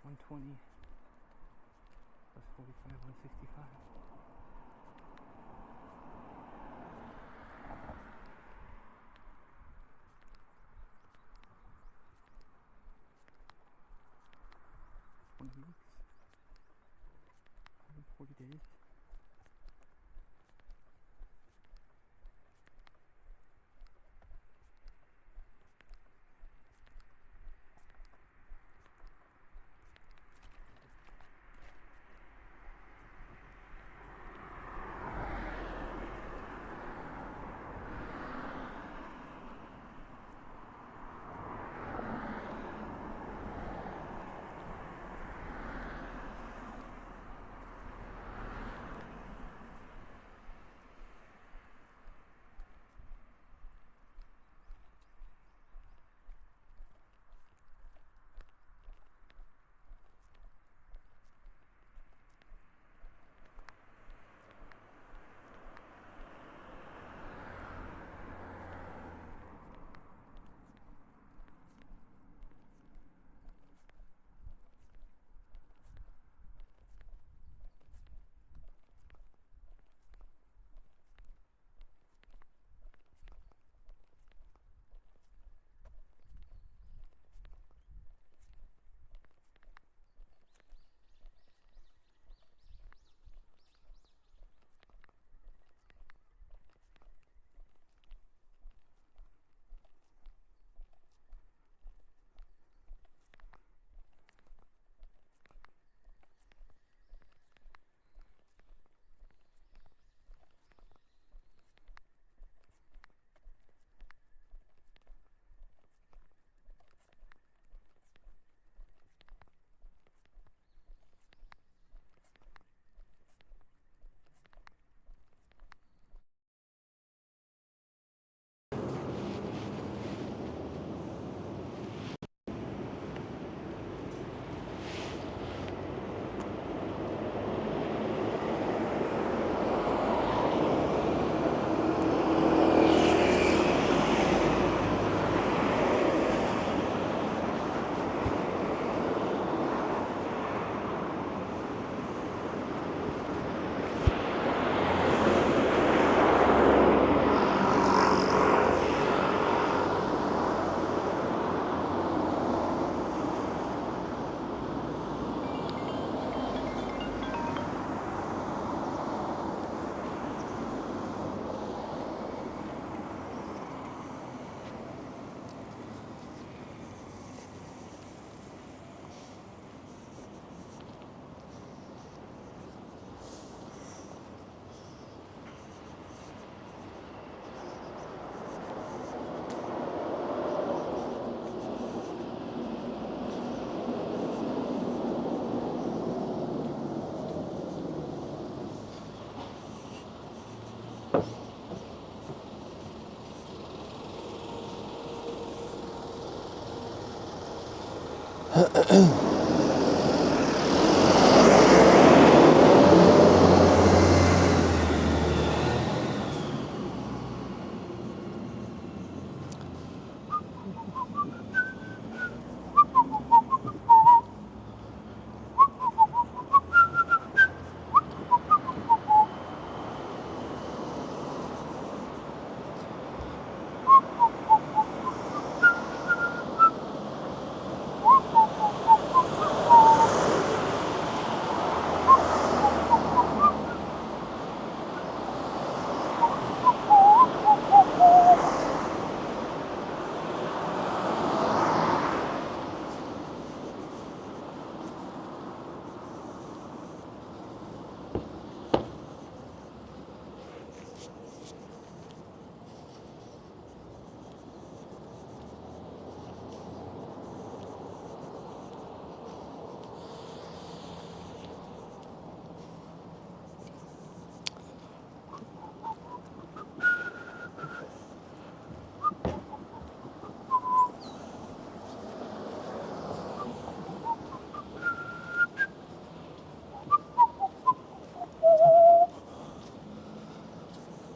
120 plus 45, 165. Weeks, 140 days.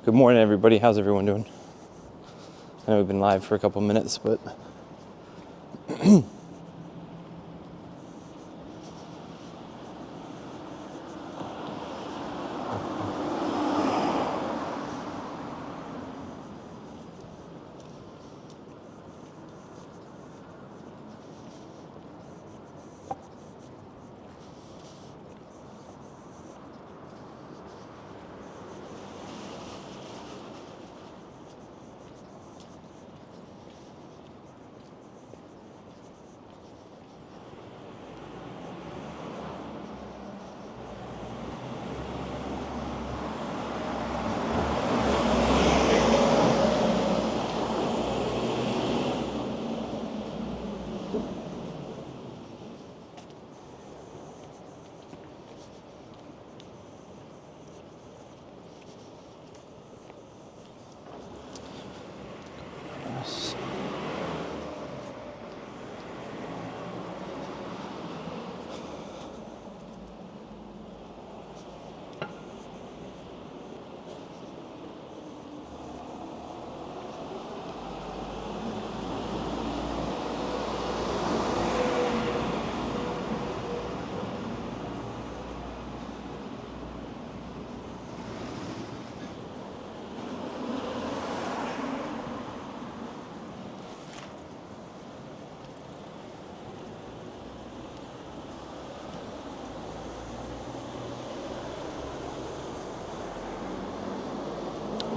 Good morning, everybody. How's everyone doing? I know we've been live for a couple minutes, but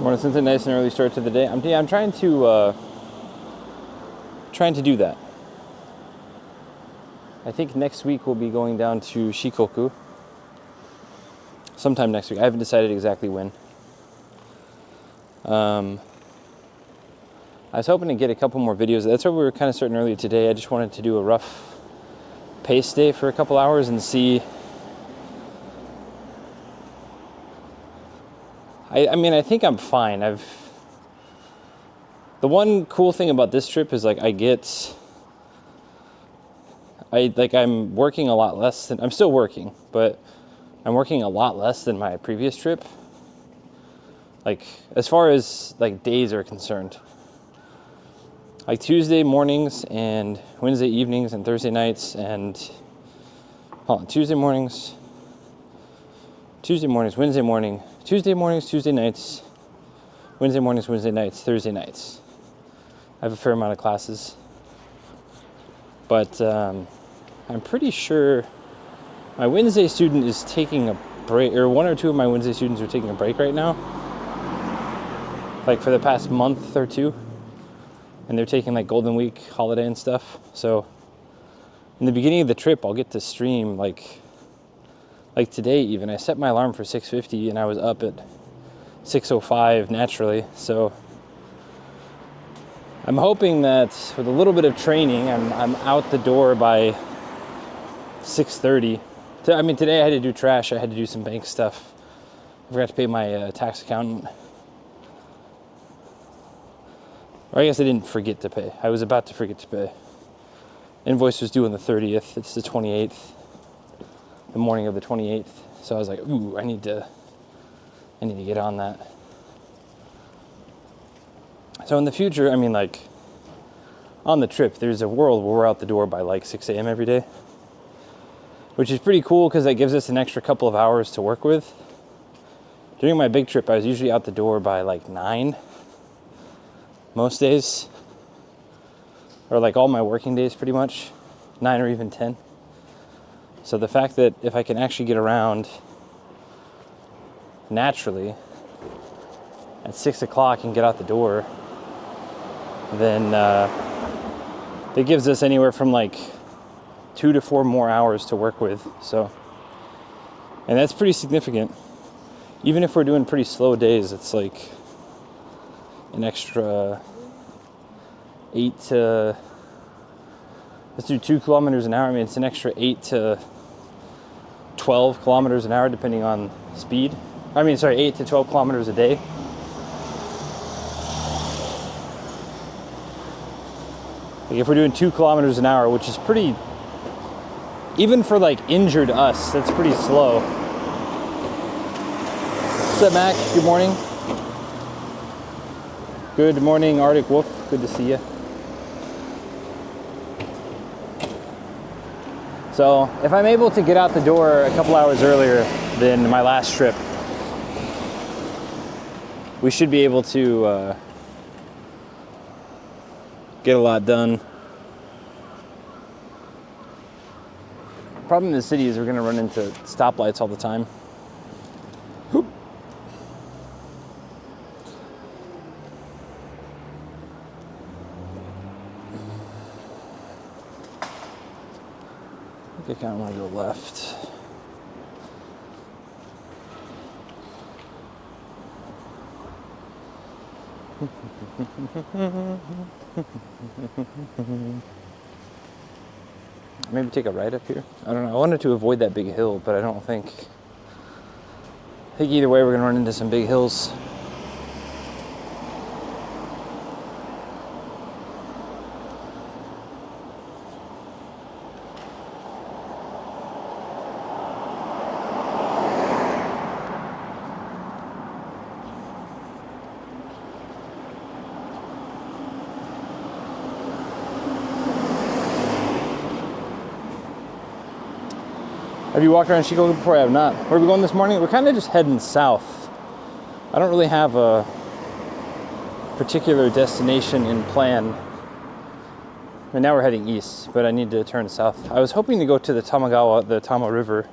Morning, since a nice and early start to the day. I'm trying to do that. I think next week we'll be going down to Shikoku. Sometime next week. I haven't decided exactly when. I was hoping to get a couple more videos. That's why we were kind of starting early today. I just wanted to do a rough pace day for a couple hours and see. I mean, I think I'm fine. The one cool thing about this trip is like I'm working a lot less than, I'm still working, but I'm working a lot less than my previous trip. Like, as far as like days are concerned. Like Tuesday mornings and Wednesday evenings and Thursday nights and, Tuesday mornings, Wednesday morning, Tuesday mornings, Tuesday nights, Wednesday mornings, Wednesday nights, Thursday nights. I have a fair amount of classes. But I'm pretty sure my Wednesday student is taking a break, or one or two of my Wednesday students are taking a break right now. Like for the past month or two. And they're taking like Golden Week holiday and stuff. So in the beginning of the trip, I'll get to stream like today even. I set my alarm for 6:50 and I was up at 6:05 naturally. So I'm hoping that with a little bit of training, I'm out the door by 6:30. I mean, today I had to do trash. I had to do some bank stuff. I forgot to pay my tax accountant. Or I guess I didn't forget to pay. I was about to forget to pay. Invoice was due on the 30th. It's the 28th. The morning of the 28th. So I was like, ooh, I need to get on that. So in the future, I mean, like, on the trip, there's a world where we're out the door by like 6 a.m. every day. Which is pretty cool because that gives us an extra couple of hours to work with. During my big trip, I was usually out the door by like 9. Most days, or like all my working days pretty much, 9 or even 10. So the fact that if I can actually get around naturally at 6 o'clock and get out the door, then it gives us anywhere from like 2 to 4 more hours to work with. So, and that's pretty significant. Even if we're doing pretty slow days, it's like an extra 8 to, let's do 2 kilometers an hour. I mean, it's an extra 8 to 12 kilometers an hour, depending on speed. 8 to 12 kilometers a day. Like if we're doing 2 kilometers an hour, which is pretty, even for like injured us, that's pretty slow. What's up, Mac? Good morning. Good morning, Arctic Wolf. Good to see you. So, if I'm able to get out the door a couple hours earlier than my last trip, we should be able to get a lot done. Problem in the city is we're going to run into stoplights all the time. I think I kind of want to go left. Maybe take a right up here. I don't know. I wanted to avoid that big hill, but I think either way we're going to run into some big hills. Have you walked around Shikoku before? I have not. Where are we going this morning? We're kind of just heading south. I don't really have a particular destination in plan. And now we're heading east, but I need to turn south. I was hoping to go to the Tama River.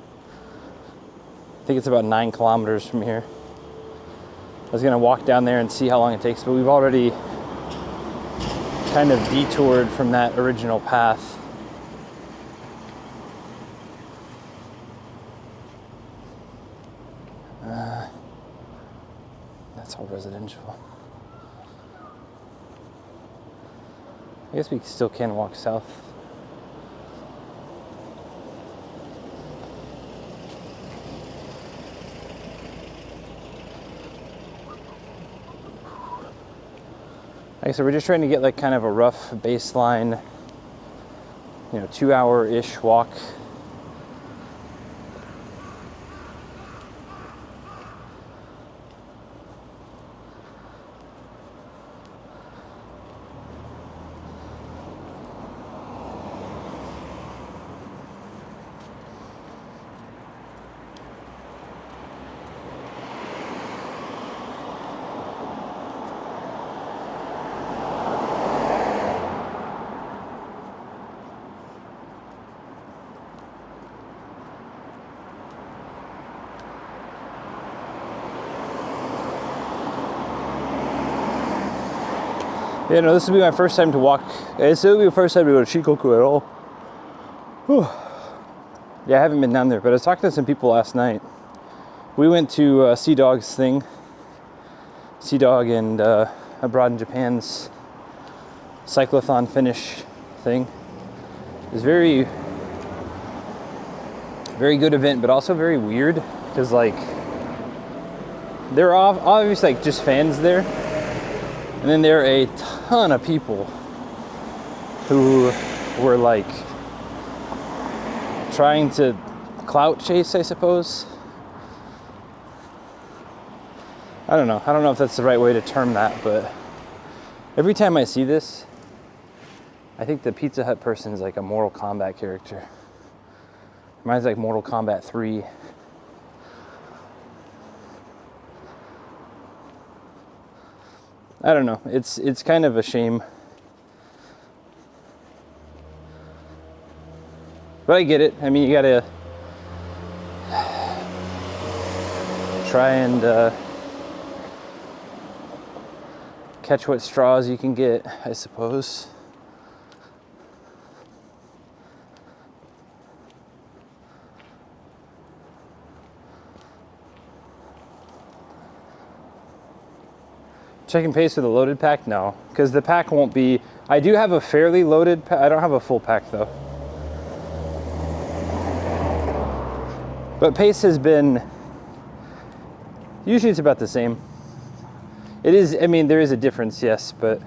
I think it's about 9 kilometers from here. I was gonna walk down there and see how long it takes, but we've already kind of detoured from that original path. That's all residential. I guess we still can walk south. Okay, so we're just trying to get like kind of a rough baseline, 2-hour-ish walk. Yeah, no, this will be my first time to walk. This will be the first time to go to Shikoku at all. Whew. Yeah, I haven't been down there, but I was talking to some people last night. We went to Sea Dog's thing. Sea Dog and Abroad in Japan's cyclothon finish thing. It was very, very good event, but also very weird because like there are obviously like just fans there. And then there are a ton of people who were like trying to clout chase, I suppose. I don't know if that's the right way to term that, but every time I see this, I think the Pizza Hut person is like a Mortal Kombat character. Mine's like Mortal Kombat 3. I don't know. It's kind of a shame. But I get it. I mean, you gotta try and catch what straws you can get, I suppose. Checking pace with a loaded pack? No, because the pack won't be. I do have a fairly loaded pack. I don't have a full pack though. But pace has been, usually it's about the same. It is, I mean, there is a difference, yes, but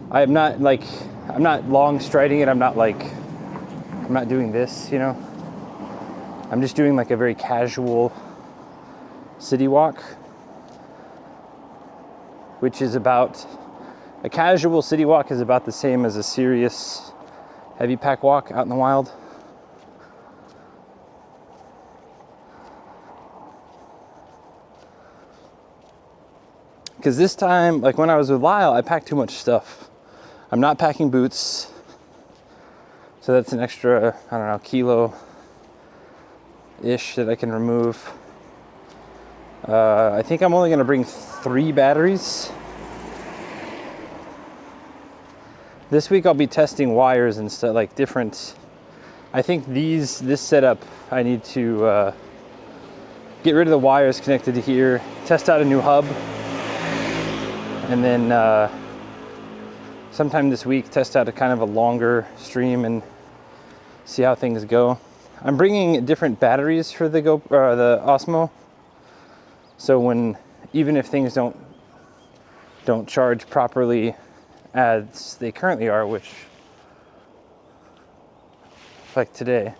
I'm not long striding it. I'm not doing this, I'm just doing like a very casual city walk. Which is about, a casual city walk is about the same as a serious heavy pack walk out in the wild. Because this time, like when I was with Lyle, I packed too much stuff. I'm not packing boots. So that's an extra, I don't know, kilo-ish that I can remove. I think I'm only gonna bring 3 batteries. This week I'll be testing wires and stuff, like different. I think this setup, I need to get rid of the wires connected to here, test out a new hub, and then sometime this week test out a kind of a longer stream and see how things go. I'm bringing different batteries for the Osmo. So even if things don't charge properly as they currently are, which like today,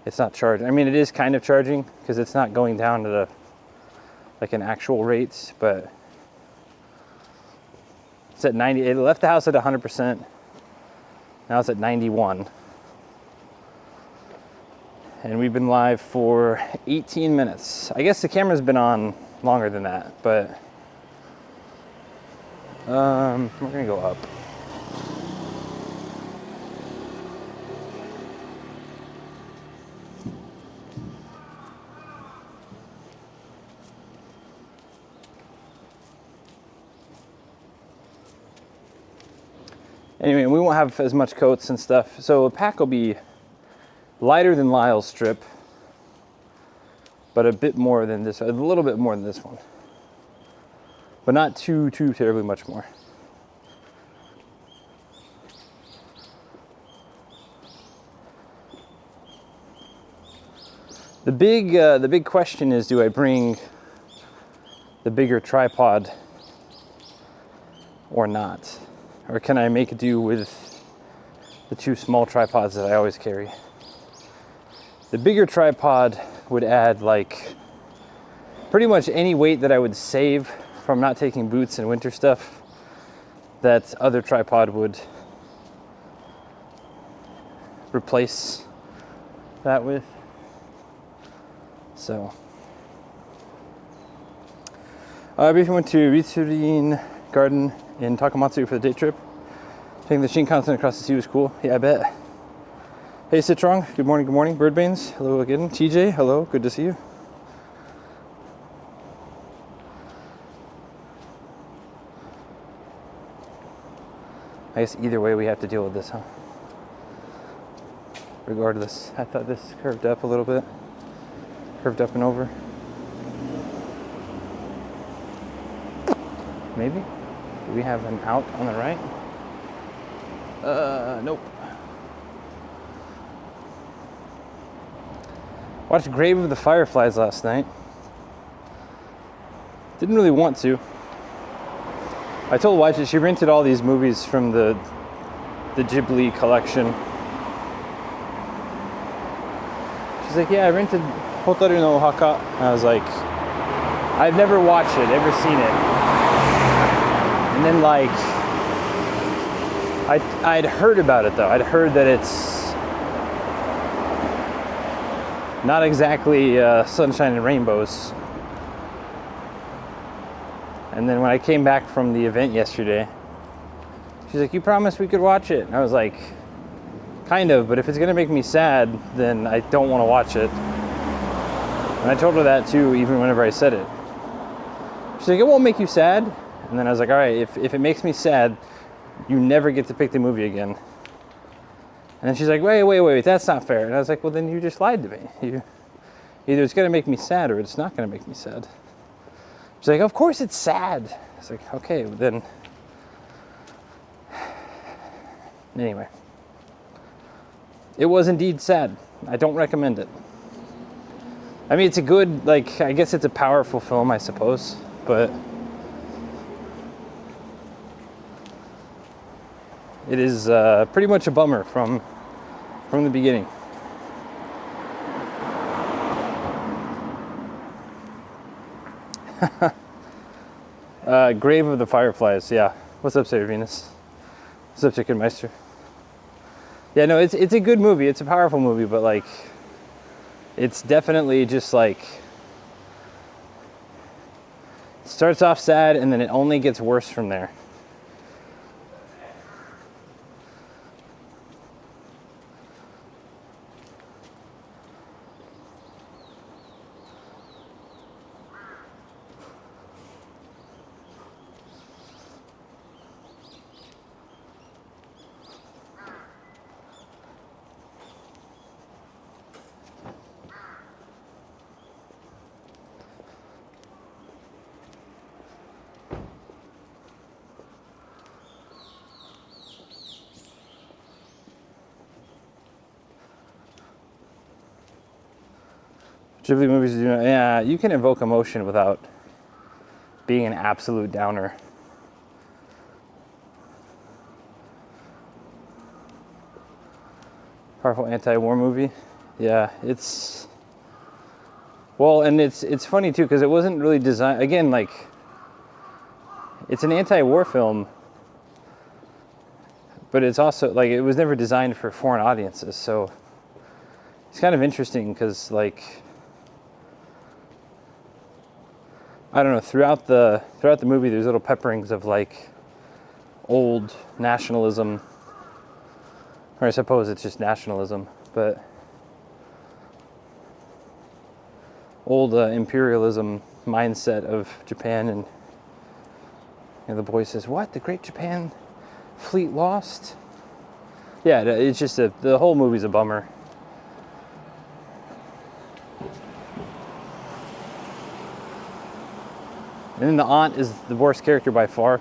it's not charging. I mean, it is kind of charging because it's not going down to like an actual rate, but it's at 90. It left the house at 100%. Now it's at 91. And we've been live for 18 minutes. I guess the camera's been on longer than that, but we're gonna go up. Anyway, we won't have as much coats and stuff. So a pack will be lighter than Lyle's strip, but a bit more than this, a little bit more than this one. But not too terribly much more. The big question is, do I bring the bigger tripod or not? Or can I make do with the 2 small tripods that I always carry? The bigger tripod would add like pretty much any weight that I would save from not taking boots and winter stuff, that other tripod would replace that with. So, I briefly went to Ritsurin Garden in Takamatsu for the day trip. Taking the Shinkansen across the sea was cool. Yeah, I bet. Hey, Citrong. Good morning, good morning. Birdbanes. Hello again. TJ, hello. Good to see you. I guess either way we have to deal with this, huh? Regardless. I thought this curved up a little bit. Curved up and over. Maybe? Do we have an out on the right? Nope. Watched Grave of the Fireflies last night. Didn't really want to. I told Wajit she rented all these movies from the Ghibli collection. She's like, yeah, I rented Hotaru no Ohaka. And I was like, I've never watched it, never seen it. And then like, I'd heard about it though. I'd heard that it's not exactly sunshine and rainbows. And then when I came back from the event yesterday, she's like, you promised we could watch it. And I was like, kind of, but if it's gonna make me sad, then I don't wanna watch it. And I told her that too, even whenever I said it. She's like, it won't make you sad. And then I was like, all right, if it makes me sad, you never get to pick the movie again. And then she's like, wait, that's not fair. And I was like, well, then you just lied to me. Either it's gonna make me sad or it's not gonna make me sad. She's like, of course it's sad. I was like, okay, then. Anyway. It was indeed sad. I don't recommend it. I mean, it's a good, like, I guess it's a powerful film, I suppose, but it is pretty much a bummer from the beginning. Grave of the Fireflies, yeah. What's up, Sarah Venus? What's up, Chicken Meister? Yeah, no, it's a good movie. It's a powerful movie, but like, it's definitely just like, it starts off sad and then it only gets worse from there. Ghibli movies do not, yeah, you can evoke emotion without being an absolute downer. Powerful anti-war movie. Yeah, it's, well, and it's funny too, because it wasn't really designed, again, like, it's an anti-war film, but it's also, like, it was never designed for foreign audiences, so it's kind of interesting, because, like, I don't know, throughout the movie there's little pepperings of like old nationalism, or I suppose it's just nationalism, but old imperialism mindset of Japan. And you know, the boy says, what, the great Japan Fleet Lost. Yeah, it's just the whole movie's a bummer. And then the aunt is the worst character by far.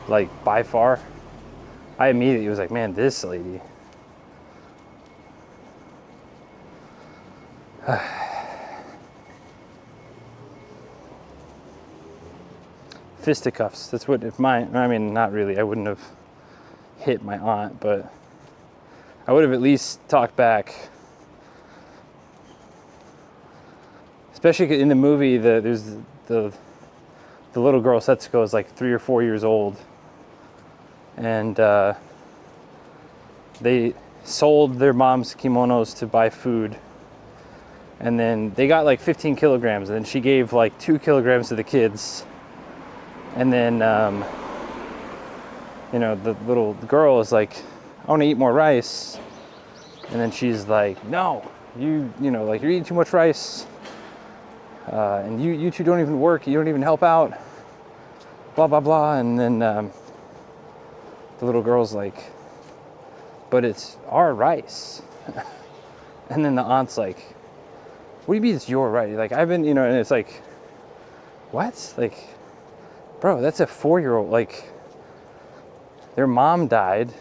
Like, by far. I immediately was like, man, this lady. Fisticuffs. That's what, if mine, I mean, not really. I wouldn't have hit my aunt, but I would have at least talked back. Especially in the movie, there's the little girl, Setsuko, is like 3 or 4 years old. And they sold their mom's kimonos to buy food. And then they got like 15 kilograms. And then she gave like 2 kilograms to the kids. And then, you know, the little girl is like, I want to eat more rice. And then she's like, no, you know, like, you're eating too much rice. And you two don't even work. You don't even help out. Blah, blah, blah. And then the little girl's like, but it's our rice. And then the aunt's like, what do you mean it's your rice? Like, I've been, you know, and it's like, what? Like, bro, that's a 4-year-old. Like, their mom died.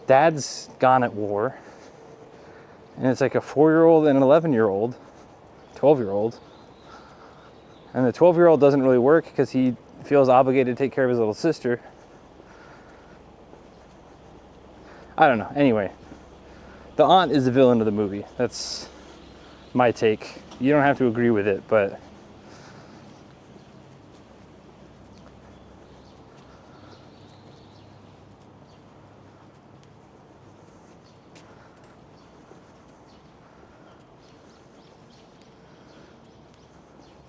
Dad's gone at war. And it's like a 4-year-old and an 11-year-old, 12-year-old. And the 12-year-old doesn't really work because he feels obligated to take care of his little sister. I don't know. Anyway, the aunt is the villain of the movie. That's my take. You don't have to agree with it, but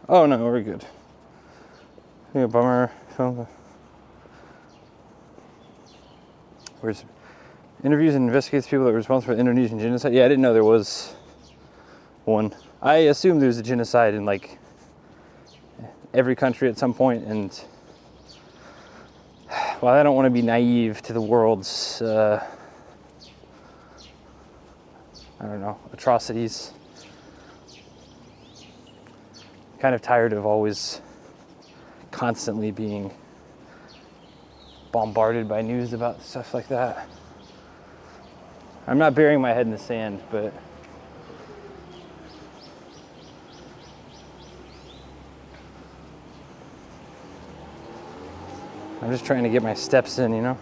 oh no, we're good. Yeah, bummer. Where's interviews and investigates people that were responsible for the Indonesian genocide? Yeah, I didn't know there was one. I assume there's a genocide in like every country at some point, and while I don't want to be naive to the world's I don't know, atrocities, I'm kind of tired of always constantly being bombarded by news about stuff like that. I'm not burying my head in the sand, but I'm just trying to get my steps in, you know?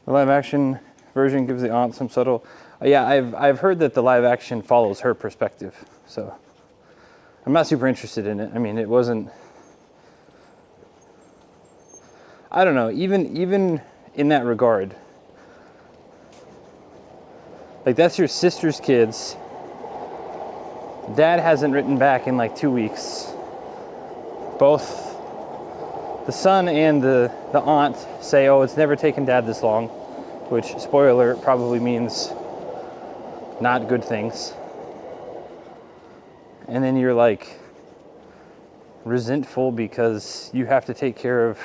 The live action version gives the aunt some subtle. Yeah, I've heard that the live action follows her perspective, so I'm not super interested in it. I mean, it wasn't. I don't know. Even in that regard, like, that's your sister's kids. Dad hasn't written back in like 2 weeks. Both the son and the aunt say, "Oh, it's never taken Dad this long," which, spoiler alert, probably means not good things. And then you're like resentful because you have to take care of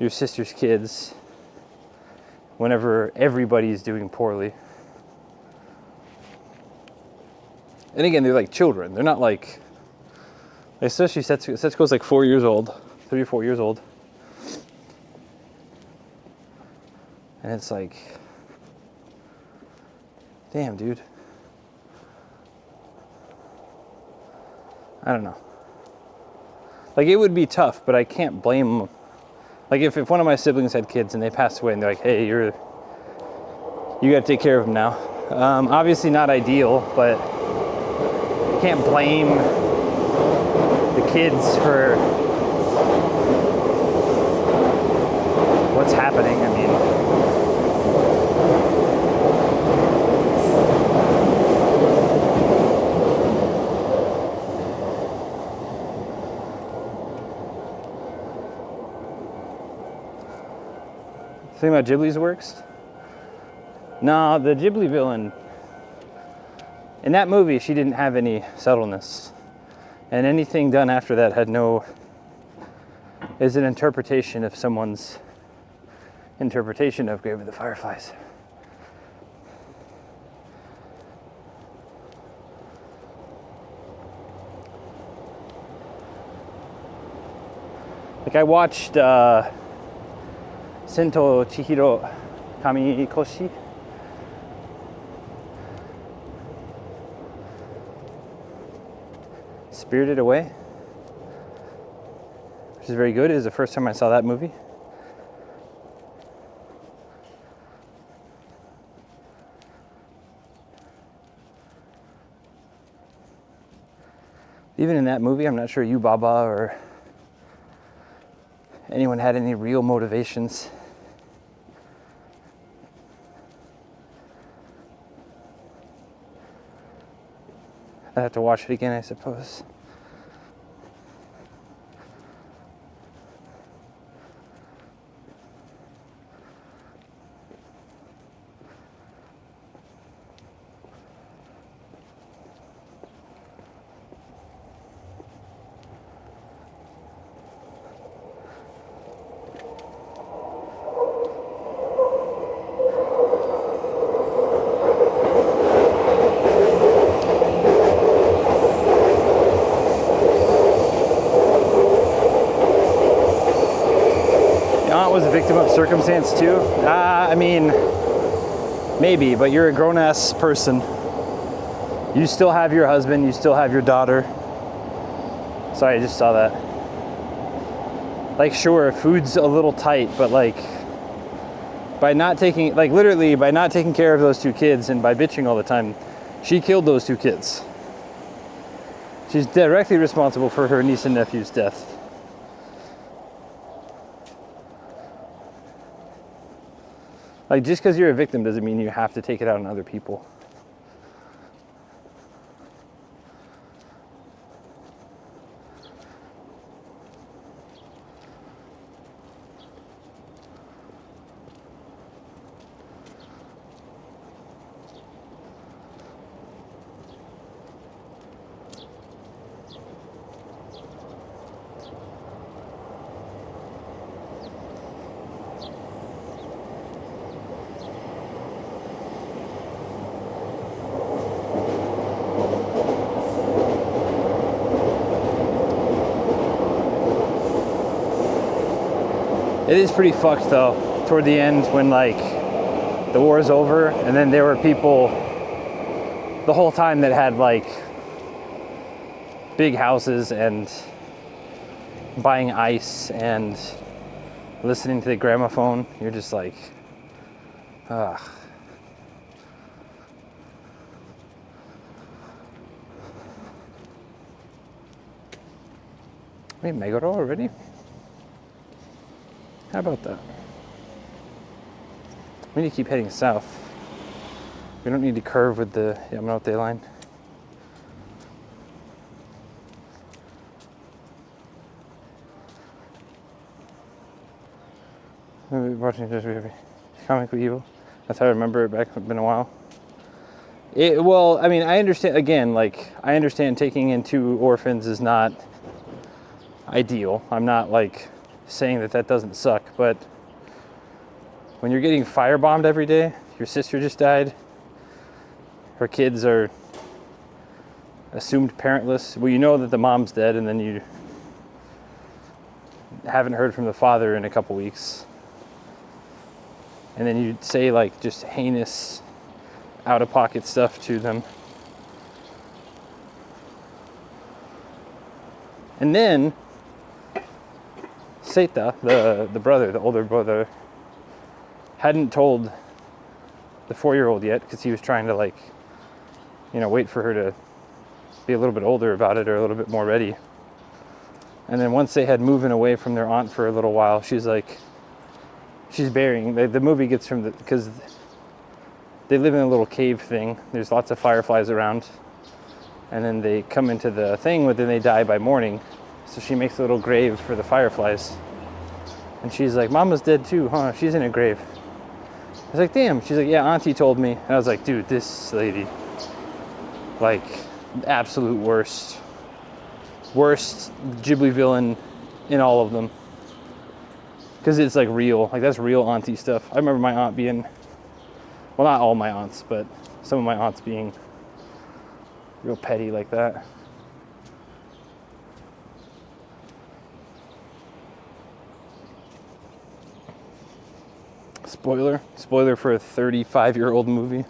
your sister's kids whenever everybody's doing poorly. And again, they're like children. They're not like, especially Setsuko's like 4 years old, 3 or 4 years old. And it's like, damn, dude. I don't know. Like, it would be tough, but I can't blame them. Like, if one of my siblings had kids and they passed away and they're like, hey, you gotta take care of them now. Obviously not ideal, but I can't blame the kids for what's happening. I mean, thing about Ghibli's works? No, the Ghibli villain, in that movie, she didn't have any subtleness. And anything done after that is an interpretation of someone's interpretation of Grave of the Fireflies. Like I watched Sento Chihiro Kamikoshi. Spirited Away, which is very good. It was the first time I saw that movie. Even in that movie, I'm not sure Yubaba or anyone had any real motivations. I'd have to watch it again, I suppose. Was a victim of circumstance too? I mean, maybe, but you're a grown-ass person. You still have your husband, you still have your daughter. Sorry, I just saw that. Like, sure, food's a little tight, but like, by not taking, like literally, by not taking care of those two kids and by bitching all the time, she killed those two kids. She's directly responsible for her niece and nephew's death. Like, just because you're a victim doesn't mean you have to take it out on other people. It is pretty fucked though, toward the end when like the war is over and then there were people the whole time that had like big houses and buying ice and listening to the gramophone. You're just like, ugh. Wait, Meguro already? How about that? We need to keep heading south. We don't need to curve with the Yamanote line. Watching this movie, Comically Evil. That's how I remember it back. It's been a while. Well, I mean, I understand, again, like, I understand taking in 2 orphans is not ideal. I'm not, like, saying that doesn't suck, but when you're getting firebombed every day, your sister just died, her kids are assumed parentless, well, you know that the mom's dead, and then you haven't heard from the father in a couple weeks, and then you say like just heinous out-of-pocket stuff to them, and then Seita, the brother, the older brother, hadn't told the 4-year-old yet because he was trying to, like, you know, wait for her to be a little bit older about it or a little bit more ready. And then once they had moved away from their aunt for a little while, she's burying. The movie gets from because they live in a little cave thing. There's lots of fireflies around. And then they come into the thing, but then they die by morning. So she makes a little grave for the fireflies. And she's like, Mama's dead too, huh? She's in a grave. I was like, damn. She's like, yeah, Auntie told me. And I was like, dude, this lady, like, absolute worst Ghibli villain in all of them. Because it's like real, like that's real auntie stuff. I remember my aunt being, well, not all my aunts, but some of my aunts being real petty like that. Spoiler for a 35-year-old movie.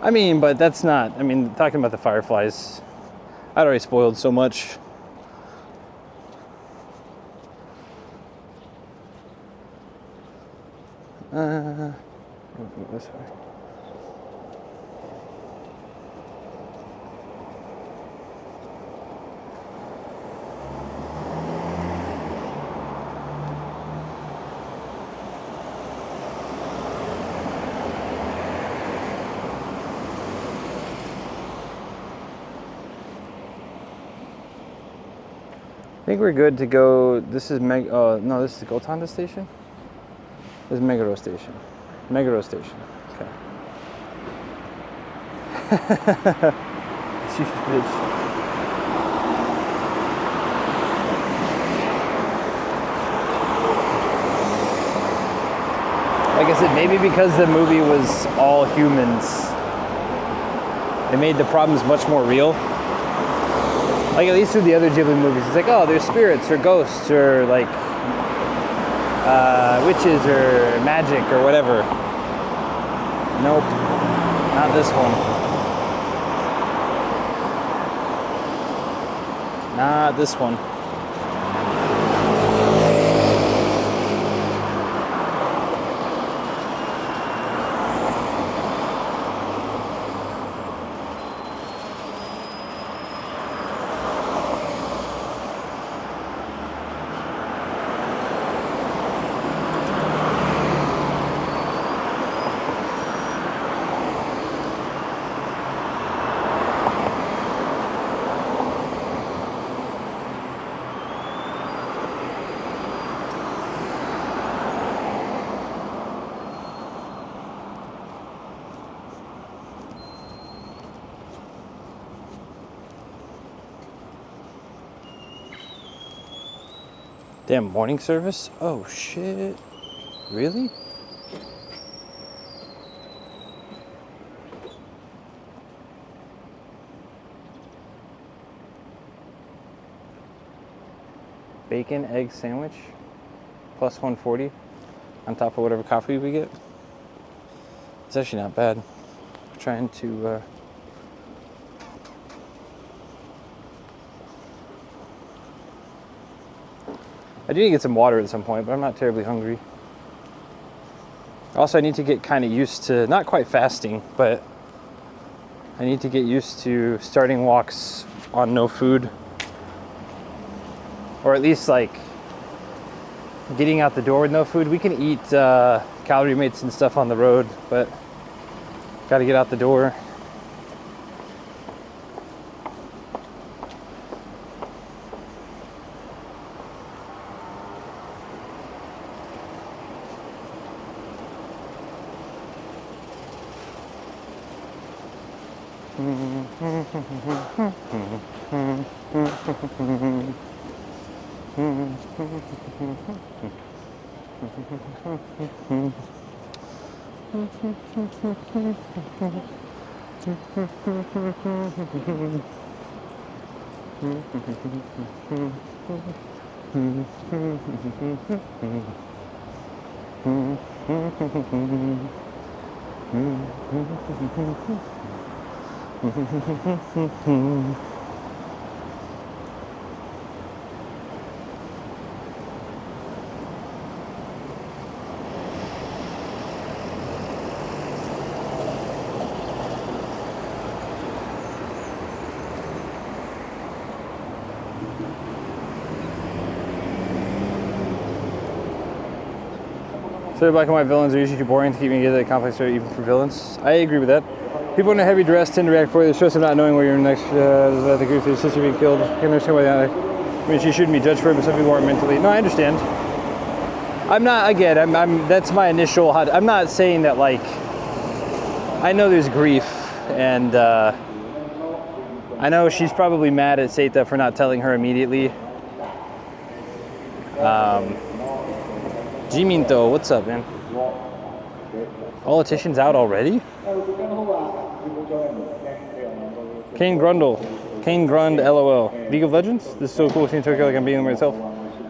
I mean, but that's not, I mean, talking about the Fireflies, I'd already spoiled so much. This way. I think we're good to go. This is no, this is the Golconda station. This is Meguro station. Meguro station. Okay. Like I said, maybe because the movie was all humans, it made the problems much more real. Like at least through the other Ghibli movies, it's like, oh, there's spirits or ghosts or like witches or magic or whatever. Nope, not this one. Not this one. Damn, morning service? Oh shit. Really? Bacon, egg sandwich, plus 140 on top of whatever coffee we get. It's actually not bad. I'm trying to I do need to get some water at some point, but I'm not terribly hungry. Also, I need to get kind of used to, not quite fasting, but I need to get used to starting walks on no food. Or at least like getting out the door with no food. We can eat Calorie Mates and stuff on the road, but gotta get out the door. So black and white villains are usually too boring to keep me together. Complex story even for villains. I agree with that. People in a heavy dress tend to react poorly. It shows them not knowing where you're next. The grief of your sister being killed. I can understand why that. I mean, she shouldn't be judged for it, but some people aren't mentally. No, I understand. I'm not. Again, I'm. That's my initial. I'm not saying that like. I know there's grief, and I know she's probably mad at Seita for not telling her immediately. Jiminto, what's up, man? Politicians out already? Kane Grundle. Kane Grund, LOL. League of Legends? This is so cool seeing Tokyo like I'm being myself.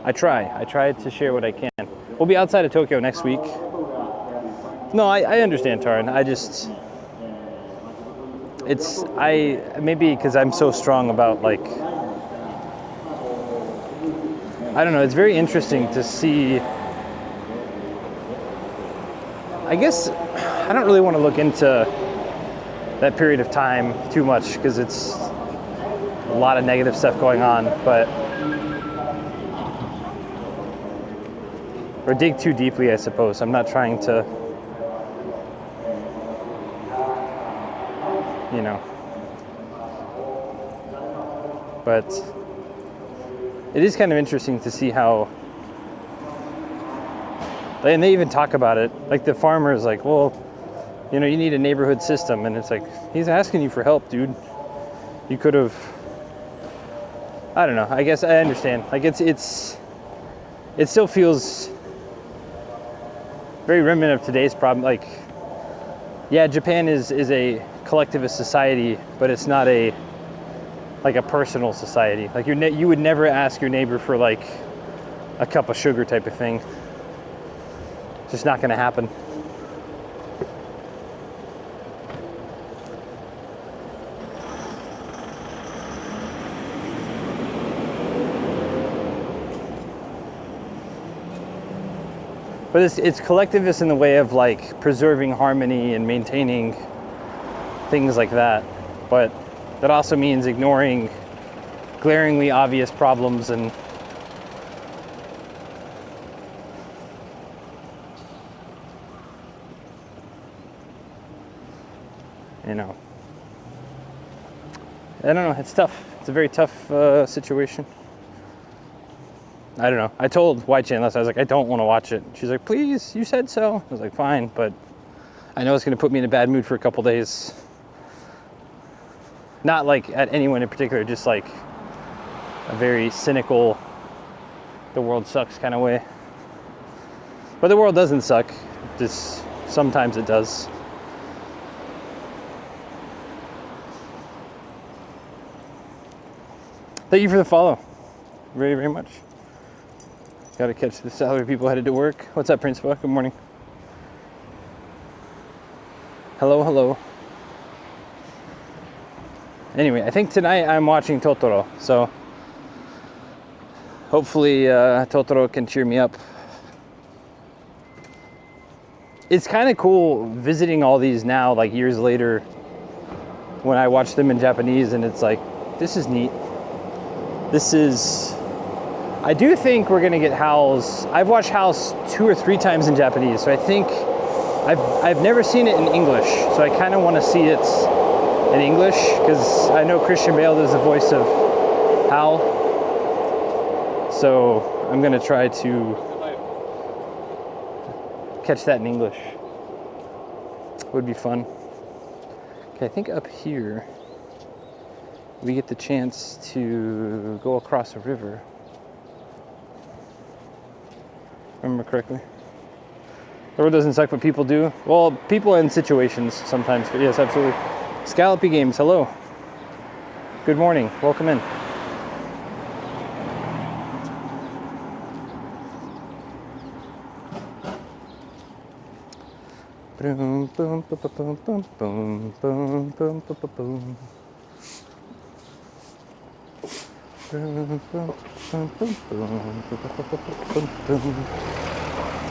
I try to share what I can. We'll be outside of Tokyo next week. No, I understand, Taran. Maybe because I'm so strong about like, I don't know, it's very interesting to see. I guess I don't really want to look into that period of time too much because it's a lot of negative stuff going on, but or dig too deeply, I suppose. I'm not trying to, you know, but it is kind of interesting to see how. And they even talk about it. Like the farmer is like, well, you know, you need a neighborhood system. And it's like, he's asking you for help, dude. You could have, I don't know. I guess I understand. Like it still feels very remnant of today's problem. Like, yeah, Japan is a collectivist society, but it's not a personal society. Like you would never ask your neighbor for like a cup of sugar type of thing. Just not going to happen. But it's collectivist in the way of like preserving harmony and maintaining things like that. But that also means ignoring glaringly obvious problems and you know, I don't know, it's tough. It's a very tough situation. I don't know. I told White Chan last night, I was like, I don't want to watch it. She's like, please, you said so. I was like, fine, but I know it's going to put me in a bad mood for a couple days. Not like at anyone in particular, just like a very cynical, the world sucks kind of way. But the world doesn't suck. Just sometimes it does. Thank you for the follow. Very, very much. Got to catch the salary people headed to work. What's up, Prince Buck? Good morning. Hello, hello. Anyway, I think tonight I'm watching Totoro, so hopefully Totoro can cheer me up. It's kind of cool visiting all these now, like years later, when I watch them in Japanese, and it's like, this is neat. I do think we're gonna get Howl's. I've watched Howl's 2 or 3 times in Japanese, so I think I've never seen it in English, so I kind of want to see it in English because I know Christian Bale does the voice of Howl, so I'm gonna try to catch that in English. Would be fun. Okay, I think up here we get the chance to go across a river. Remember correctly? The road doesn't suck, but people do. Well, people in situations sometimes, but yes, absolutely. Scallopy Games, hello. Good morning, welcome in. Boom, boom, boom, boom, boom, boom, boom, boom, boom, boom.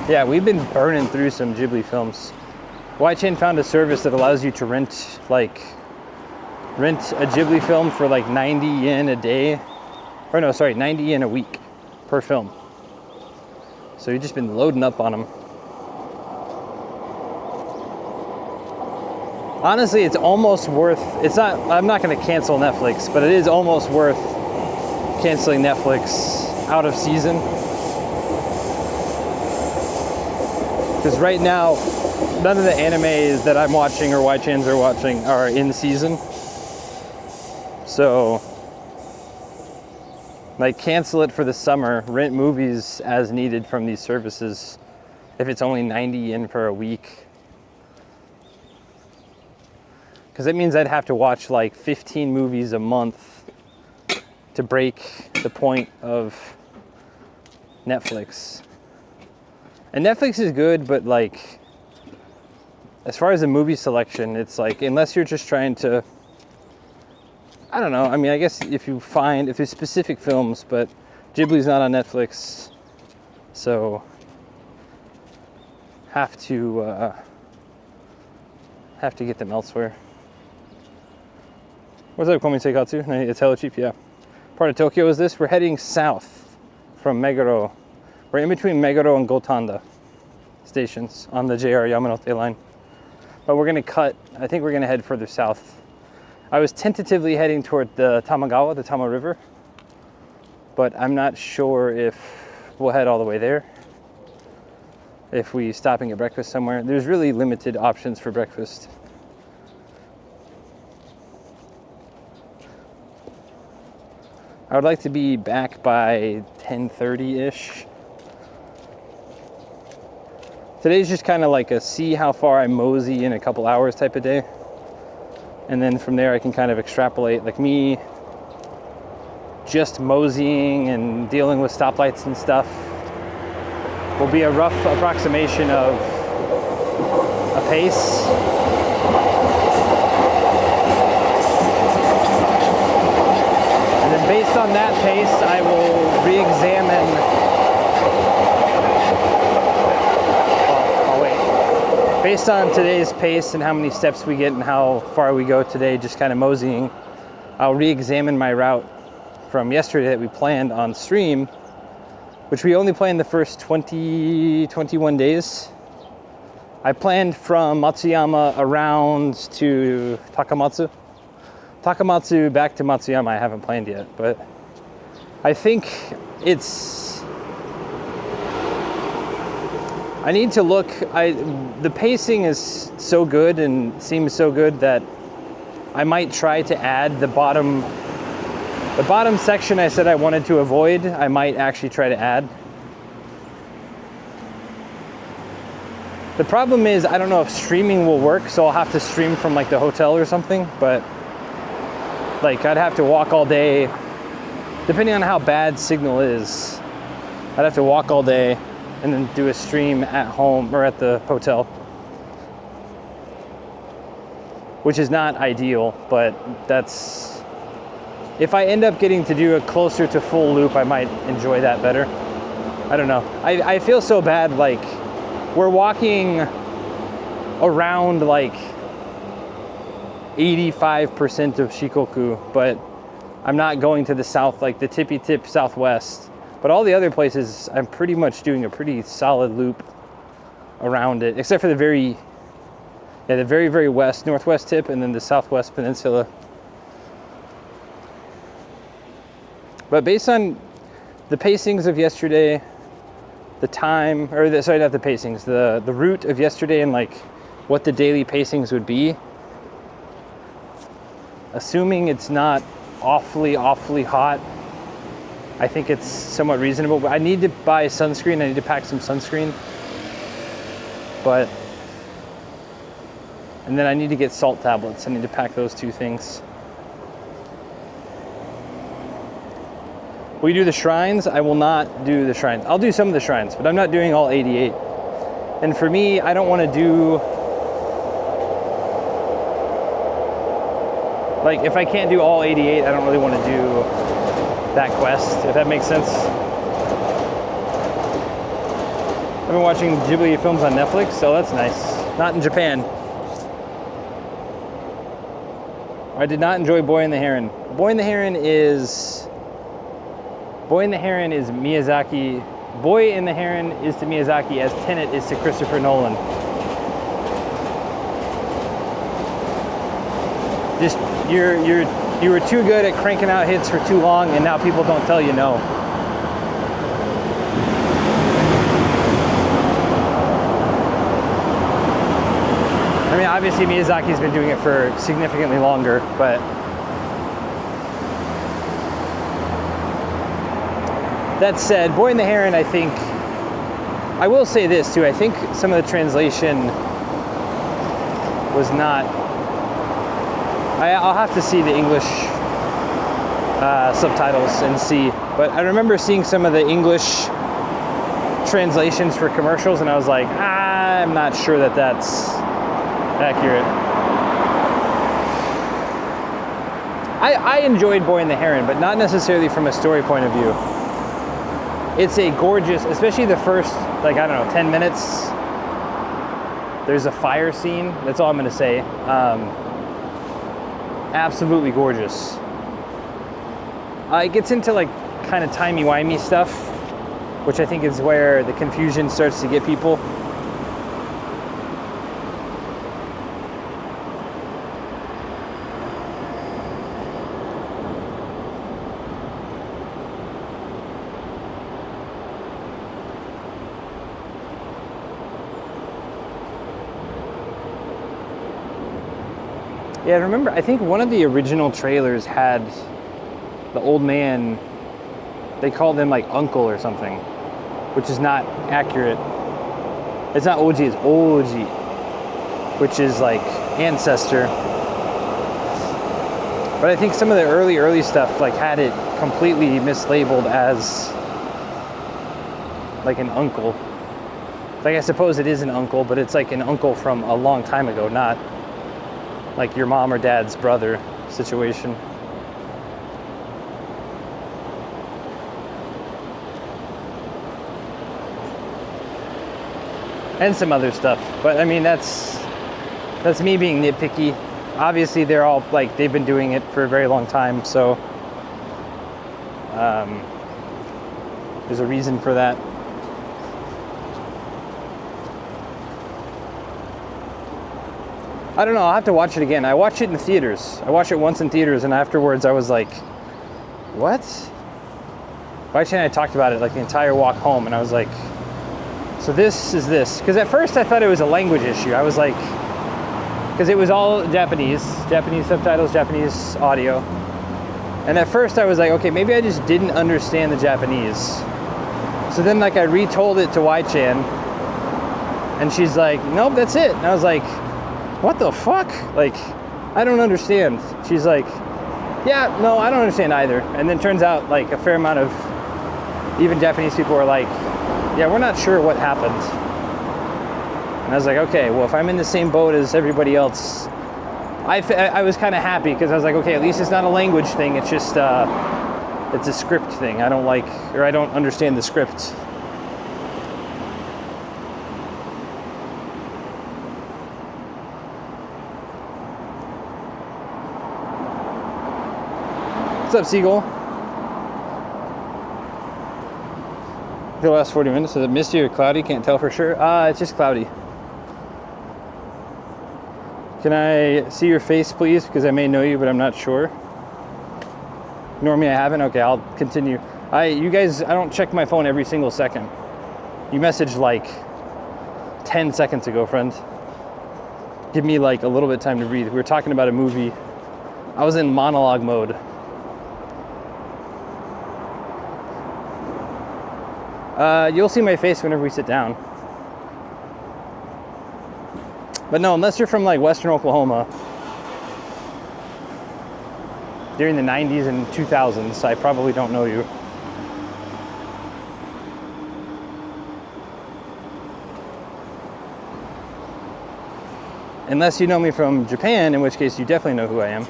Yeah, we've been burning through some Ghibli films. White-Chain found a service that allows you to rent a Ghibli film for like 90 yen a day. Or no, sorry, 90 yen a week per film. So you've just been loading up on them. Honestly, it's almost worth, it's not, I'm not going to cancel Netflix, but it is almost worth canceling Netflix out of season. Because right now, none of the animes that I'm watching or Y-Chans are watching are in season. So, like, cancel it for the summer, rent movies as needed from these services if it's only 90 yen for a week. Because that means I'd have to watch like 15 movies a month to break the point of Netflix. And Netflix is good, but like, as far as the movie selection, it's like, unless you're just trying to, I don't know, I mean, I guess if there's specific films, but Ghibli's not on Netflix, so have to get them elsewhere. What's up, Komi Seikatsu? It's hella cheap, yeah. Part of Tokyo is this? We're heading south from Meguro. We're in between Meguro and Gotanda stations on the JR Yamanote line. But we're gonna cut, I think we're gonna head further south. I was tentatively heading toward the Tamagawa, the Tama River, but I'm not sure if we'll head all the way there. If we stop and get breakfast somewhere. There's really limited options for breakfast. I would like to be back by 10:30-ish. Today's just kind of like a see how far I mosey in a couple hours type of day. And then from there I can kind of extrapolate, like me just moseying and dealing with stoplights and stuff will be a rough approximation of a pace. And then based on that pace, I will re-examine. I'll wait. Based on today's pace and how many steps we get and how far we go today, just kind of moseying, I'll re-examine my route from yesterday that we planned on stream, which we only planned the first 21 days. I planned from Matsuyama around to Takamatsu. Takamatsu back to Matsuyama I haven't planned yet, but I think I need to look, the pacing is so good and seems so good that I might try to add the bottom section I said I wanted to avoid, I might actually try to add. The problem is, I don't know if streaming will work, so I'll have to stream from like the hotel or something, but like I'd have to walk all day, depending on how bad signal is. I'd have to walk all day and then do a stream at home or at the hotel, which is not ideal, but that's, if I end up getting to do a closer to full loop, I might enjoy that better. I don't know. I feel so bad, like we're walking around like 85% of Shikoku, but I'm not going to the south, like the tippy tip southwest. But all the other places, I'm pretty much doing a pretty solid loop around it, except for the very, very west, northwest tip, and then the southwest peninsula. But based on the pacings of yesterday, the time, or the, sorry, not the pacings, the route of yesterday and like what the daily pacings would be, assuming it's not awfully hot, I think it's somewhat reasonable. But I need to buy sunscreen. I need to pack some sunscreen. And then I need to get salt tablets. I need to pack those two things. Will you do the shrines? I will not do the shrines. I'll do some of the shrines, but I'm not doing all 88. And for me, I don't want to do, like, if I can't do all 88, I don't really want to do that quest, if that makes sense. I've been watching Ghibli films on Netflix, so that's nice. Not in Japan. I did not enjoy Boy and the Heron. Boy and the Heron is Miyazaki. Boy and the Heron is to Miyazaki as Tenet is to Christopher Nolan. Just you were too good at cranking out hits for too long, and now people don't tell you no. I mean, obviously Miyazaki's been doing it for significantly longer, but that said, Boy and the Heron, I think, I will say this too, I think some of the translation was not, I'll have to see the English subtitles and see, but I remember seeing some of the English translations for commercials, and I was like, I'm not sure that that's accurate. I enjoyed Boy and the Heron, but not necessarily from a story point of view. It's a gorgeous, especially the first, like, I don't know, 10 minutes. There's a fire scene. That's all I'm going to say. Absolutely gorgeous. It gets into, like, kind of timey-wimey stuff, which I think is where the confusion starts to get people. Yeah, I remember, I think one of the original trailers had the old man, they called him like uncle or something, which is not accurate. It's not Oji, it's Oji, which is like ancestor. But I think some of the early stuff like had it completely mislabeled as like an uncle. Like, I suppose it is an uncle, but it's like an uncle from a long time ago, not like your mom or dad's brother situation. And some other stuff. But I mean, that's me being nitpicky. Obviously, they're all like, they've been doing it for a very long time, so there's a reason for that. I don't know, I'll have to watch it again. I watched it in theaters. I watched it once in theaters, and afterwards I was like, what? Waichi and I talked about it like the entire walk home, and I was like, so this is this. Because at first I thought it was a language issue. I was like, because it was all Japanese subtitles, Japanese audio. And at first I was like, okay, maybe I just didn't understand the Japanese. So then like I retold it to Wai-chan, and she's like, nope, that's it. And I was like, what the fuck? Like, I don't understand. She's like, yeah, no, I don't understand either. And then turns out like a fair amount of even Japanese people are like, yeah, we're not sure what happened. And I was like, okay, well, if I'm in the same boat as everybody else, I was kind of happy because I was like, okay, at least it's not a language thing. It's just, it's a script thing. I don't like, or I don't understand the script. What's up, Seagull? The last 40 minutes, is it misty or cloudy? Can't tell for sure. It's just cloudy. Can I see your face, please? Because I may know you, but I'm not sure. Normally I haven't. Okay, I'll continue. You guys, I don't check my phone every single second. You messaged like 10 seconds ago, friend. Give me like a little bit of time to breathe. We were talking about a movie. I was in monologue mode. You'll see my face whenever we sit down. But no, unless you're from like Western Oklahoma during the 90s and 2000s, I probably don't know you. Unless you know me from Japan, in which case you definitely know who I am.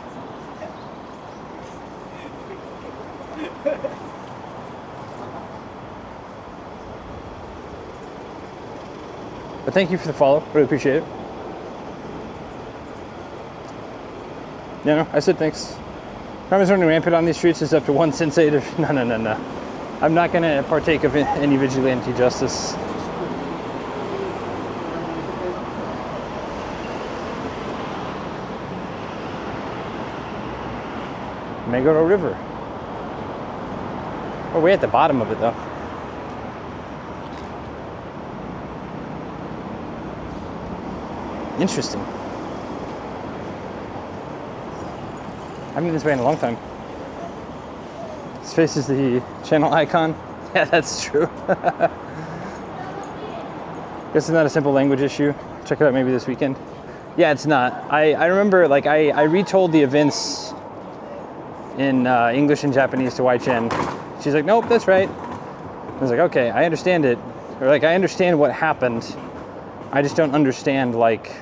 But thank you for the follow. Really appreciate it. Yeah, no, I said thanks. Crime running rampant on these streets is up to one sensei to... No. I'm not going to partake of any vigilante justice. Meguro River. We're way at the bottom of it though. Interesting. I haven't been this way in a long time. This faces the channel icon. Yeah, that's true. Guess it's not a simple language issue. Check it out maybe this weekend. Yeah, it's not. I remember, like, I retold the events in English and Japanese to Wai-Chen. She's like, nope, that's right. I was like, okay, I understand it. Or like, I understand what happened. I just don't understand, like,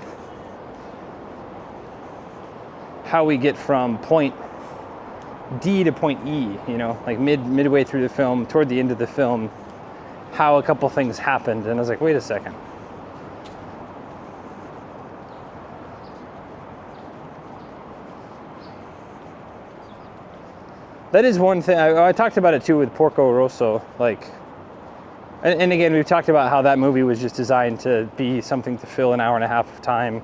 how we get from point D to point E, you know, like midway through the film, toward the end of the film, how a couple things happened. And I was like, wait a second. That is one thing. I talked about it too with Porco Rosso, like, and again, we've talked about how that movie was just designed to be something to fill an hour and a half of time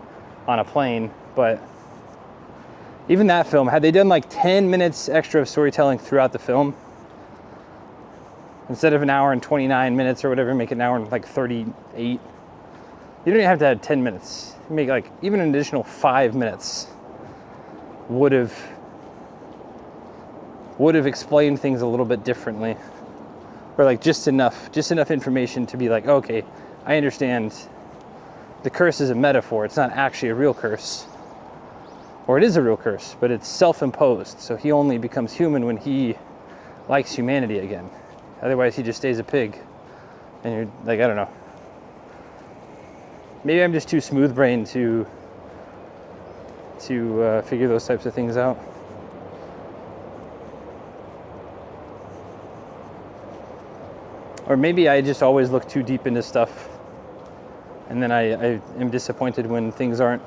on a plane. But even that film, had they done like 10 minutes extra of storytelling throughout the film, instead of an hour and 29 minutes or whatever, make it an hour and like 38. You don't even have to have 10 minutes. You make like even an additional 5 minutes would have explained things a little bit differently, or like just enough information to be like, okay, I understand the curse is a metaphor. It's not actually a real curse, or it is a real curse, but it's self-imposed. So he only becomes human when he likes humanity again. Otherwise, he just stays a pig. And you're like, I don't know. Maybe I'm just too smooth-brained to figure those types of things out. Or maybe I just always look too deep into stuff, and then I am disappointed when things aren't,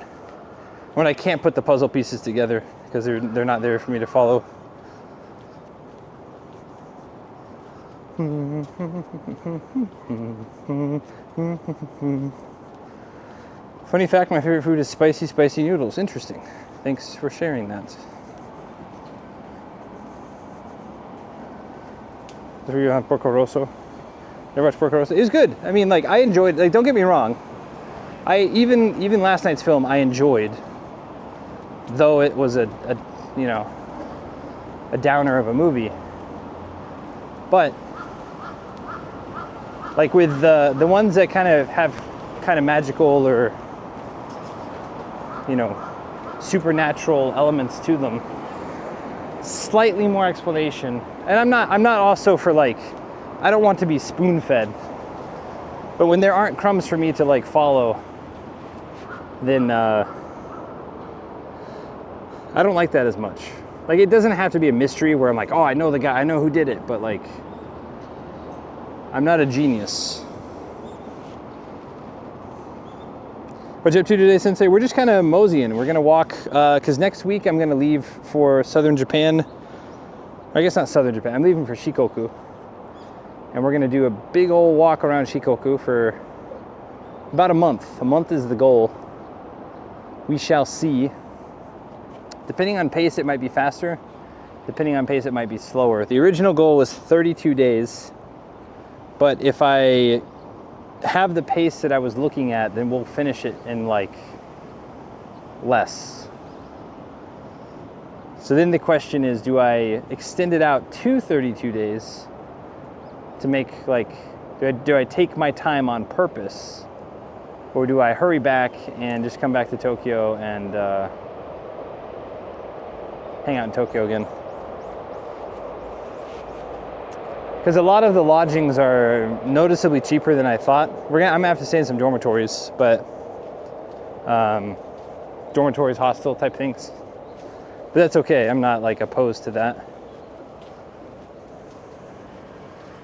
when I can't put the puzzle pieces together because they're not there for me to follow. Funny fact, my favorite food is spicy noodles. Interesting. Thanks for sharing that. The review on Porco Rosso. Never watched Porco Rosso. It was good. I mean, like, I enjoyed, like, don't get me wrong. Even last night's film I enjoyed, though it was a you know, a downer of a movie. But like with the ones that kind of have kind of magical or, you know, supernatural elements to them, slightly more explanation. And I'm not also for, like, I don't want to be spoon-fed, but when there aren't crumbs for me to, like, follow, then I don't like that as much. Like, it doesn't have to be a mystery where I'm like, oh, I know the guy, I know who did it, but, like, I'm not a genius. What you up to today, Sensei? We're just kind of moseying. We're gonna walk, because next week I'm gonna leave for southern Japan. I guess not southern Japan, I'm leaving for Shikoku. And we're gonna do a big old walk around Shikoku for about a month. A month is the goal. We shall see. Depending on pace, it might be faster. Depending on pace, it might be slower. The original goal was 32 days. But if I have the pace that I was looking at, then we'll finish it in, like, less. So then the question is, do I extend it out to 32 days to make, like, do I take my time on purpose? Or do I hurry back and just come back to Tokyo and hang out in Tokyo again? Because a lot of the lodgings are noticeably cheaper than I thought. I'm gonna have to stay in some dormitories, but dormitories, hostel type things. But that's okay. I'm not, like, opposed to that.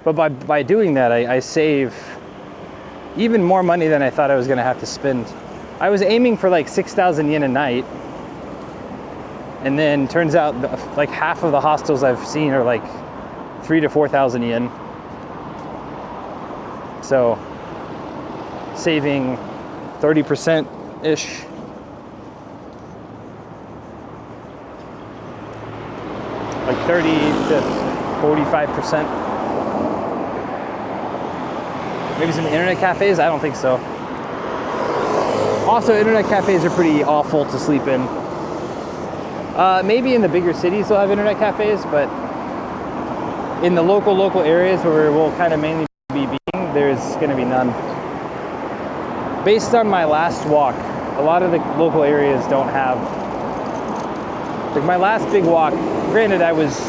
But by doing that, I save even more money than I thought I was gonna have to spend. I was aiming for like 6,000 yen a night, and then turns out like half of the hostels I've seen are like 3,000 to 4,000 yen. So saving 30%-ish. like 30 to 45%. Maybe some internet cafes, I don't think so. Also, internet cafes are pretty awful to sleep in. Maybe in the bigger cities they'll have internet cafes, but in the local areas where we'll kind of mainly be being, there's going to be none. Based on my last walk, a lot of the local areas don't have. Like my last big walk, granted I was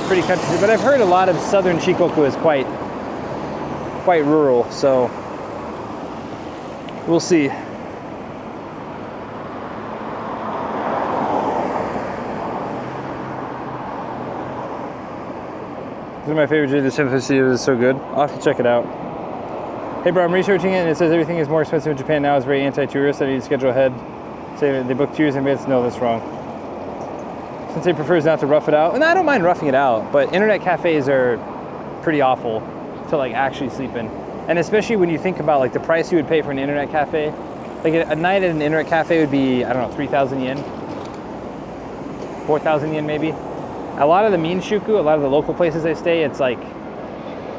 pretty country, but I've heard a lot of southern Shikoku is quite rural, so we'll see. This is my favorite J. The simplicity is so good. I'll have to check it out. Hey bro, I'm researching it and it says everything is more expensive in Japan now. It's very anti-tourist. I need to schedule ahead. Say they book 2 years in advance. No, that's wrong. Since he prefers not to rough it out. And I don't mind roughing it out, but internet cafes are pretty awful to like actually sleep in. And especially when you think about like the price you would pay for an internet cafe. Like a night at an internet cafe would be, I don't know, 3,000 yen. 4,000 yen maybe. A lot of the Minshuku, a lot of the local places I stay, it's like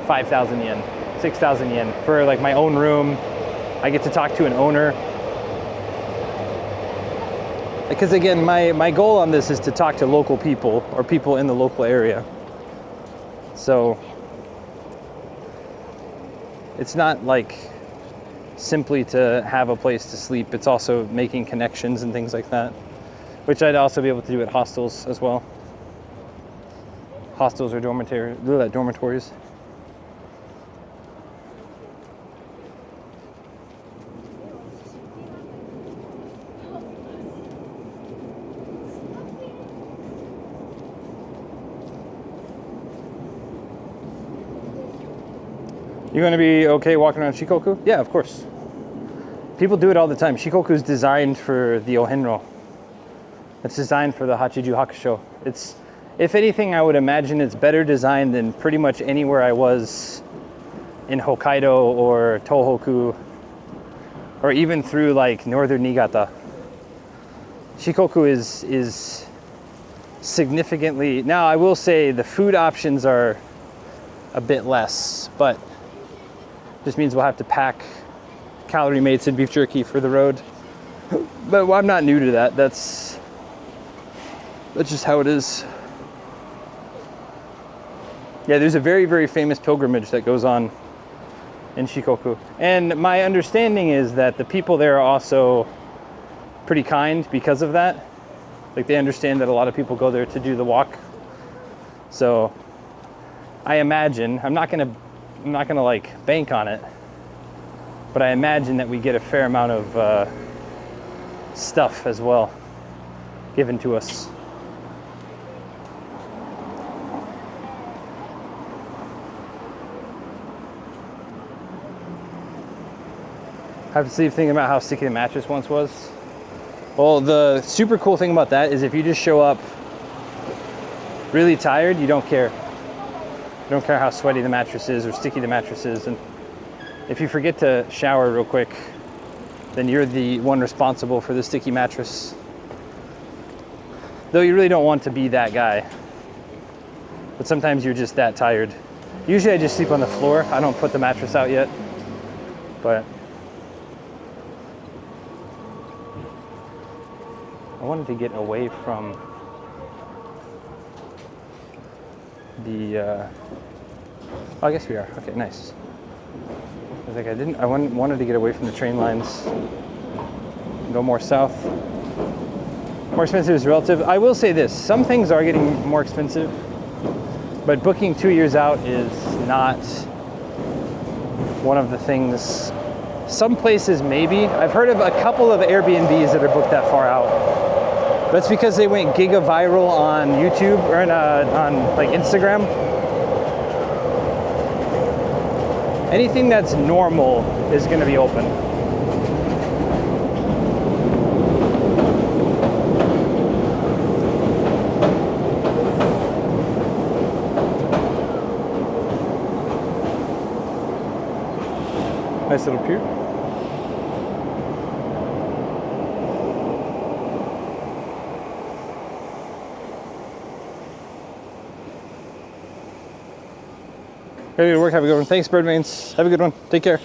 5,000 yen, 6,000 yen for like my own room. I get to talk to an owner. Because again, my goal on this is to talk to local people or people in the local area. So it's not like simply to have a place to sleep. It's also making connections and things like that, which I'd also be able to do at hostels as well. Hostels or dormitories. You gonna be okay walking around Shikoku? Yeah, of course. People do it all the time. Shikoku is designed for the Ohenro. It's designed for the Hachiju Hakusho. It's, if anything, I would imagine it's better designed than pretty much anywhere I was in Hokkaido or Tohoku, or even through like northern Niigata. Shikoku is significantly, now I will say the food options are a bit less, but just means we'll have to pack Calorie Mates and beef jerky for the road. But I'm not new to that. That's just how it is. Yeah, there's a very, very famous pilgrimage that goes on in Shikoku. And my understanding is that the people there are also pretty kind because of that. Like they understand that a lot of people go there to do the walk. So I imagine, I'm not gonna like bank on it, but I imagine that we get a fair amount of stuff as well given to us. I have to sleep thinking about how sticky the mattress once was. Well, the super cool thing about that is if you just show up really tired, you don't care. You don't care how sweaty the mattress is or sticky the mattress is. And if you forget to shower real quick, then you're the one responsible for the sticky mattress. Though you really don't want to be that guy. But sometimes you're just that tired. Usually I just sleep on the floor. I don't put the mattress out yet. But I wanted to get away from the, oh, I guess we are. Okay, nice. I was like, I wanted to get away from the train lines, go more south. More expensive is relative. I will say this, some things are getting more expensive, but booking 2 years out is not one of the things. Some places maybe. I've heard of a couple of Airbnbs that are booked that far out. That's because they went giga viral on YouTube or on like Instagram. Anything that's normal is going to be open. Nice little pier. Ready to work. Have a good one. Thanks, Birdmains. Have a good one. Take care.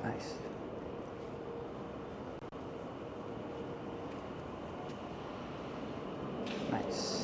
Nice. Nice.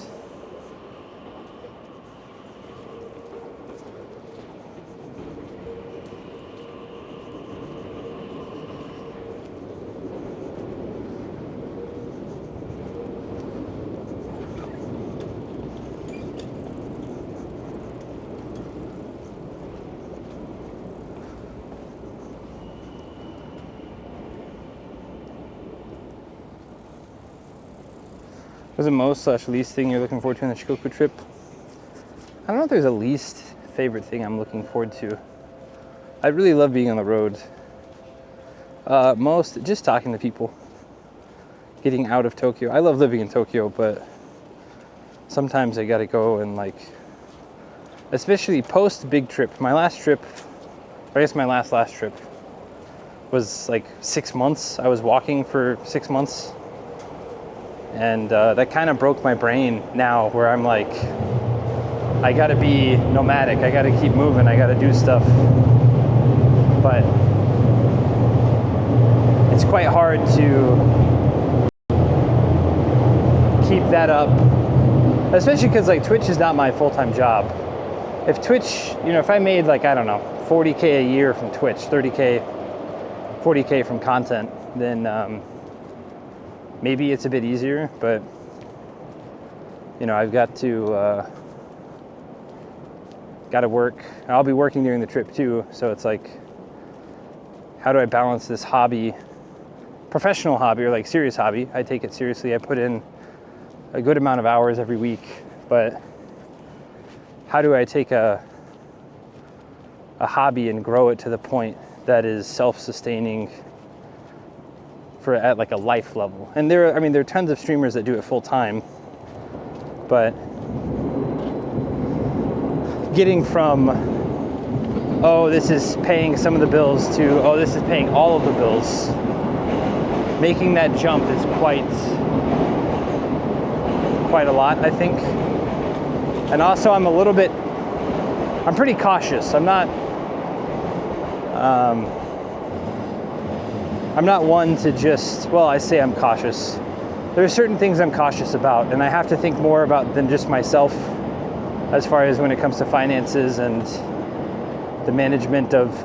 What's the most/least thing you're looking forward to in the Shikoku trip? I don't know if there's a least favorite thing I'm looking forward to. I really love being on the road. Most, just talking to people. Getting out of Tokyo. I love living in Tokyo, but sometimes I gotta go and like, especially post big trip. My last trip, or I guess my last trip was like 6 months. I was walking for 6 months. And that kind of broke my brain now, where I'm like, I gotta be nomadic, I gotta keep moving, I gotta do stuff. But it's quite hard to keep that up, especially because like Twitch is not my full-time job. If Twitch, you know, if I made like, I don't know, 40K a year from Twitch, 30K, 40K from content, then maybe it's a bit easier, but you know, I've got to work. I'll be working during the trip too, so it's like, how do I balance this hobby, professional hobby or like serious hobby? I take it seriously. I put in a good amount of hours every week, but how do I take a hobby and grow it to the point that is self-sustaining at like a life level? And there are tons of streamers that do it full time, but getting from, oh, this is paying some of the bills, to, oh, this is paying all of the bills, making that jump is quite a lot, I think. And also I'm pretty cautious. I'm not one to just, well, I say I'm cautious. There are certain things I'm cautious about, and I have to think more about than just myself, as far as when it comes to finances and the management of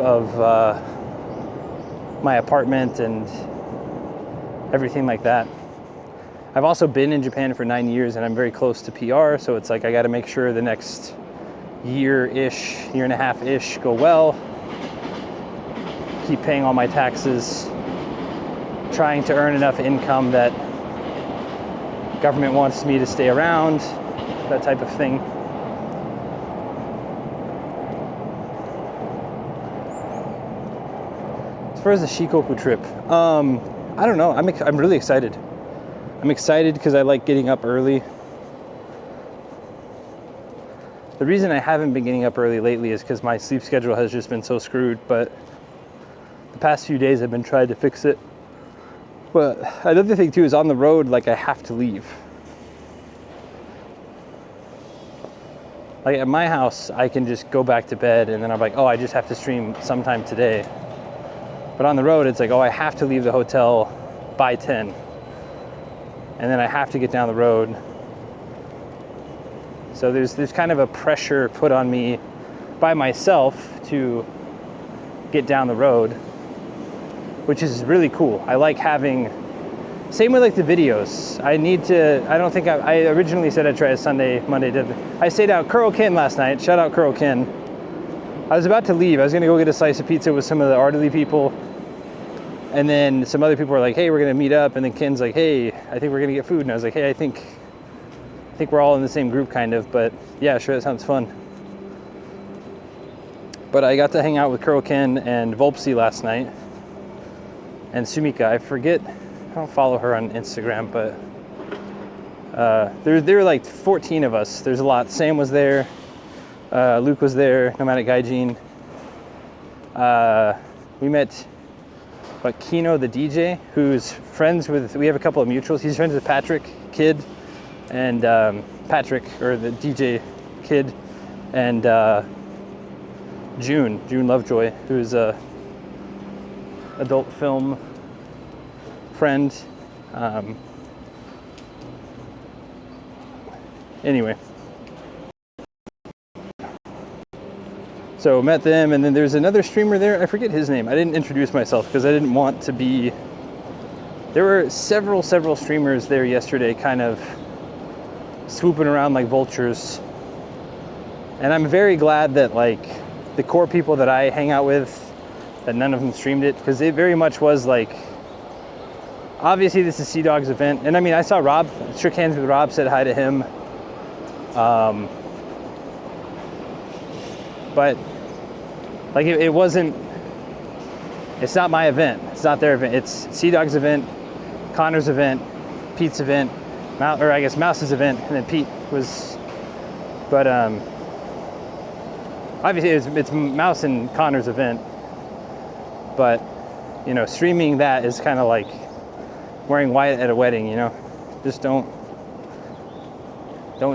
my apartment and everything like that. I've also been in Japan for 9 years, and I'm very close to PR, so it's like I got to make sure the next year-ish, year and a half-ish go well. Keep paying all my taxes, trying to earn enough income that government wants me to stay around, that type of thing. As far as the Shikoku trip, I don't know. I'm really excited. I'm excited because I like getting up early. The reason I haven't been getting up early lately is because my sleep schedule has just been so screwed, but the past few days I've been trying to fix it. But another thing too is on the road, like I have to leave. Like at my house, I can just go back to bed and then I'm like, oh, I just have to stream sometime today. But on the road, it's like, oh, I have to leave the hotel by 10. And then I have to get down the road. So there's kind of a pressure put on me by myself to get down the road, which is really cool. I like having, same with like the videos. I don't think I originally said I'd try a Sunday, Monday. I stayed out Kuro Kin last night. Shout out Kuro Kin. I was about to leave. I was gonna go get a slice of pizza with some of the Ardely people. And then some other people were like, hey, we're gonna meet up. And then Ken's like, hey, I think we're gonna get food. And I was like, hey, I think we're all in the same group kind of, but yeah, sure, that sounds fun. But I got to hang out with Kuro Kin and Volpsy last night. And Sumika, I forget, I don't follow her on Instagram, but there were like 14 of us. There's a lot. Sam was there, Luke was there, Nomadic Gaijin. We met Kino, the DJ, who's friends with, we have a couple of mutuals. He's friends with Patrick Kid and Patrick, or the DJ Kid, and June Lovejoy, who's a adult film friend. Anyway, so met them, and then there's another streamer there. I forget his name. I didn't introduce myself because I didn't want to be. There were several streamers there yesterday, kind of swooping around like vultures, and I'm very glad that like the core people that I hang out with, that none of them streamed it, because it very much was like, obviously this is Sea Dog's event, and I mean I saw Rob, shook hands with Rob, said hi to him, but like it wasn't, it's not my event, it's not their event, it's Sea Dog's event, Connor's event, Pete's event, or I guess Mouse's event, and then Pete was, but obviously it's Mouse and Connor's event, but you know, streaming that is kind of like wearing white at a wedding, you know, just don't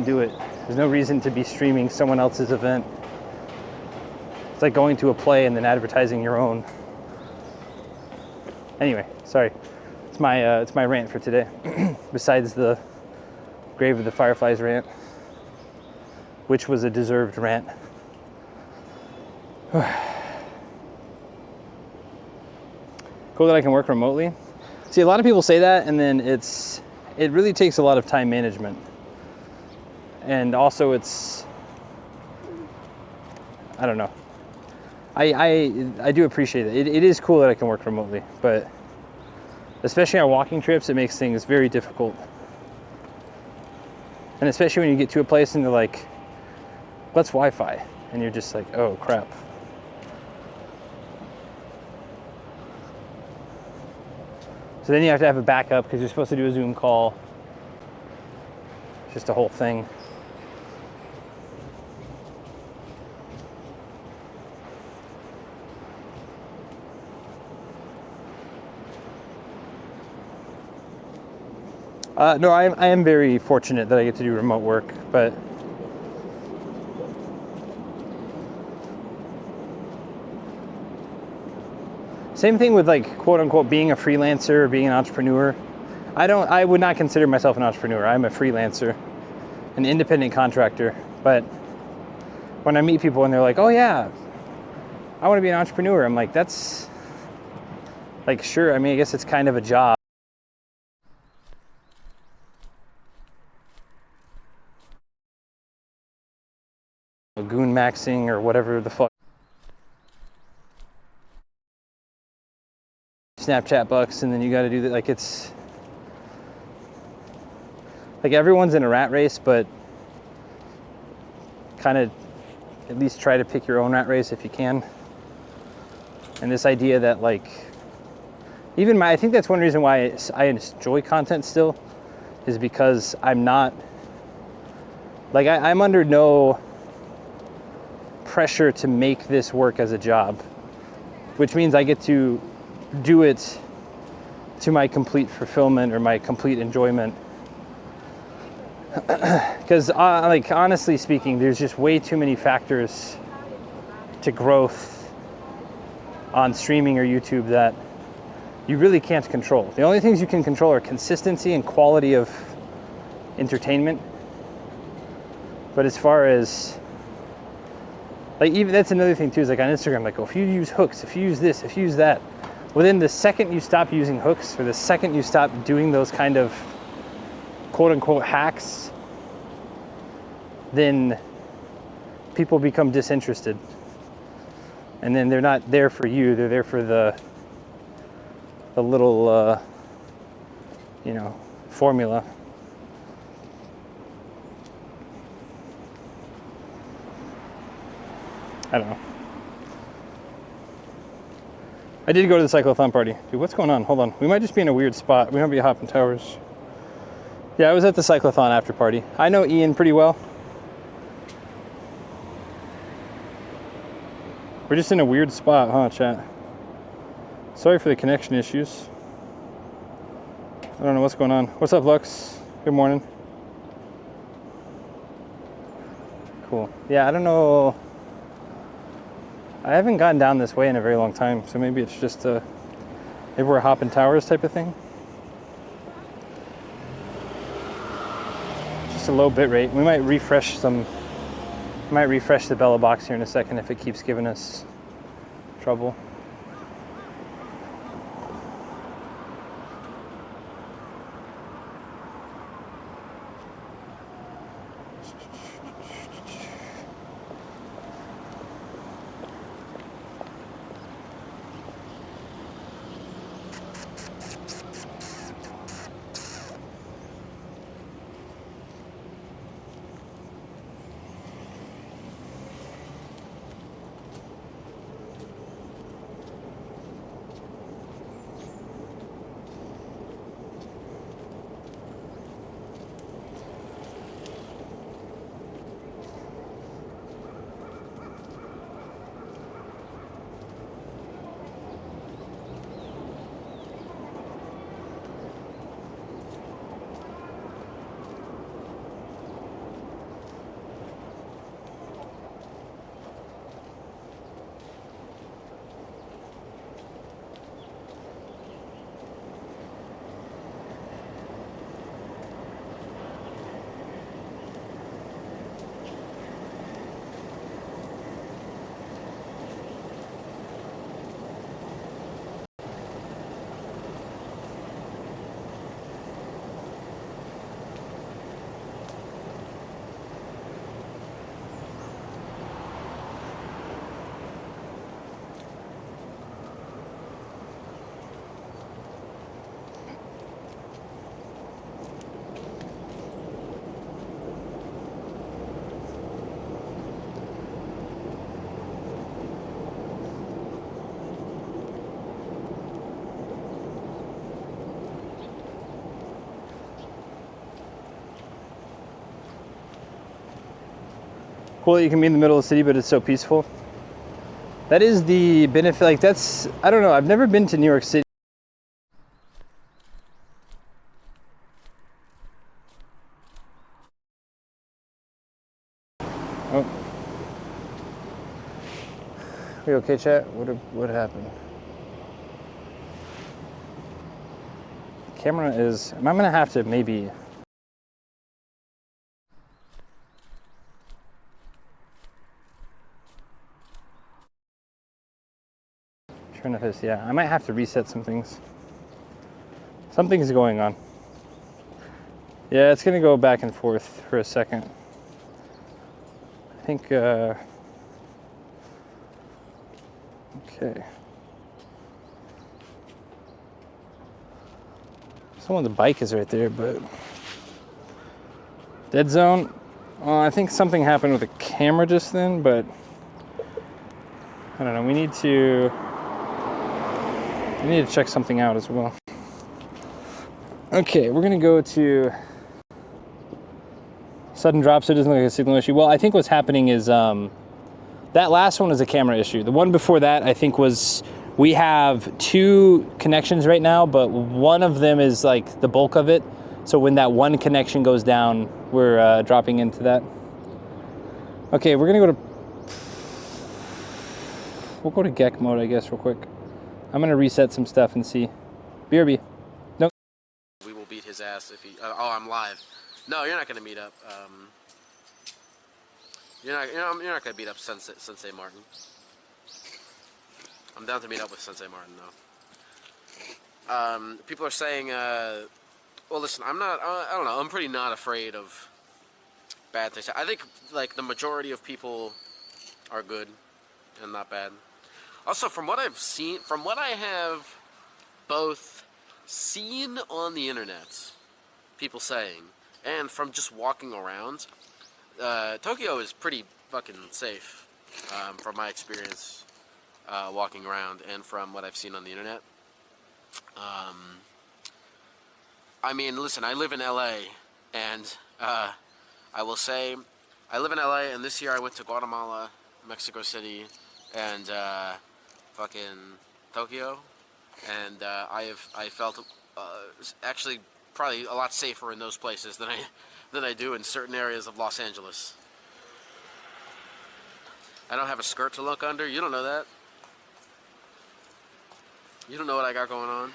do it. There's no reason to be streaming someone else's event. It's like going to a play and then advertising your own. Anyway, sorry, it's my rant for today. Besides the Grave of the Fireflies rant, which was a deserved rant. Cool that I can work remotely. See, a lot of people say that, and then it really takes a lot of time management. And also it's, I don't know. I do appreciate it. It is cool that I can work remotely, but especially on walking trips, it makes things very difficult. And especially when you get to a place and they're like, what's Wi-Fi? And you're just like, oh crap. So then you have to have a backup because you're supposed to do a Zoom call. It's just a whole thing. No, I am very fortunate that I get to do remote work, but same thing with like quote unquote being a freelancer or being an entrepreneur. I would not consider myself an entrepreneur. I'm a freelancer, an independent contractor. But when I meet people and they're like, oh yeah, I want to be an entrepreneur, I'm like, that's like, sure, I mean, I guess it's kind of a job. Goon maxing or whatever the fuck. Snapchat bucks, and then you got to do that. Like, it's like everyone's in a rat race, but kind of at least try to pick your own rat race if you can. And this idea that like, even I think that's one reason why I enjoy content still, is because I'm not like, I'm under no pressure to make this work as a job, which means I get to do it to my complete fulfillment or my complete enjoyment. Because like, honestly speaking, there's just way too many factors to growth on streaming or YouTube that you really can't control. The only things you can control are consistency and quality of entertainment. But as far as Like, even that's another thing too, is like on Instagram, like, oh, if you use hooks, if you use this, if you use that, within the second you stop using hooks, or the second you stop doing those kind of quote unquote hacks, then people become disinterested. And then they're not there for you, they're there for the little, you know, formula. I don't know. I did go to the cyclothon party. Dude, what's going on? Hold on. We might just be in a weird spot. We might be hopping towers. Yeah, I was at the cyclothon after party. I know Ian pretty well. We're just in a weird spot, huh, chat? Sorry for the connection issues. I don't know what's going on. What's up, Lux? Good morning. Cool. Yeah, I don't know. I haven't gotten down this way in a very long time, so maybe it's just maybe we're hopping towers type of thing. Just a low bit rate. We might refresh the Bella box here in a second if it keeps giving us trouble. Cool that you can be in the middle of the city, but it's so peaceful. That is the benefit. Like, that's, I don't know, I've never been to New York City. Oh. We okay, chat? What happened? Camera is, I'm gonna have to maybe. Turn off this, yeah. I might have to reset some things. Something's going on. Yeah, it's gonna go back and forth for a second. I think, okay. Someone's bike is right there, but dead zone. I think something happened with the camera just then, but I don't know. We need to check something out as well. Okay, we're gonna go to sudden drop, so it doesn't look like a signal issue. Well, I think what's happening is that last one is a camera issue. The one before that, I think, was we have two connections right now, but one of them is like the bulk of it. So when that one connection goes down, we're dropping into that. Okay, we're gonna we'll go to GEC mode, I guess, real quick. I'm gonna reset some stuff and see. BRB. No. We will beat his ass if he. Oh, I'm live. No, you're not gonna meet up. You're not gonna beat up Sensei Martin. I'm down to meet up with Sensei Martin though. People are saying, well, listen, I'm not. I don't know. I'm pretty not afraid of bad things. I think like the majority of people are good and not bad. Also, from what I've seen, from what I have both seen on the internet, people saying, and from just walking around, Tokyo is pretty fucking safe, from my experience walking around and from what I've seen on the internet. I mean, listen, I live in LA, and I will say, I live in LA, and this year I went to Guatemala, Mexico City, and fucking Tokyo, and I felt actually probably a lot safer in those places than I do in certain areas of Los Angeles. I don't have a skirt to look under. You don't know that. You don't know what I got going on.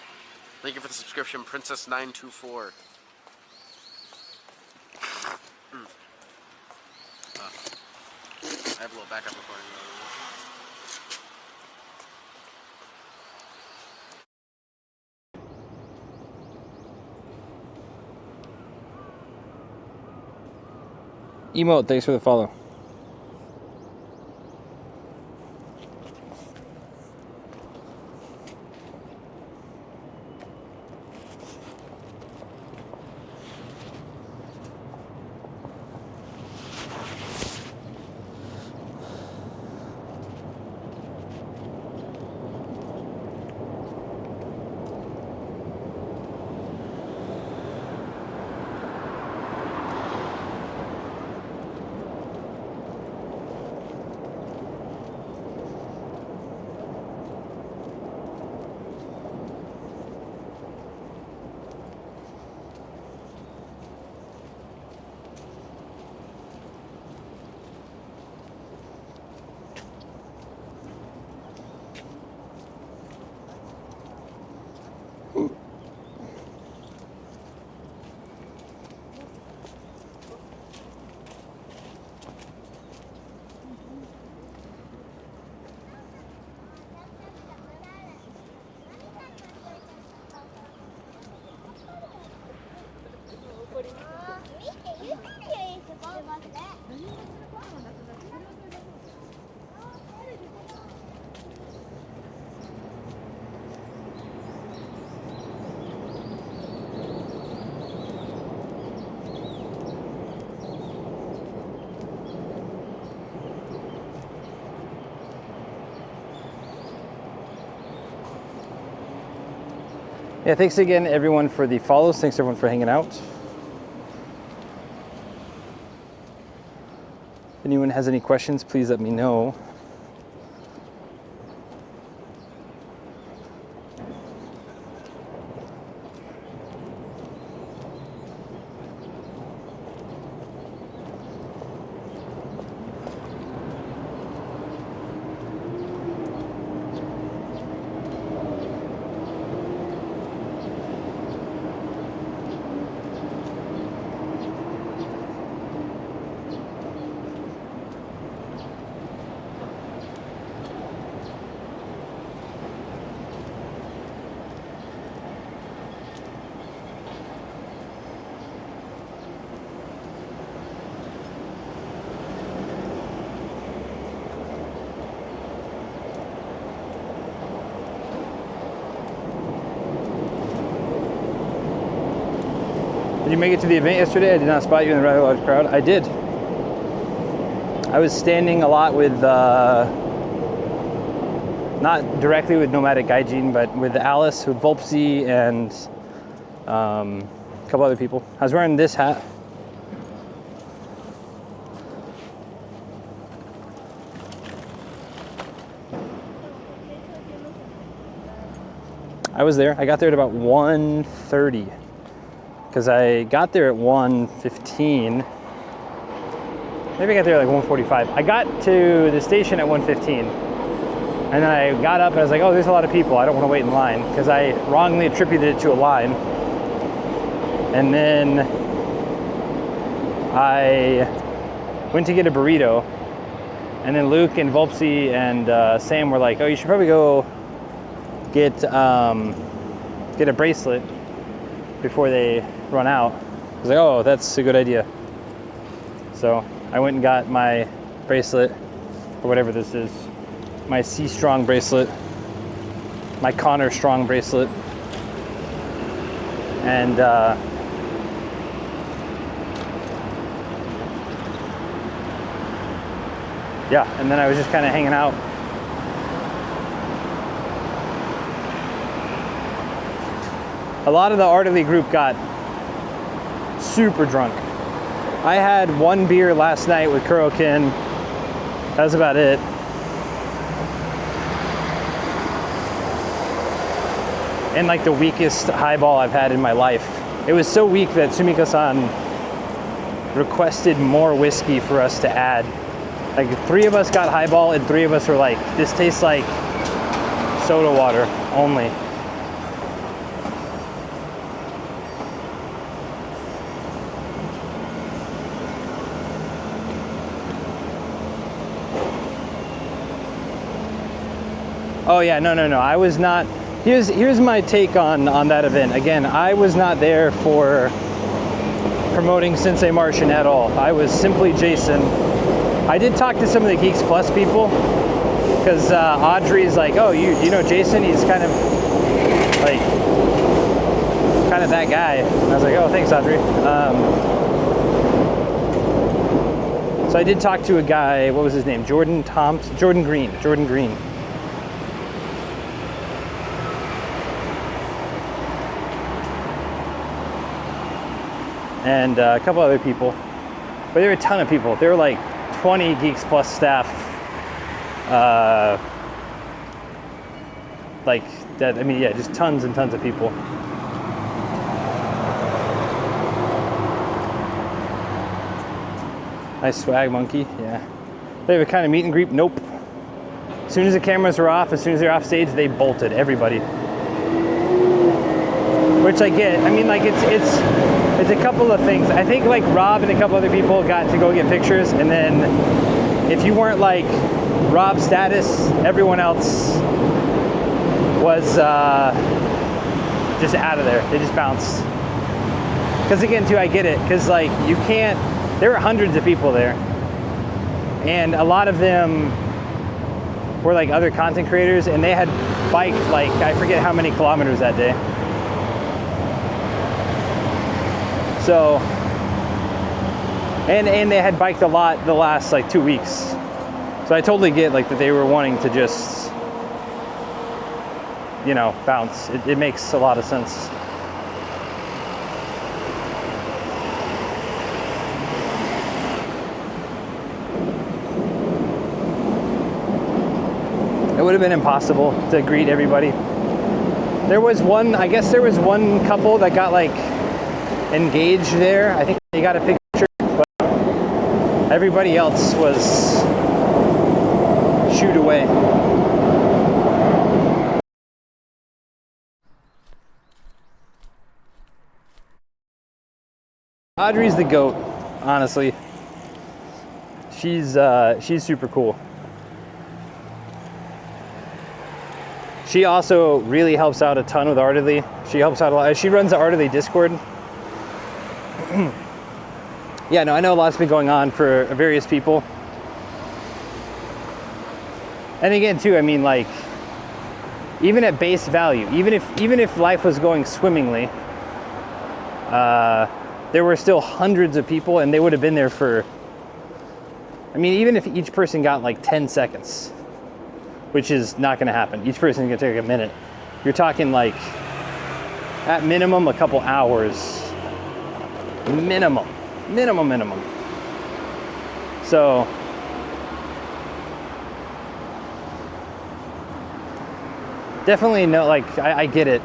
Thank you for the subscription, Princess924. I have a little backup recording. Emote, thanks for the follow. Yeah, thanks again everyone for the follows. Thanks everyone for hanging out. If anyone has any questions, please let me know. Did you make it to the event yesterday? I did not spot you in a rather large crowd. I did. I was standing a lot with, not directly with Nomadic Gaijin, but with Alice, with Volpsy, and a couple other people. I was wearing this hat. I was there. I got there at about 1:30. Because I got there at 1:15. Maybe I got there like 1:45. I got to the station at 1:15. And then I got up and I was like, oh, there's a lot of people. I don't want to wait in line. Because I wrongly attributed it to a line. And then I went to get a burrito. And then Luke and Volpsy and Sam were like, oh, you should probably go get a bracelet before they run out. I was like, oh, that's a good idea. So I went and got my bracelet, or whatever this is, my C Strong bracelet, my Connor Strong bracelet, and yeah, and then I was just kind of hanging out. A lot of the Artily group got super drunk. I had one beer last night with Kurokin. That was about it. And like the weakest highball I've had in my life. It was so weak that Sumiko-san requested more whiskey for us to add. Like 3 of us got highball and 3 of us were like, this tastes like soda water only. Oh yeah, no. I was not. Here's my take on that event. Again, I was not there for promoting Sensei Martian at all. I was simply Jason. I did talk to some of the Geeks Plus people because Audrey's like, oh, you know Jason? He's kind of that guy. And I was like, oh, thanks, Audrey. So I did talk to a guy. What was his name? Jordan Green. And a couple other people, but there were a ton of people. There were like 20 Geeks Plus staff, like that. I mean, yeah, just tons and tons of people. Nice swag monkey, yeah. They have a kind of meet and greet. Nope. As soon as the cameras were off, as soon as they're off stage, they bolted everybody. Which I get. I mean, like it's a couple of things. I think like Rob and a couple other people got to go get pictures, and then if you weren't like Rob status, everyone else was just out of there. They just bounced. Because again, too, I get it. Because like you can't. There were hundreds of people there, and a lot of them were like other content creators, and they had biked like I forget how many kilometers that day. So, and they had biked a lot the last like 2 weeks. So I totally get like that they were wanting to just, you know, bounce. It makes a lot of sense. It would have been impossible to greet everybody. There was one couple that got like engaged there. I think they got a picture, but everybody else was shooed away. Audrey's the GOAT, honestly. She's super cool. She also really helps out a ton with Artily. She helps out a lot. She runs the Artily Discord. Yeah, no, I know a lot's been going on for various people. And again, too, I mean, like, even at base value, even if life was going swimmingly, there were still hundreds of people, and they would have been there for. I mean, even if each person got like 10 seconds, which is not going to happen. Each person is going to take a minute. You're talking like, at minimum, a couple hours. Minimum. So, definitely no, like, I get it.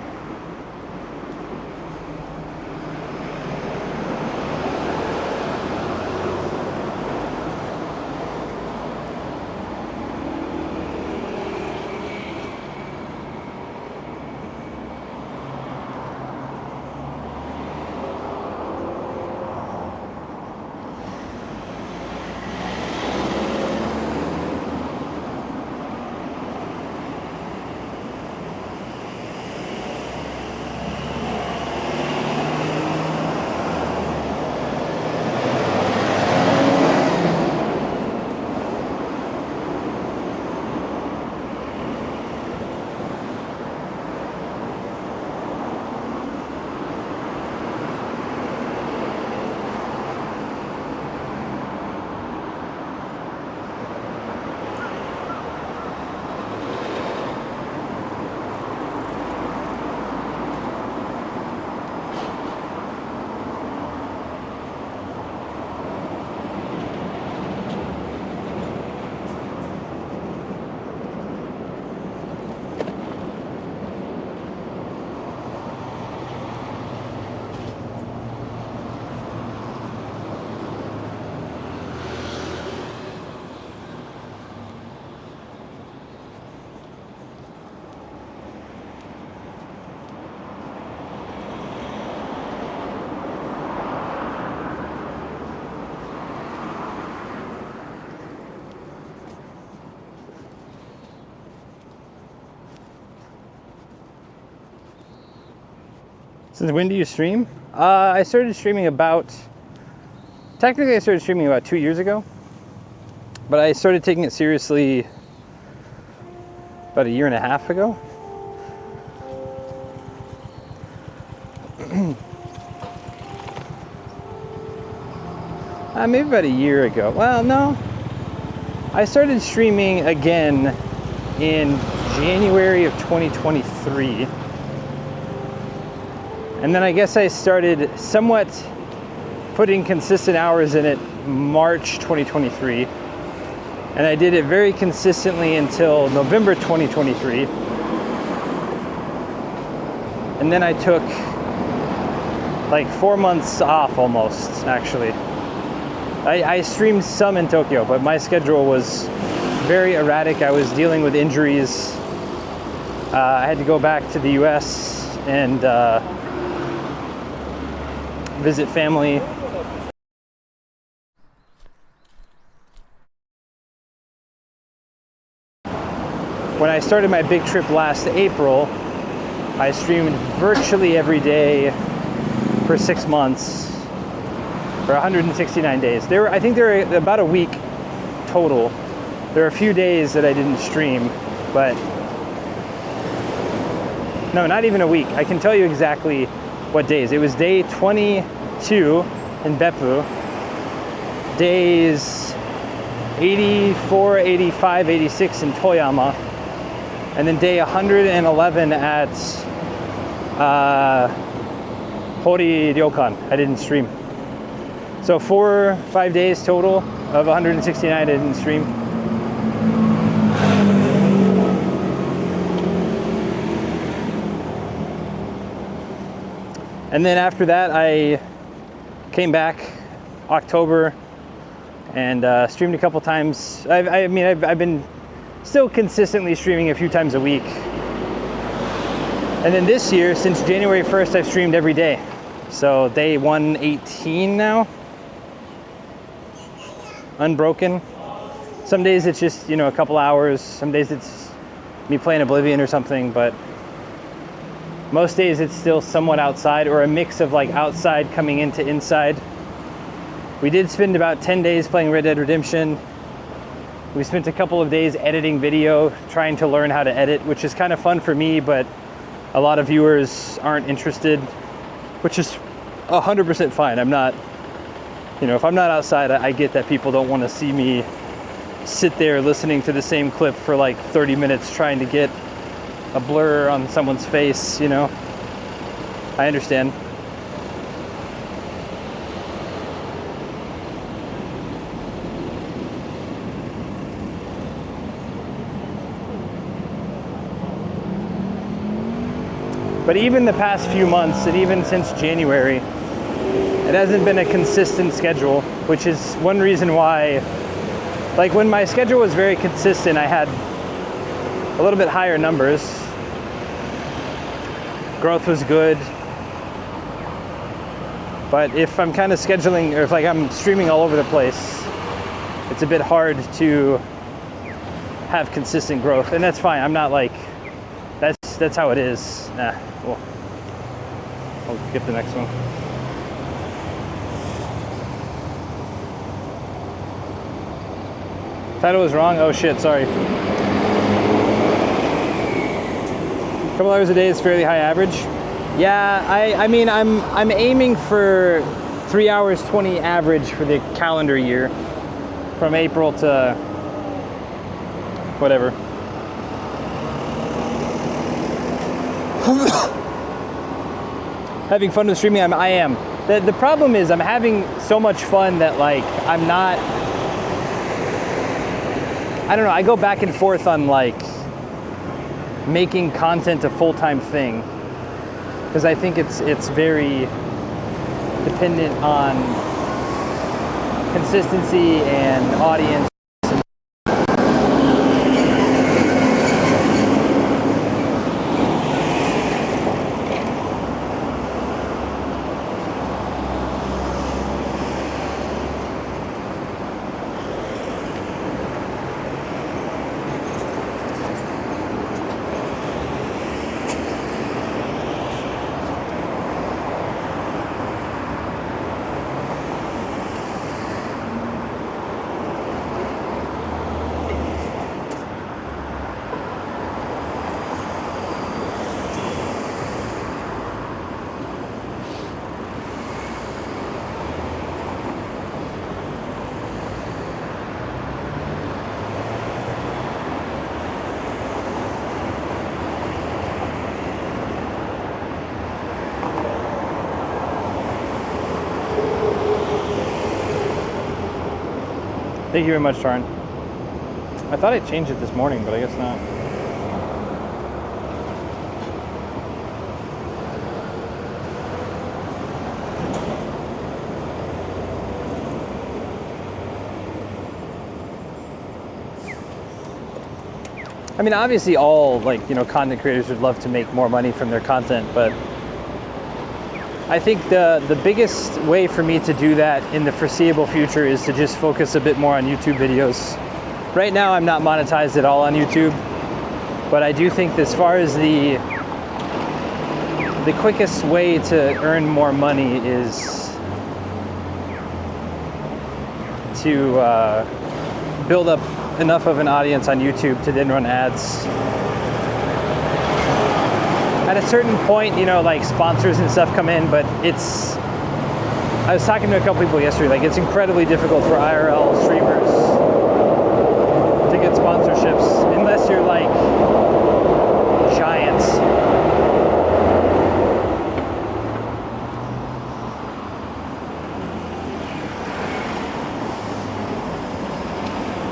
Since when do you stream? I started streaming technically I started streaming about 2 years ago, but I started taking it seriously about 1.5 years ago. Maybe about 1 year ago. Well, no. I started streaming again in January of 2023. And then I guess I started somewhat putting consistent hours in it March 2023. And I did it very consistently until November 2023. And then I took like 4 months off almost, actually. I streamed some in Tokyo, but my schedule was very erratic. I was dealing with injuries. I had to go back to the US and visit family. When I started my big trip last April, I streamed virtually every day for 6 months, for 169 days. I think there were about a week total. There are a few days that I didn't stream, but no, not even a week. I can tell you exactly what days. It was day 22 in Beppu, days 84, 85, 86 in Toyama, and then day 111 at Hori Ryokan. I didn't stream. So 5 days total of 169 I didn't stream. And then after that, I came back October and streamed a couple times. I've been still consistently streaming a few times a week. And then this year, since January 1st, I've streamed every day. So day 118 now, unbroken. Some days it's just, a couple hours. Some days it's me playing Oblivion or something, but most days it's still somewhat outside, or a mix of like outside coming into inside. We did spend about 10 days playing Red Dead Redemption. We spent a couple of days editing video, trying to learn how to edit, which is kind of fun for me, but a lot of viewers aren't interested, which is 100% fine. I'm not, if I'm not outside, I get that people don't want to see me sit there listening to the same clip for like 30 minutes trying to get a blur on someone's face, I understand. But even the past few months, and even since January, it hasn't been a consistent schedule, which is one reason why, like when my schedule was very consistent, I had a little bit higher numbers. Growth was good. But if I'm kind of scheduling, or if like I'm streaming all over the place, it's a bit hard to have consistent growth, and that's fine. I'm not like, that's how it is. Nah, cool. I'll get the next one. Title was wrong. Oh shit, sorry. A couple hours a day is fairly high average. Yeah, I mean I'm aiming for 3 hours 20 average for the calendar year, from April to whatever. Having fun with streaming, I am. The problem is I'm having so much fun that like I'm not, I don't know, I go back and forth on like making content a full-time thing, because I think it's very dependent on consistency and audience. Thank you very much, Tarn. I thought I changed it this morning, but I guess not. I mean, obviously all, like, you know, content creators would love to make more money from their content, but I think the biggest way for me to do that in the foreseeable future is to just focus a bit more on YouTube videos. Right now I'm not monetized at all on YouTube, but I do think as far as the quickest way to earn more money is to build up enough of an audience on YouTube to then run ads. At a certain point, you know, like sponsors and stuff come in, but I was talking to a couple people yesterday, like it's incredibly difficult for IRL streamers to get sponsorships unless you're like giants.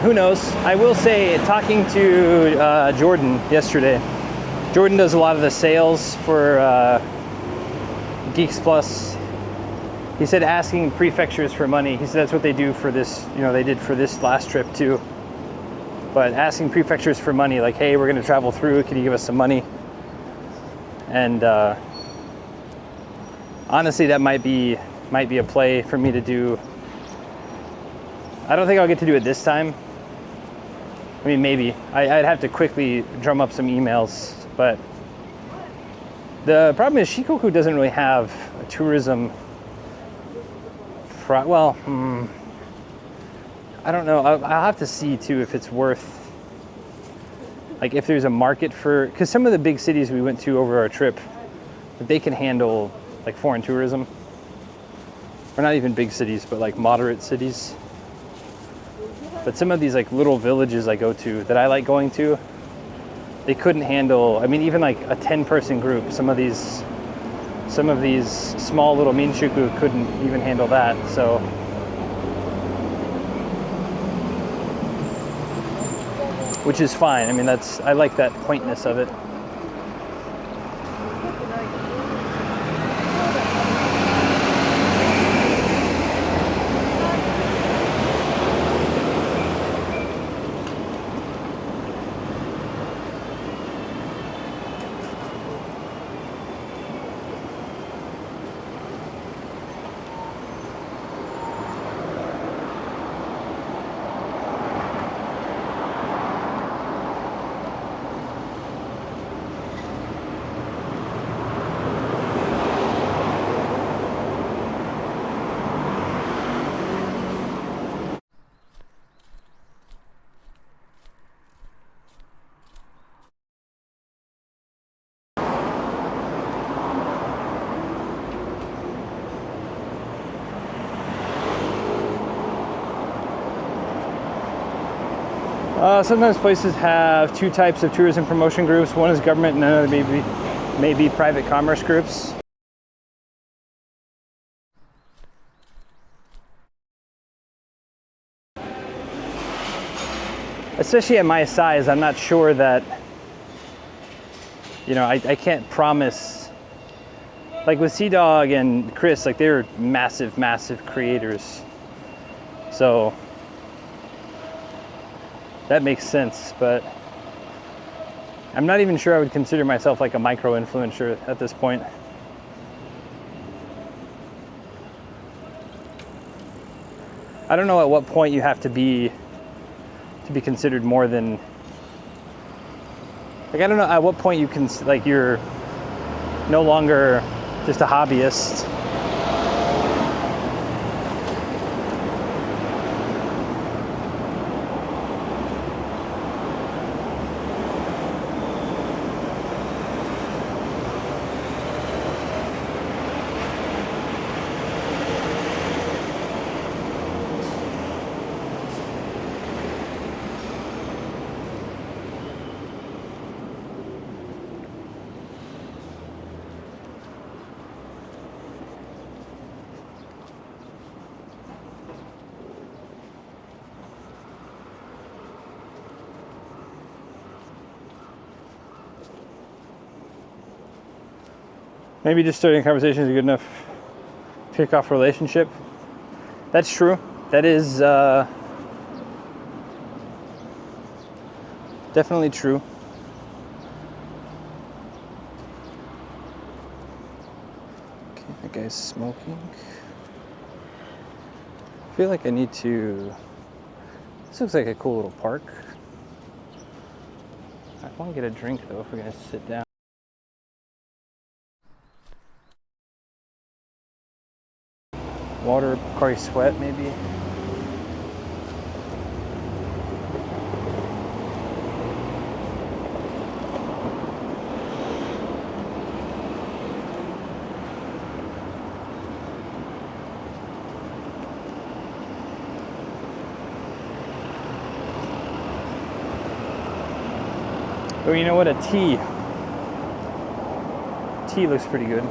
Who knows? I will say, talking to Jordan yesterday, Jordan does a lot of the sales for Geeks Plus. He said asking prefectures for money. He said that's what they do for this, you know, they did for this last trip too. But asking prefectures for money, like, hey, we're gonna travel through, can you give us some money? And honestly, that might be a play for me to do. I don't think I'll get to do it this time. I mean, maybe. I'd have to quickly drum up some emails, but the problem is Shikoku doesn't really have a tourism, I don't know. I'll have to see too if it's worth, like if there's a market for, because some of the big cities we went to over our trip, they can handle like foreign tourism. Or not even big cities, but like moderate cities. But some of these like little villages I go to that I like going to, they couldn't handle, I mean, even like a 10-person group, some of these small little Minshuku couldn't even handle that, so. Which is fine. I mean, I like that quaintness of it. Sometimes places have two types of tourism promotion groups. One is government and another may be private commerce groups. Especially at my size, I'm not sure that, you know, I can't promise. Like with Sea Dog and Chris, like they're massive, massive creators. So that makes sense, but I'm not even sure I would consider myself like a micro influencer at this point. I don't know at what point you have to be considered more than, like, I don't know at what point you can, like, you're no longer just a hobbyist. Maybe just starting a conversation is a good enough kick-off relationship. That's true. That is definitely true. Okay, that guy's smoking. I feel like I need to... This looks like a cool little park. I want to get a drink though if we're gonna sit down. Water, Pocari Sweat maybe. Oh, you know what? A tea. Tea looks pretty good.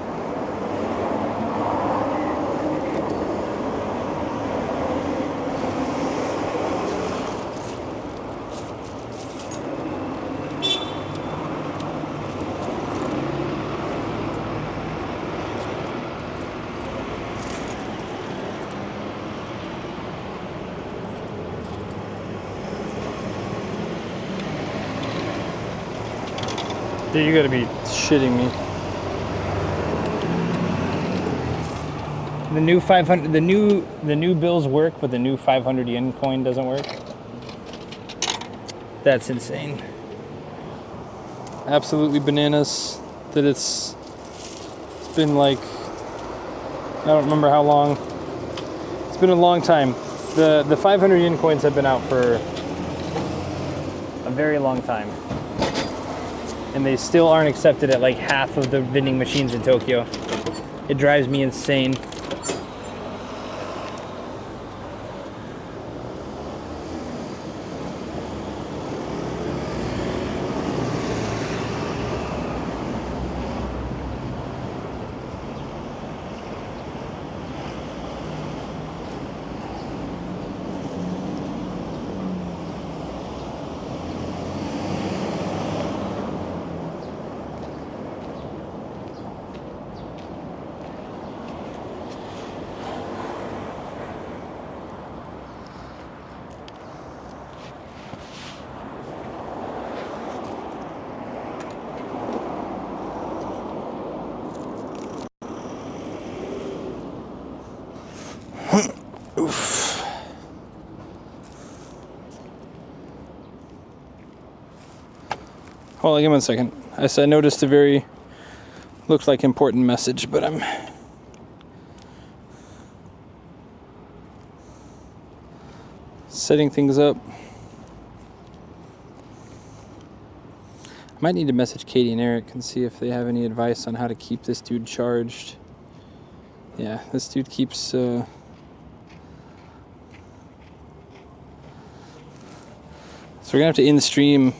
Dude, you gotta be shitting me. The new 500, the new bills work, but the new 500 yen coin doesn't work. That's insane. Absolutely bananas that it's been like, I don't remember how long. It's been a long time. The 500 yen coins have been out for a very long time. And they still aren't accepted at like half of the vending machines in Tokyo. It drives me insane. Oof. Hold on, give me 1 second. I noticed a very, looks like important message, but I'm setting things up. I might need to message Katie and Eric and see if they have any advice on how to keep this dude charged. Yeah, this dude keeps, So we're gonna have to in stream.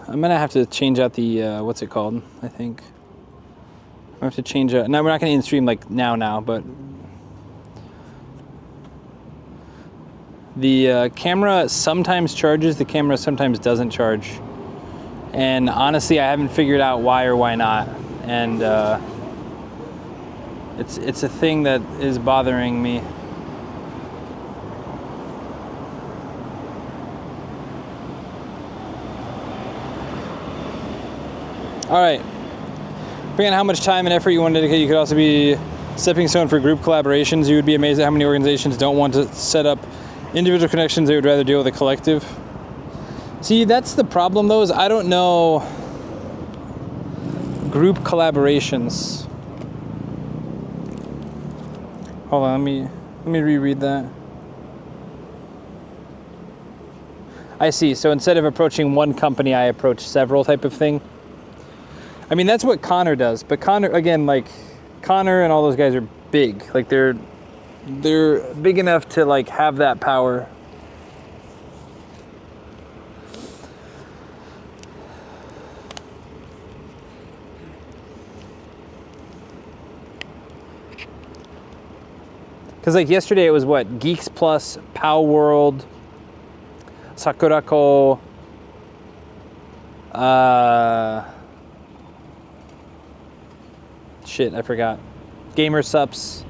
I'm gonna have to change out the what's it called? I think I have to change out. No, we're not gonna in stream like now, but the camera sometimes charges. The camera sometimes doesn't charge. And honestly, I haven't figured out why or why not. And it's a thing that is bothering me. All right, depending on how much time and effort you want to dedicate, you could also be stepping stone for group collaborations. You would be amazed at how many organizations don't want to set up individual connections. They would rather deal with a collective. See, that's the problem though, is I don't know group collaborations. Hold on, let me reread that. I see, so instead of approaching one company, I approach several type of thing. I mean, that's what Connor does, but Connor, again, like, Connor and all those guys are big. Like, they're big enough to, like, have that power. Because, like, yesterday it was, what, Geeks Plus, Pow World, Shit, I forgot. Gamer Sups.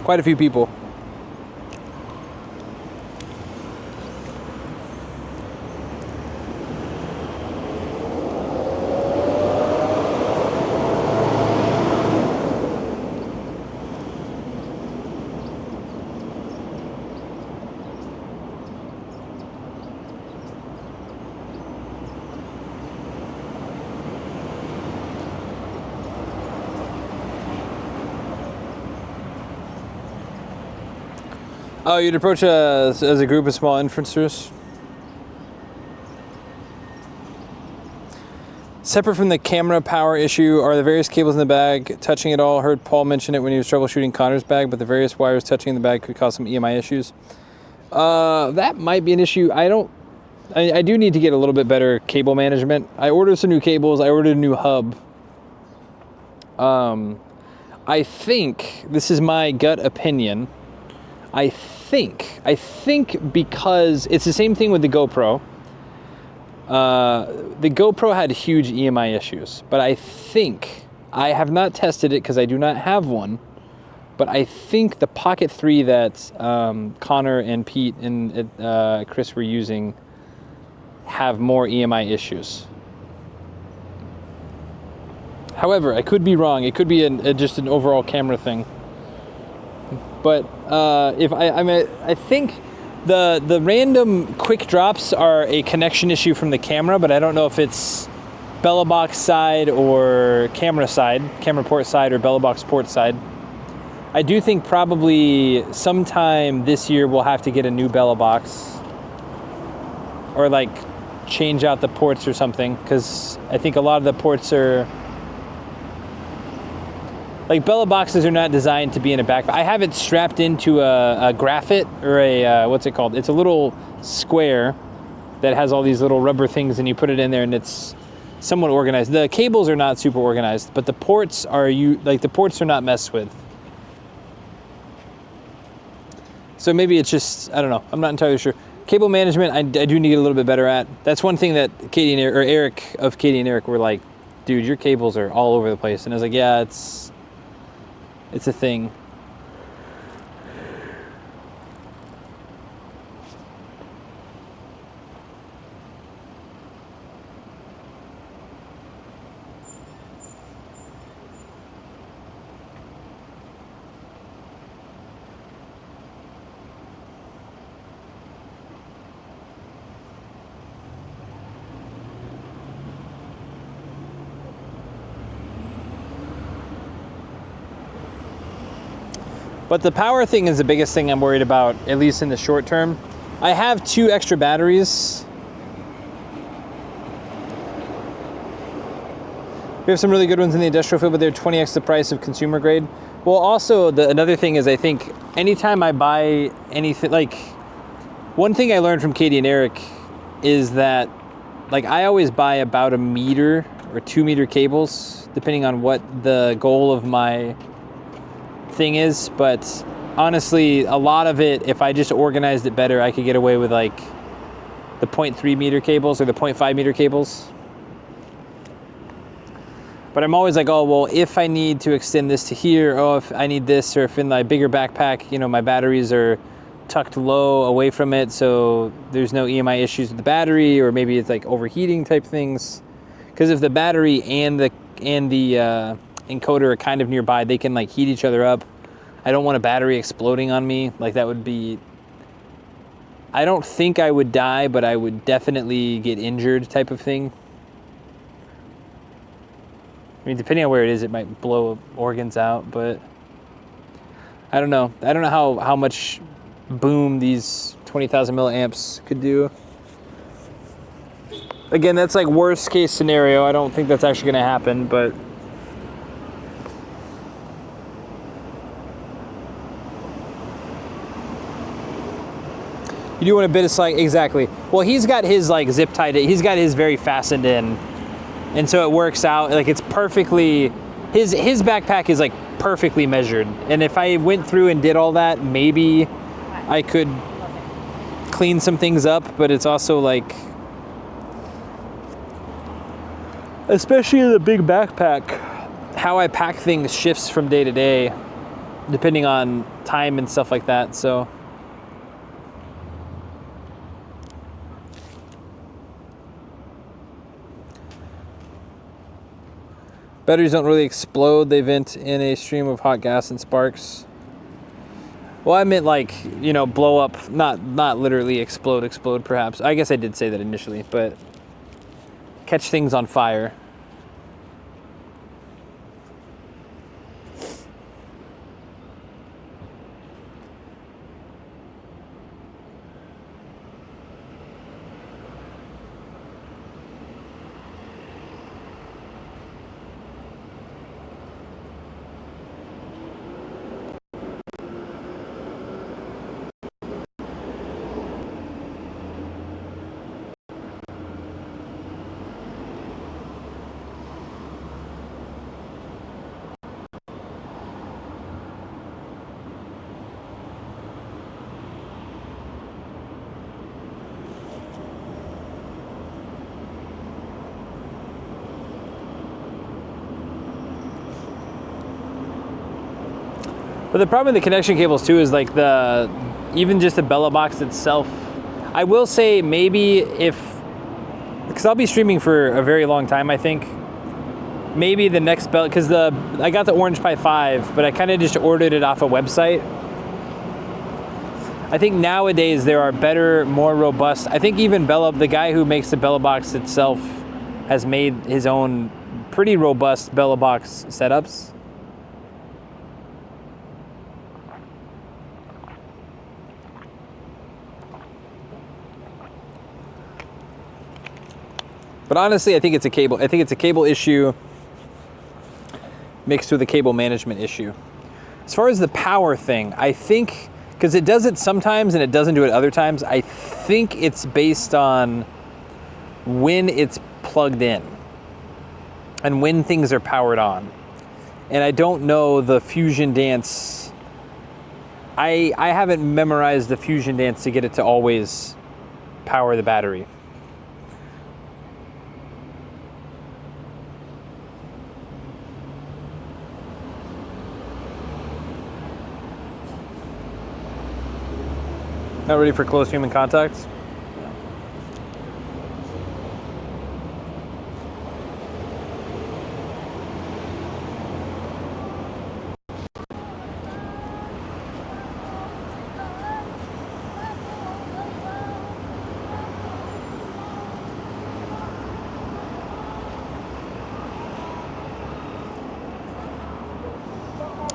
Quite a few people. Oh, you'd approach as a group of small influencers? Separate from the camera power issue, are the various cables in the bag touching at all? Heard Paul mention it when he was troubleshooting Connor's bag, but the various wires touching the bag could cause some EMI issues. That might be an issue. I do need to get a little bit better cable management. I ordered some new cables. I ordered a new hub. I think, this is my gut opinion, I think because it's the same thing with the GoPro. The GoPro had huge EMI issues, but I think, I have not tested it because I do not have one, but I think the Pocket 3 that Connor and Pete and Chris were using have more EMI issues. However, I could be wrong. It could be just an overall camera thing. But I think the random quick drops are a connection issue from the camera, but I don't know if it's Bella Box side or camera port side or Bella Box port side. I do think probably sometime this year we'll have to get a new Bella Box or like change out the ports or something, because I think a lot of the ports are like Bella Boxes are not designed to be in a backpack. I have it strapped into a Graphit or a, what's it called? It's a little square that has all these little rubber things, and you put it in there and it's somewhat organized. The cables are not super organized, but the ports are the ports are not messed with. So maybe it's just, I don't know. I'm not entirely sure. Cable management, I do need to get a little bit better at. That's one thing that Katie and Eric of Katie and Eric were like, dude, your cables are all over the place. And I was like, yeah, it's a thing. But the power thing is the biggest thing I'm worried about, at least in the short term. I have 2 extra batteries. We have some really good ones in the industrial field, but they're 20x the price of consumer grade. Well, also, another thing is I think anytime I buy anything, like, one thing I learned from Katie and Eric is that, like, I always buy about 1 meter or 2 meter cables, depending on what the goal of my thing is. But honestly, a lot of it, if I just organized it better, I could get away with like the 0.3 meter cables or the 0.5 meter cables. But I'm always like, oh, well, if I need to extend this to here, oh, if I need this, or if in my bigger backpack, you know, my batteries are tucked low away from it, so there's no EMI issues with the battery, or maybe it's like overheating type things. Because if the battery and the encoder are kind of nearby, they can like heat each other up. I don't want a battery exploding on me. Like that would be, I don't think I would die, but I would definitely get injured type of thing. I mean, depending on where it is, it might blow organs out, but I don't know. I don't know how much boom these 20,000 milliamps could do. Again, that's like worst case scenario. I don't think that's actually going to happen, but you do want a bit of slack, exactly. Well, he's got his like zip tied. He's got his very fastened in, and so it works out. Like it's perfectly. His backpack is like perfectly measured. And if I went through and did all that, maybe I could clean some things up, but it's also like, especially in the big backpack, how I pack things shifts from day to day, depending on time and stuff like that. So batteries don't really explode, they vent in a stream of hot gas and sparks. Well, I meant like, you know, blow up, not literally explode perhaps. I guess I did say that initially, but catch things on fire. But the problem with the connection cables too is like even just the Bella box itself. I will say maybe because I'll be streaming for a very long time, I think. Maybe the next Bella, because I got the Orange Pi 5, but I kind of just ordered it off a website. I think nowadays there are better, more robust. I think even Bella, the guy who makes the Bella box itself, has made his own pretty robust Bella box setups. But honestly, I think it's a cable issue mixed with a cable management issue. As far as the power thing, I think, because it does it sometimes and it doesn't do it other times, I think it's based on when it's plugged in and when things are powered on. And I don't know the Fusion Dance. I haven't memorized the Fusion Dance to get it to always power the battery. Not ready for close human contact?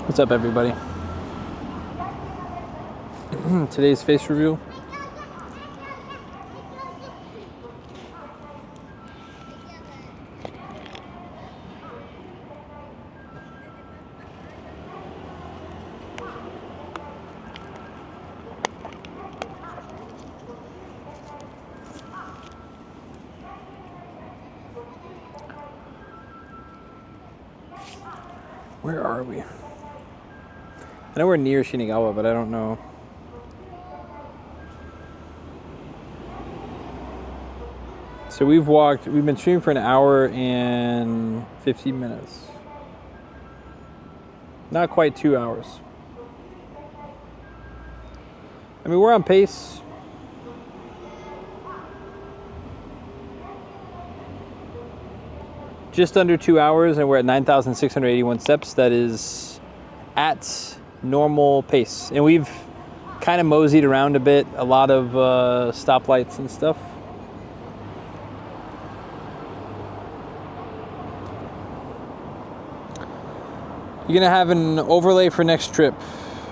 What's up, everybody? Today's face review. Where are we? I know we're near Shinagawa, but I don't know. So we've been streaming for an hour and 15 minutes. Not quite 2 hours. I mean, we're on pace. Just under 2 hours, and we're at 9,681 steps. That is at normal pace. And we've kind of moseyed around a bit, a lot of stoplights and stuff. You're gonna have an overlay for next trip.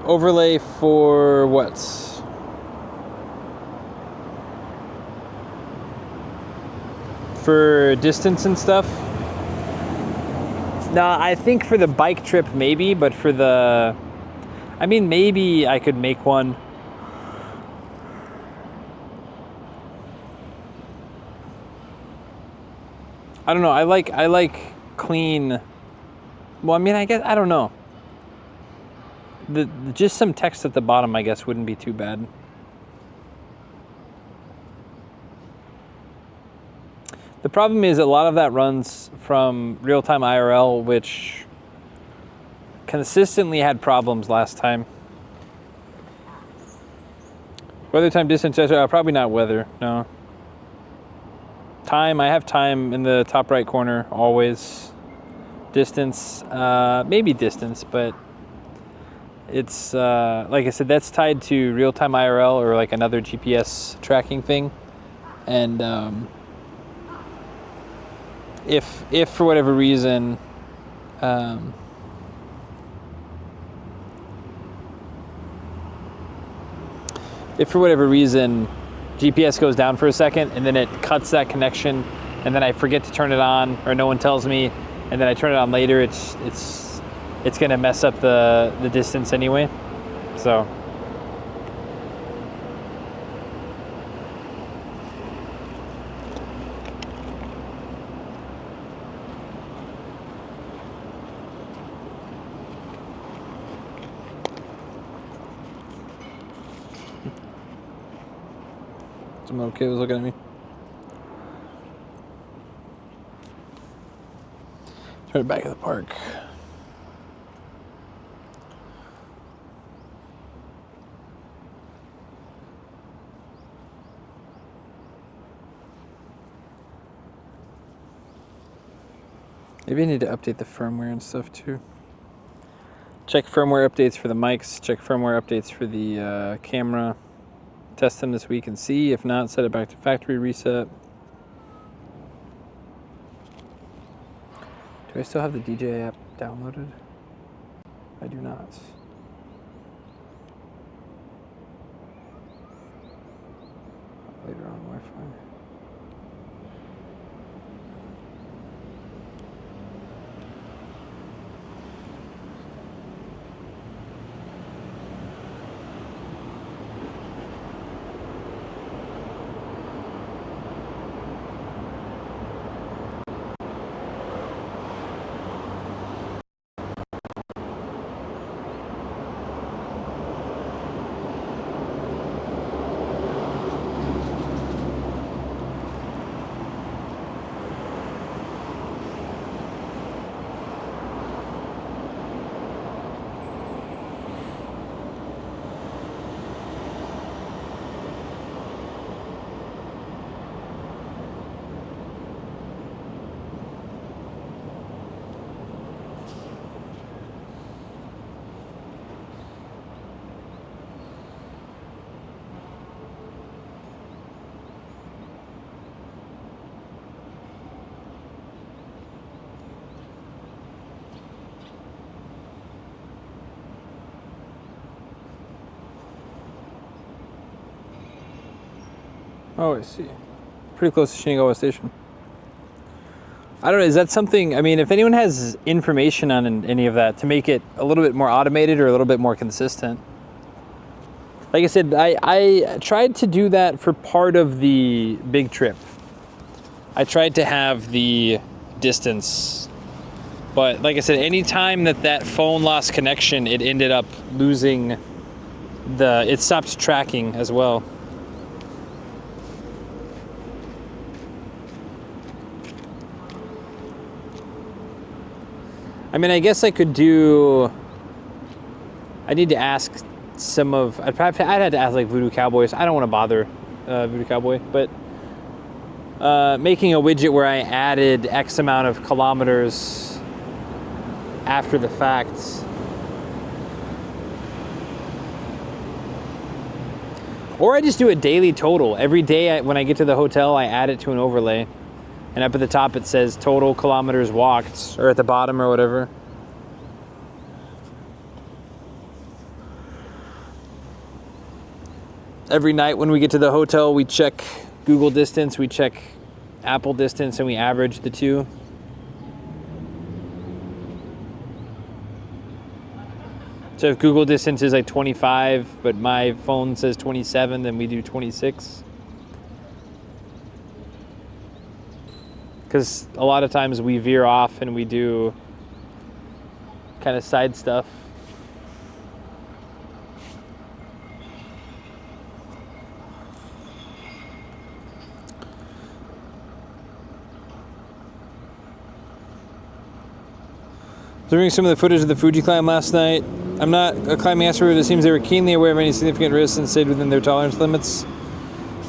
Overlay for what? For distance and stuff? No, I think for the bike trip maybe, but for the... I mean, maybe I could make one. I don't know, I like clean... Well, I mean, I guess, I don't know. Just some text at the bottom, I guess, wouldn't be too bad. The problem is a lot of that runs from real-time IRL, which consistently had problems last time. Weather, time, distance, probably not weather, no. Time, I have time in the top right corner, always. Distance, maybe distance, but it's, like I said, that's tied to real-time IRL or like another GPS tracking thing. And if for whatever reason, GPS goes down for a second and then it cuts that connection and then I forget to turn it on or no one tells me and then I turn it on later, it's gonna mess up the distance anyway. So some little kid was looking at me. Turn it back at the park. Maybe I need to update the firmware and stuff too. Check firmware updates for the mics, check firmware updates for the camera. Test them this week and see. If not, set it back to factory reset. Do I still have the DJI app downloaded? I do not. Later on Wi-Fi. Oh, I see. Pretty close to Shinagawa Station. I don't know, is that something, I mean, if anyone has information on any of that to make it a little bit more automated or a little bit more consistent. Like I said, I tried to do that for part of the big trip. I tried to have the distance, but like I said, anytime that phone lost connection, it ended up losing it stopped tracking as well. I mean, I guess I could do, I need to ask some of, I'd had to ask like Voodoo Cowboys. I don't want to bother Voodoo Cowboy, but making a widget where I added X amount of kilometers after the fact. Or I just do a daily total. Every day when I get to the hotel, I add it to an overlay. And up at the top it says total kilometers walked, or at the bottom or whatever. Every night when we get to the hotel, we check Google distance, we check Apple distance, and we average the two. So if Google distance is like 25, but my phone says 27, then we do 26. Because a lot of times we veer off and we do kind of side stuff. During some of the footage of the Fuji climb last night, I'm not a climbing expert, but it seems they were keenly aware of any significant risks and stayed within their tolerance limits.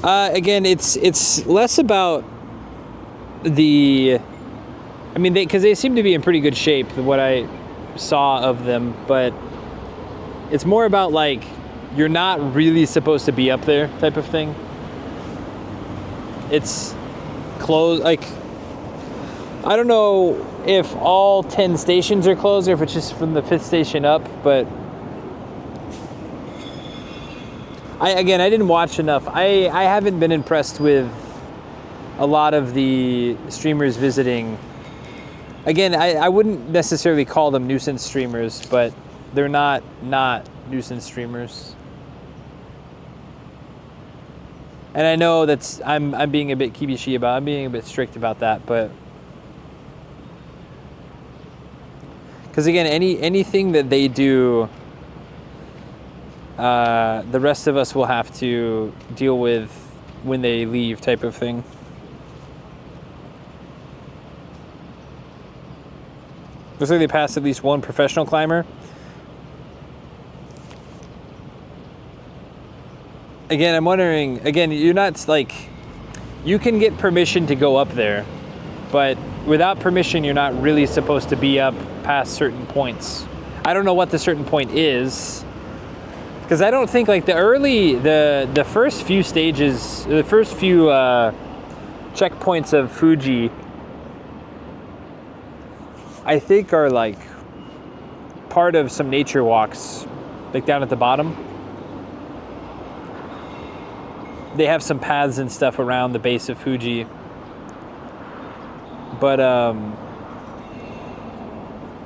Again, it's less about the... I mean, because they seem to be in pretty good shape, what I saw of them, but it's more about, like, you're not really supposed to be up there type of thing. It's closed, like, I don't know if all 10 stations are closed or if it's just from the 5th station up, but I didn't watch enough. I haven't been impressed with a lot of the streamers visiting. Again, I wouldn't necessarily call them nuisance streamers, but they're not nuisance streamers. And I know that's I'm being a bit kibishi about, I'm being a bit strict about that, but because again, anything that they do, the rest of us will have to deal with when they leave, type of thing. Looks like they passed at least one professional climber. Again, I'm wondering, again, you're not, like, you can get permission to go up there, but without permission, you're not really supposed to be up past certain points. I don't know what the certain point is, because I don't think, like, the first few stages, the first few checkpoints of Fuji, I think are, like, part of some nature walks, like down at the bottom. They have some paths and stuff around the base of Fuji. But,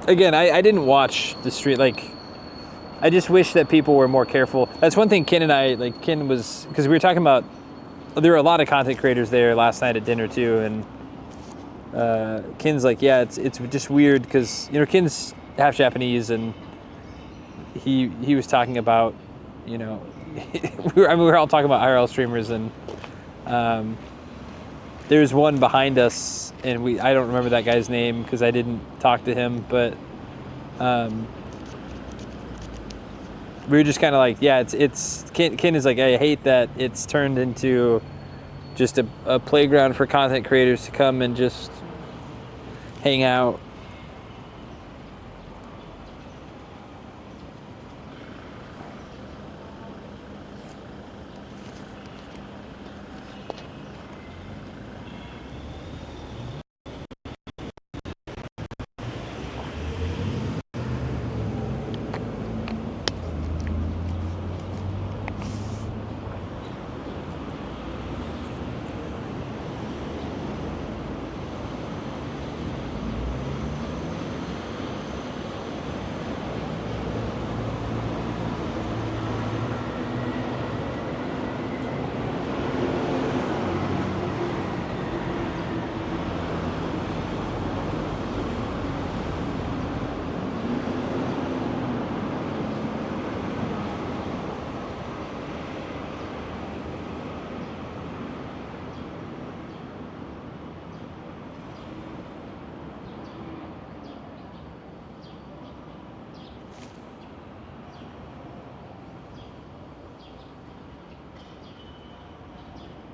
again, I didn't watch the street, like, I just wish that people were more careful. That's one thing Ken and I, like, Ken was, because we were talking about, there were a lot of content creators there last night at dinner too, and Ken's like, yeah, it's just weird, because, you know, Ken's half Japanese, and he was talking about, you know, we were all talking about IRL streamers, and there's one behind us, and I don't remember that guy's name because I didn't talk to him, but we were just kind of like, yeah, it's Ken is like, I hate that it's turned into just a playground for content creators to come and just hang out.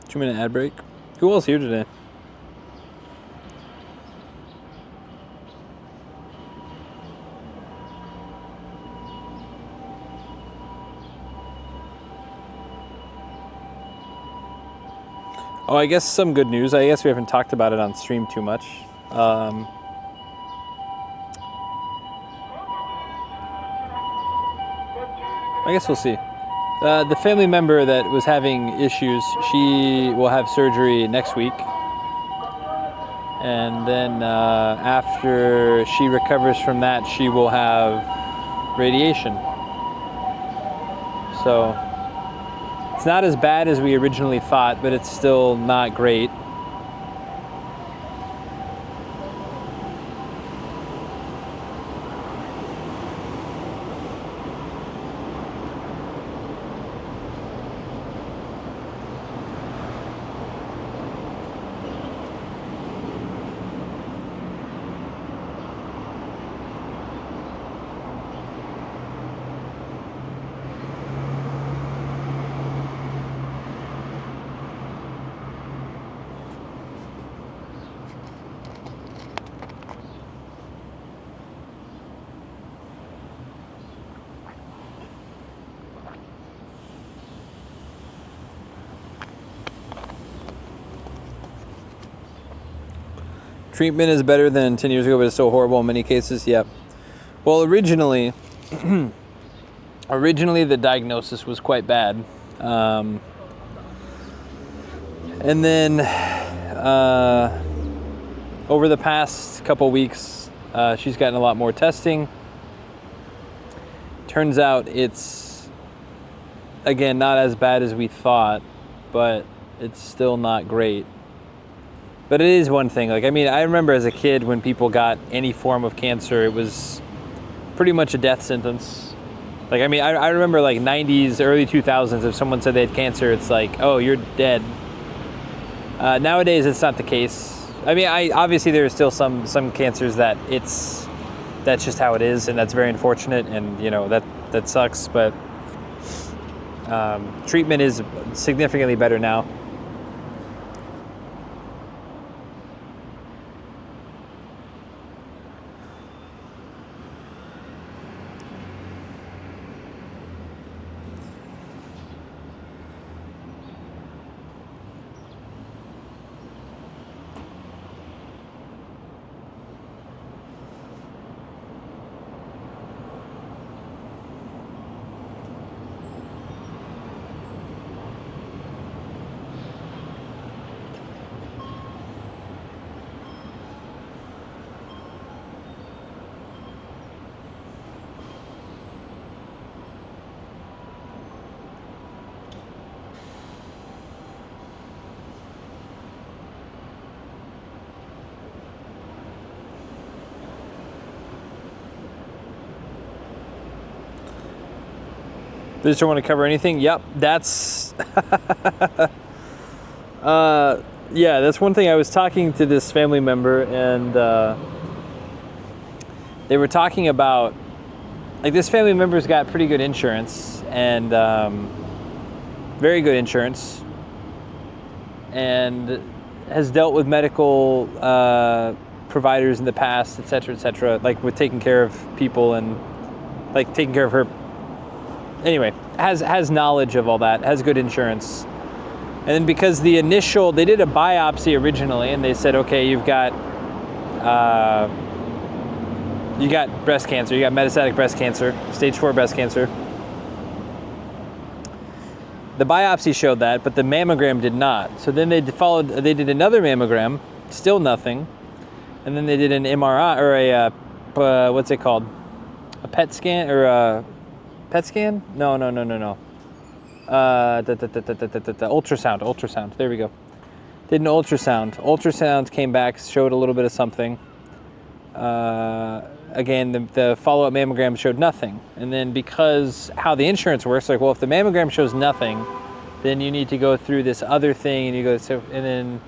Two-minute ad break. Who else here today? Oh, I guess some good news. I guess we haven't talked about it on stream too much. I guess we'll see. The family member that was having issues, she will have surgery next week. And then after she recovers from that, she will have radiation. So it's not as bad as we originally thought, but it's still not great. Treatment is better than 10 years ago, but it's still horrible in many cases. Yep. Well, originally the diagnosis was quite bad. And then over the past couple weeks, she's gotten a lot more testing. Turns out it's, again, not as bad as we thought, but it's still not great. But it is one thing. Like, I mean, I remember as a kid when people got any form of cancer, it was pretty much a death sentence. Like, I mean, I remember like 90s, early 2000s, if someone said they had cancer, it's like, oh, you're dead. Nowadays, it's not the case. I mean, obviously there are still some cancers that that's just how it is, and that's very unfortunate, and you know that sucks. But treatment is significantly better now. They just don't want to cover anything. Yep, that's yeah, that's one thing. I was talking to this family member, and they were talking about, like, this family member's got pretty good insurance, and very good insurance, and has dealt with medical providers in the past, etc., like with taking care of people and like taking care of her. Anyway, has knowledge of all that, has good insurance. And then because they did a biopsy originally, and they said, okay, you got breast cancer, you got metastatic breast cancer, stage 4 breast cancer. The biopsy showed that, but the mammogram did not. So then they did another mammogram, still nothing. And then they did an MRI, or a, what's it called? A PET scan, or a PET scan? No. Ultrasound. There we go. Did an ultrasound. Ultrasound came back, showed a little bit of something. Again, the follow-up mammogram showed nothing. And then because how the insurance works, like, well, if the mammogram shows nothing, then you need to go through this other thing, and and then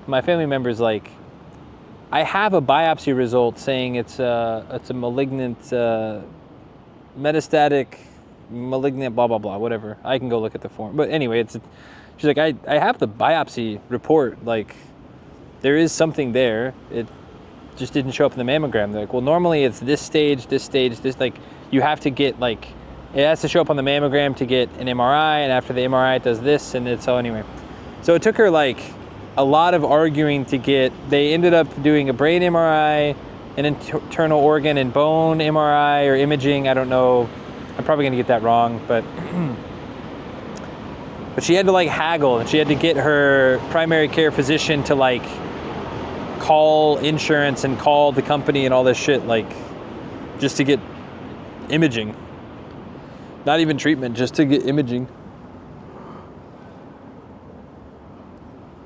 my family member's like, I have a biopsy result saying it's a malignant. Metastatic, malignant, blah, blah, blah, whatever. I can go look at the form. But anyway, she's like, I have the biopsy report. Like, there is something there. It just didn't show up in the mammogram. They're like, well, normally it's this stage, like, you have to get, like, it has to show up on the mammogram to get an MRI, and after the MRI it does this, and it's, so anyway. So it took her, like, a lot of arguing they ended up doing a brain MRI, an internal organ and bone MRI or imaging. I don't know. I'm probably going to get that wrong, but she had to, like, haggle, and she had to get her primary care physician to, like, call insurance and call the company and all this shit, like, just to get imaging. Not even treatment, just to get imaging.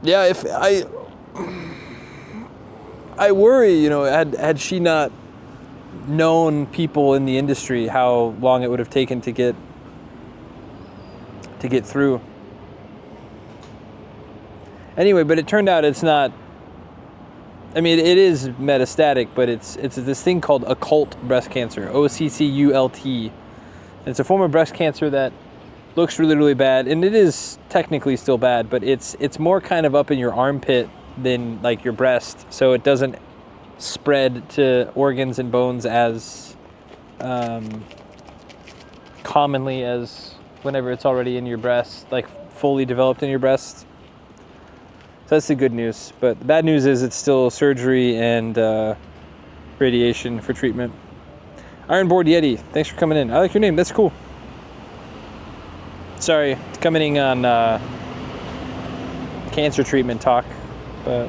Yeah, if I worry, you know, had she not known people in the industry, how long it would have taken to get through. Anyway, but it turned out it's not. I mean, it is metastatic, but it's this thing called occult breast cancer, OCCULT. It's a form of breast cancer that looks really, really bad, and it is technically still bad, but it's more kind of up in your armpit than, like, your breast, so it doesn't spread to organs and bones as commonly as whenever it's already in your breast, like fully developed in your breast. So that's the good news. But the bad news is it's still surgery and radiation for treatment. Ironboard Yeti, thanks for coming in. I like your name. That's cool. Sorry, coming in on cancer treatment talk, but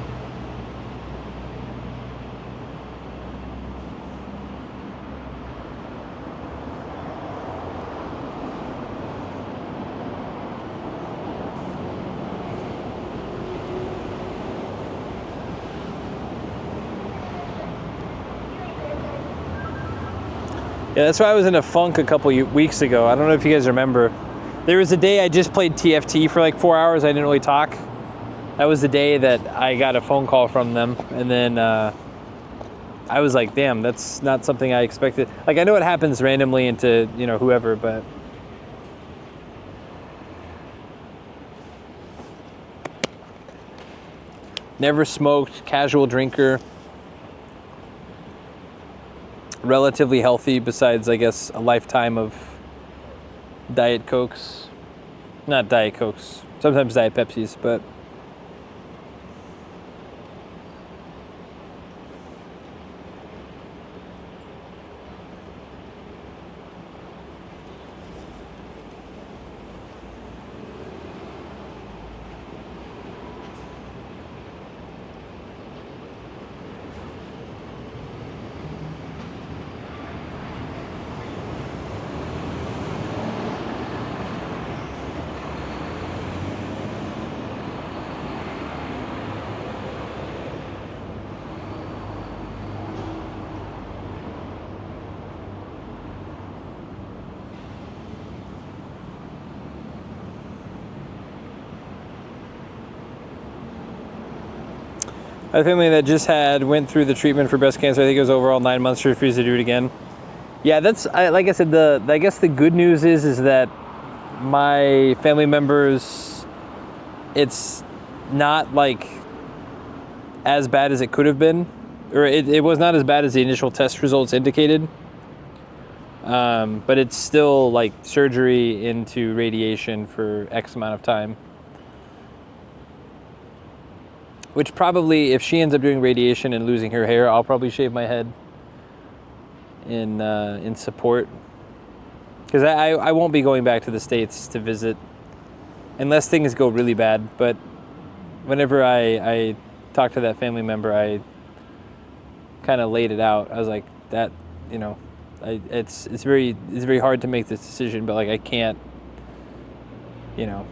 yeah, that's why I was in a funk a couple weeks ago. I don't know if you guys remember. There was a day I just played TFT for like 4 hours. I didn't really talk. That was the day that I got a phone call from them. And then I was like, damn, that's not something I expected. Like, I know it happens randomly into, you know, whoever, but... Never smoked, casual drinker. Relatively healthy besides, I guess, a lifetime of Diet Cokes. Not Diet Cokes, sometimes Diet Pepsis, but a family that just went through the treatment for breast cancer. I think it was overall 9 months. She refused to do it again. Yeah, that's like I said. I guess the good news is that my family members, it's not like as bad as it could have been, or it was not as bad as the initial test results indicated. But it's still like surgery into radiation for X amount of time. Which probably, if she ends up doing radiation and losing her hair, I'll probably shave my head in support. Because I won't be going back to the States to visit unless things go really bad. But whenever I talked to that family member, I kind of laid it out. I was like, that, you know, it's very hard to make this decision, but like I can't, you know,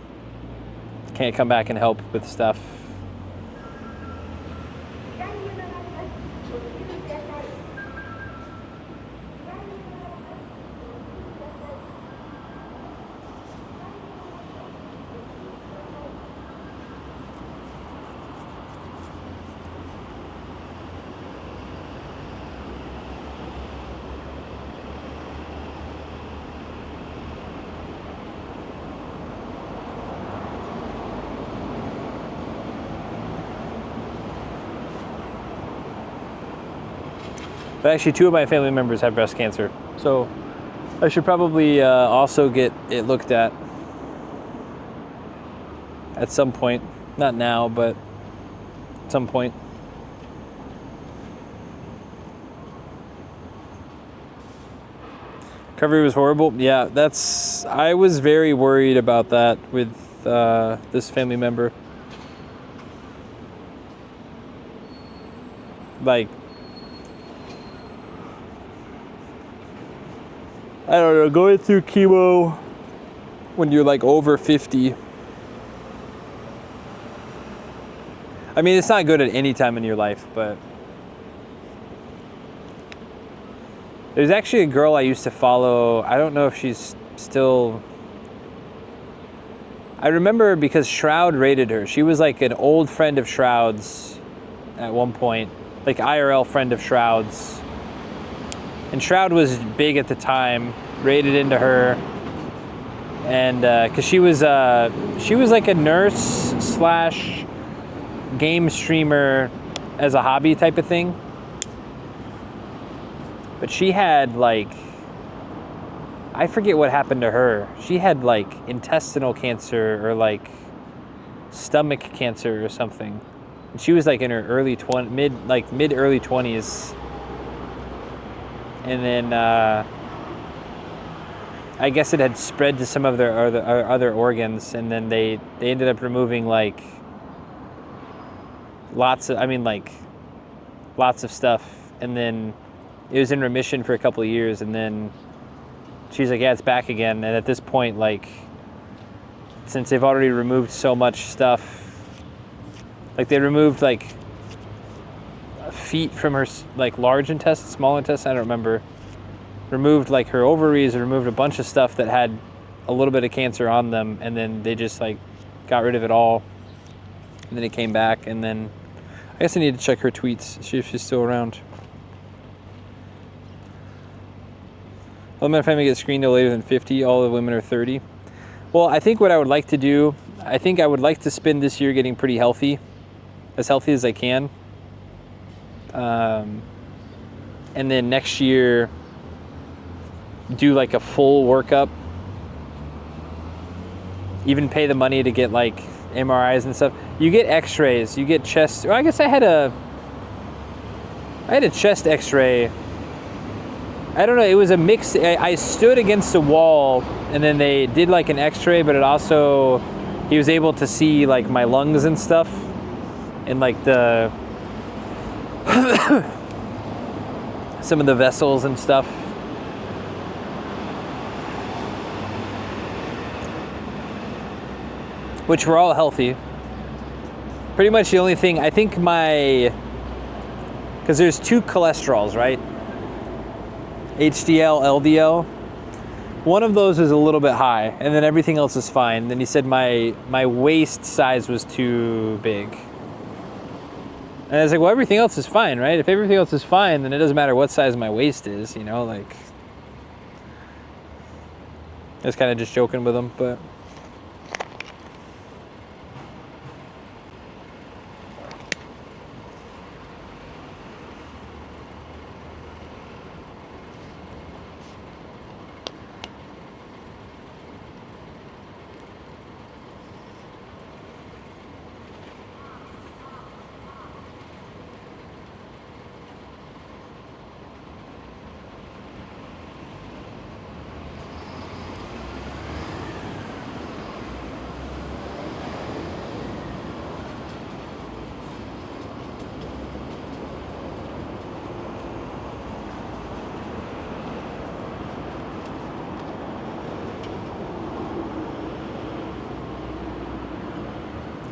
can't come back and help with stuff. But actually, 2 of my family members have breast cancer. So I should probably also get it looked at some point. Not now, but at some point. Recovery was horrible. Yeah, I was very worried about that with this family member. Like, I don't know, going through chemo when you're like over 50. I mean, it's not good at any time in your life, but there's actually a girl I used to follow. I don't know if she's still... I remember because Shroud rated her. She was like an old friend of Shroud's at one point, like IRL friend of Shroud's. And Shroud was big at the time, rated into her, and because she was like a nurse slash game streamer as a hobby type of thing. But she had like, I forget what happened to her. She had like intestinal cancer or like stomach cancer or something. And she was like in her mid early 20s. And then I guess it had spread to some of their other organs, and then they ended up removing like lots of stuff, and then it was in remission for a couple of years, and then she's like, yeah, it's back again. And at this point, like, since they've already removed so much stuff, like they removed like feet from her like large intestine, small intestine, I don't remember, removed like her ovaries, removed a bunch of stuff that had a little bit of cancer on them, and then they just like got rid of it all, and then it came back. And then I guess I need to check her tweets, see if she's still around. All my family get screened no later than 50. All the women are 30. Well, I think what I would like to do, I think I would like to spend this year getting pretty healthy as I can. And then next year, do like a full workup. Even pay the money to get like MRIs and stuff. You get x-rays, you get chest, well, I guess I had a chest x-ray. I don't know, it was a mix. I stood against a wall, and then they did like an x-ray, but it also, he was able to see like my lungs and stuff, and like the some of the vessels and stuff. Which were all healthy. Pretty much the only thing, I think because there's two cholesterols, right? HDL, LDL. One of those is a little bit high, and then everything else is fine. Then he said my waist size was too big. And I was like, well, everything else is fine, right? If everything else is fine, then it doesn't matter what size my waist is, you know, like. I was kind of just joking with him, but.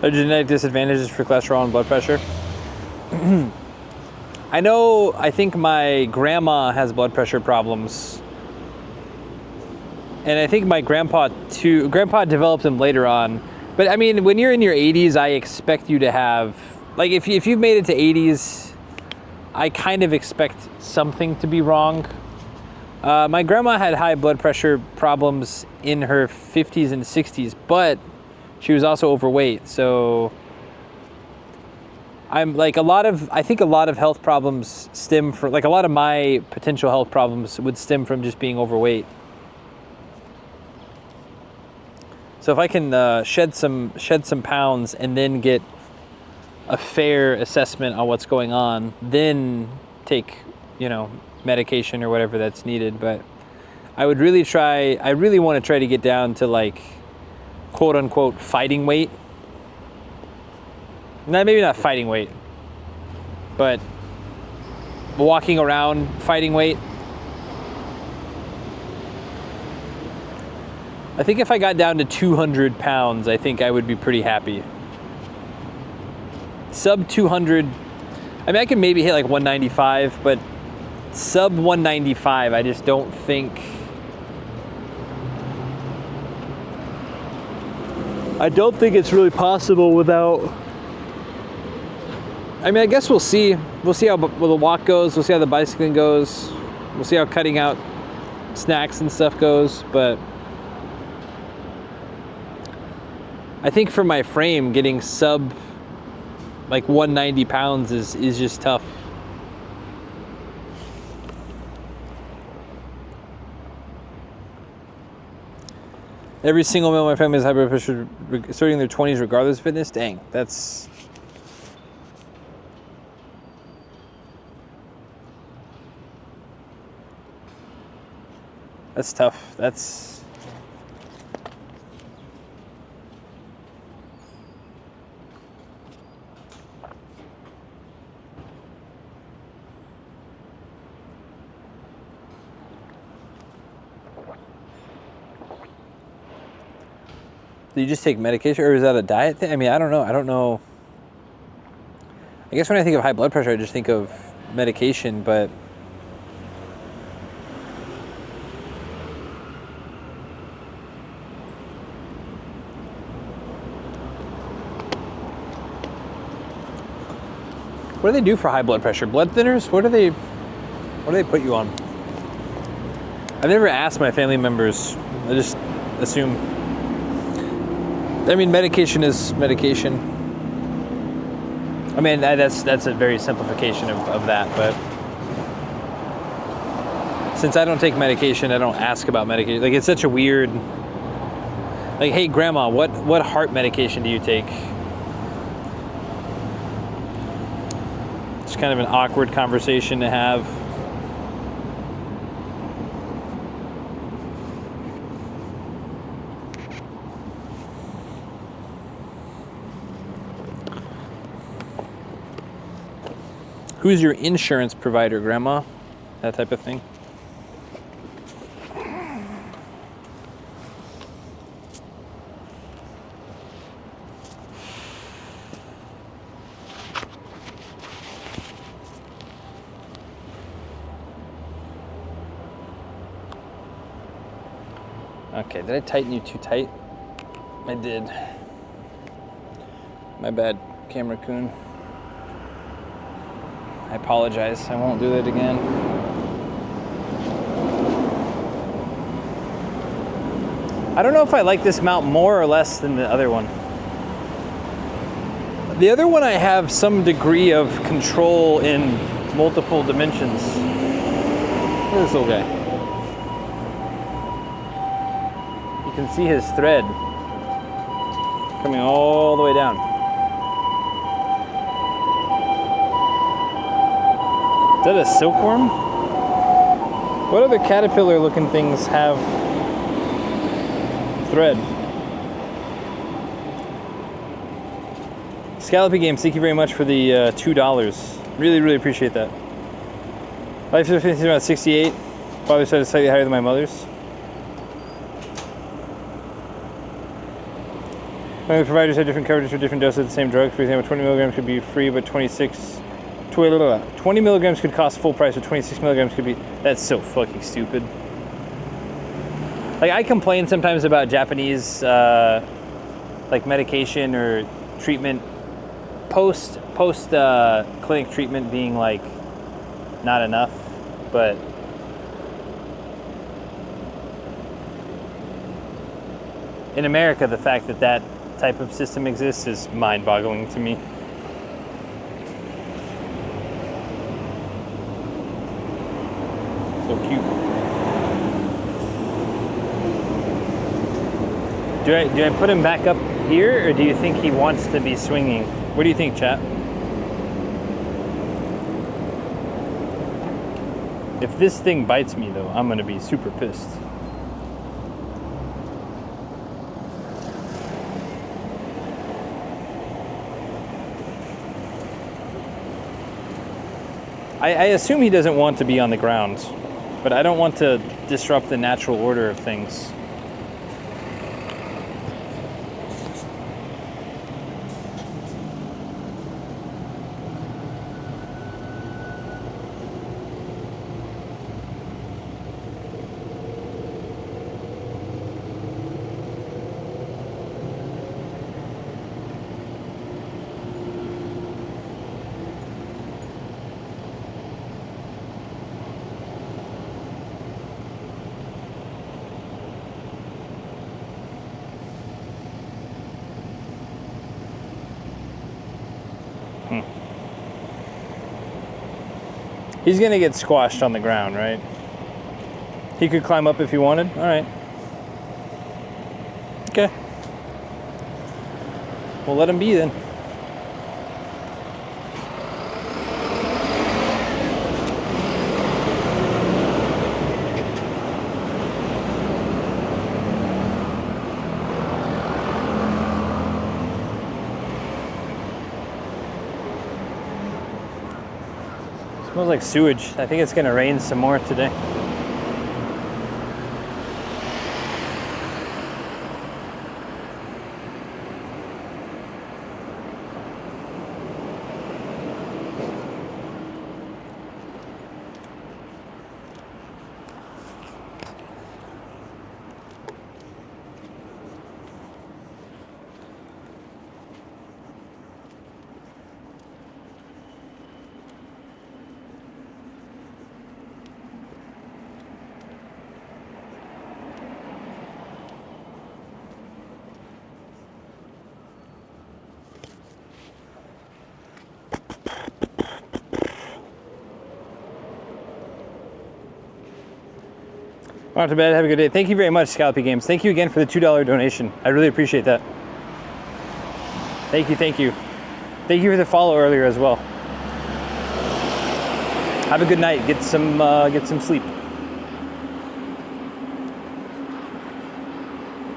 Are genetic disadvantages for cholesterol and blood pressure? I think my grandma has blood pressure problems. And I think my grandpa too. Grandpa developed them later on. But I mean, when you're in your 80s, I expect you to have, like if you've made it to 80s, I kind of expect something to be wrong. My grandma had high blood pressure problems in her 50s and 60s, but she was also overweight, so I'm like I think a lot of health problems stem from, like a lot of my potential health problems would stem from just being overweight. So if I can shed some pounds and then get a fair assessment on what's going on, then take, medication or whatever that's needed. But I really want to try to get down to like, quote unquote, fighting weight. Maybe not fighting weight, but walking around fighting weight. I think if I got down to 200 pounds, I think I would be pretty happy. Sub 200, I mean, I could maybe hit like 195, but sub 195, I just don't think. I don't think it's really possible without. I mean, I guess we'll see. We'll see how the walk goes. We'll see how the bicycling goes. We'll see how cutting out snacks and stuff goes. But I think for my frame, getting sub like 190 pounds is just tough. Every single male in my family has high blood pressure starting in their 20s regardless of fitness. Dang, that's tough. That's do you just take medication, or is that a diet thing? I mean, I don't know. I don't know. I guess when I think of high blood pressure, I just think of medication, but what do they do for high blood pressure? Blood thinners? What do they put you on? I've never asked my family members. I just assume. I mean, medication is medication. I mean, that's a very simplification of that, but since I don't take medication, I don't ask about medication. Like, it's such a weird, like, hey, grandma, what heart medication do you take? It's kind of an awkward conversation to have. Who's your insurance provider, grandma? That type of thing. Okay, did I tighten you too tight? I did. My bad, Camera Coon. I apologize. I won't do that again. I don't know if I like this mount more or less than the other one. The other one I have some degree of control in multiple dimensions. Look at this little guy. You can see his thread coming all the way down. Is that a silkworm? What other caterpillar looking things have thread? Scallopy Games, thank you very much for the $2. Really, really appreciate that. Life expectancy is around 68. Father's side is slightly higher than my mother's. Family providers have different coverages for different doses of the same drug. For example, 20 milligrams could be free, but 20 milligrams could cost full price, or 26 milligrams could be... That's so fucking stupid. Like, I complain sometimes about Japanese, like, medication or treatment, post clinic treatment being, like, not enough, but in America, the fact that that type of system exists is mind-boggling to me. So cute. Do I put him back up here, or do you think he wants to be swinging? What do you think, chat? If this thing bites me, though, I'm gonna be super pissed. I assume he doesn't want to be on the ground, but I don't want to disrupt the natural order of things. He's gonna get squashed on the ground, right? He could climb up if he wanted. All right. we'll let them be then. Smells like sewage. I think it's gonna rain some more today. On to bed. Have a good day. Thank you very much, Scallopy Games. Thank you again for the $2 donation. I really appreciate that. Thank you, thank you. Thank you for the follow earlier as well. Have a good night. Get some sleep.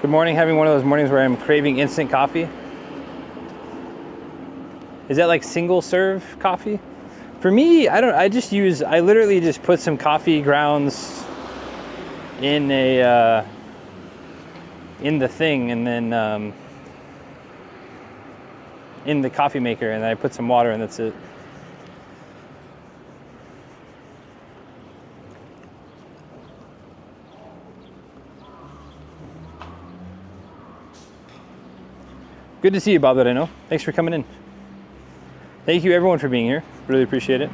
Good morning. Having one of those mornings where I'm craving instant coffee. Is that like single serve coffee? For me, I literally just put some coffee grounds in the thing, and then in the coffee maker, and then I put some water, and that's it. Good to see you, Bob, that I know. Thanks for coming in. Thank you everyone for being here. Really appreciate it.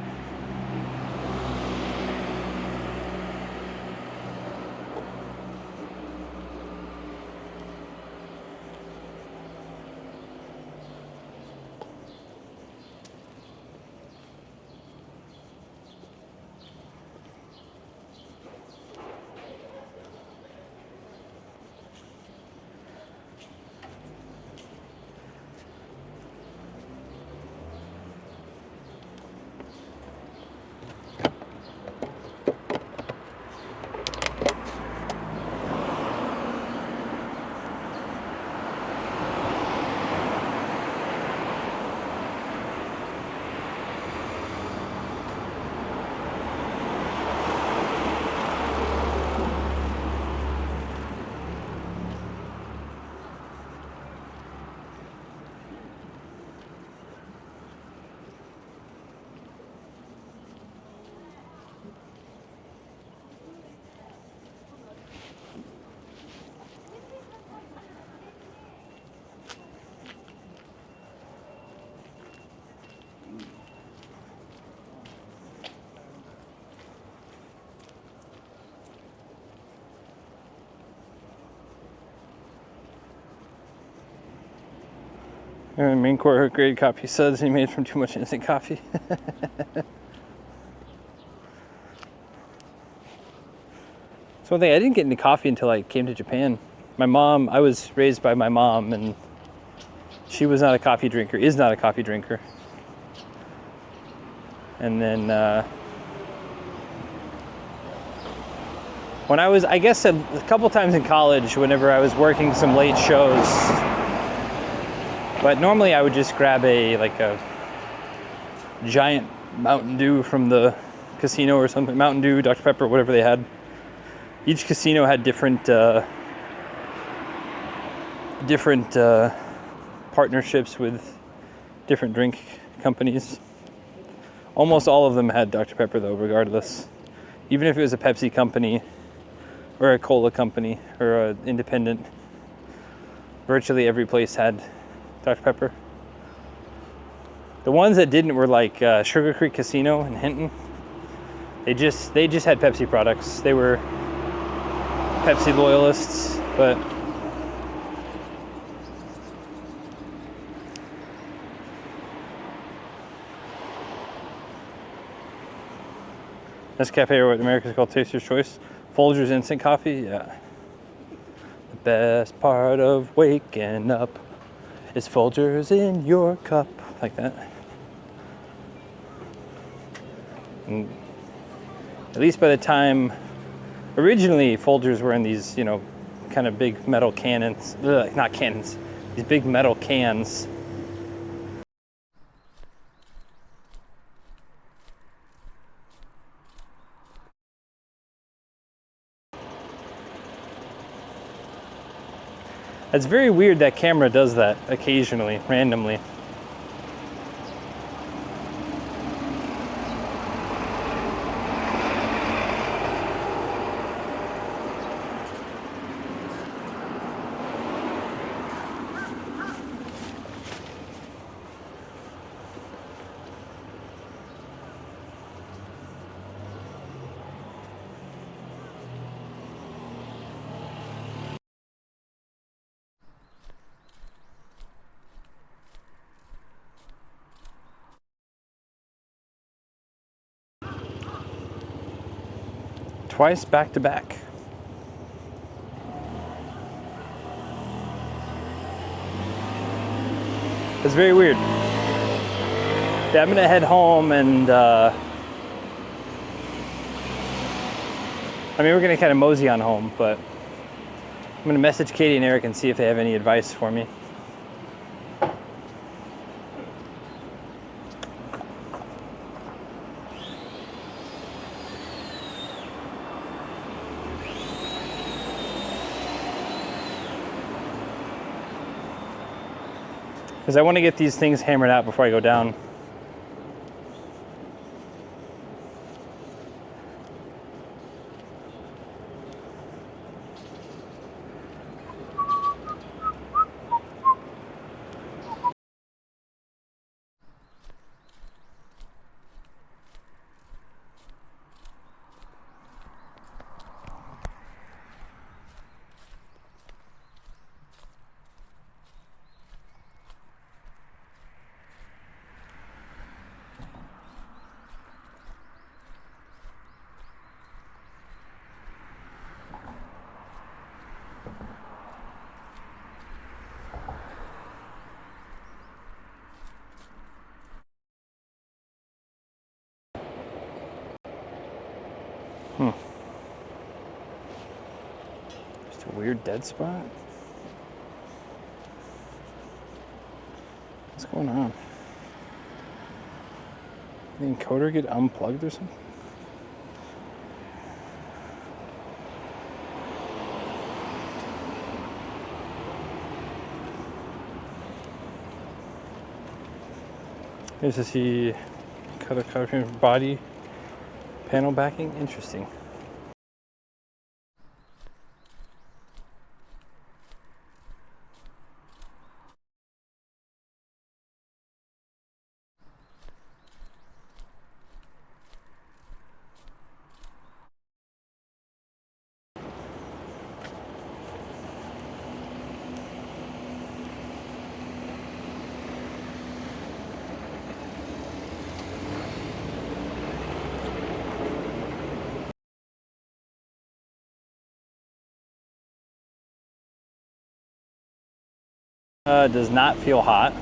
And Marine Corps grade coffee suds he made from too much instant coffee. So one thing, I didn't get into coffee until I came to Japan. I was raised by my mom, and she was not a coffee drinker, is not a coffee drinker. And then when I guess a couple times in college, whenever I was working some late shows, but normally I would just grab a giant Mountain Dew from the casino or something. Mountain Dew, Dr. Pepper, whatever they had. Each casino had different partnerships with different drink companies. Almost all of them had Dr. Pepper though, regardless. Even if it was a Pepsi company or a cola company or an independent, virtually every place had Dr. Pepper. The ones that didn't were like Sugar Creek Casino in Hinton. They just had Pepsi products. They were Pepsi loyalists, but Nescafe, or what America's called Taster's Choice. Folgers instant coffee, yeah. The best part of waking up. It's Folgers in your cup, like that. And at least by the time, originally Folgers were in these, you know, kind of big metal cannons, not cannons, these big metal cans. It's very weird that camera does that occasionally, randomly. Twice back to back. It's very weird. Yeah, I'm gonna head home and I mean, we're gonna kind of mosey on home, but I'm gonna message Katie and Eric and see if they have any advice for me. Because I want to get these things hammered out before I go down. Just a weird dead spot. What's going on? The encoder get unplugged or something? Here's to see color covering body panel backing. Interesting. Does not feel hot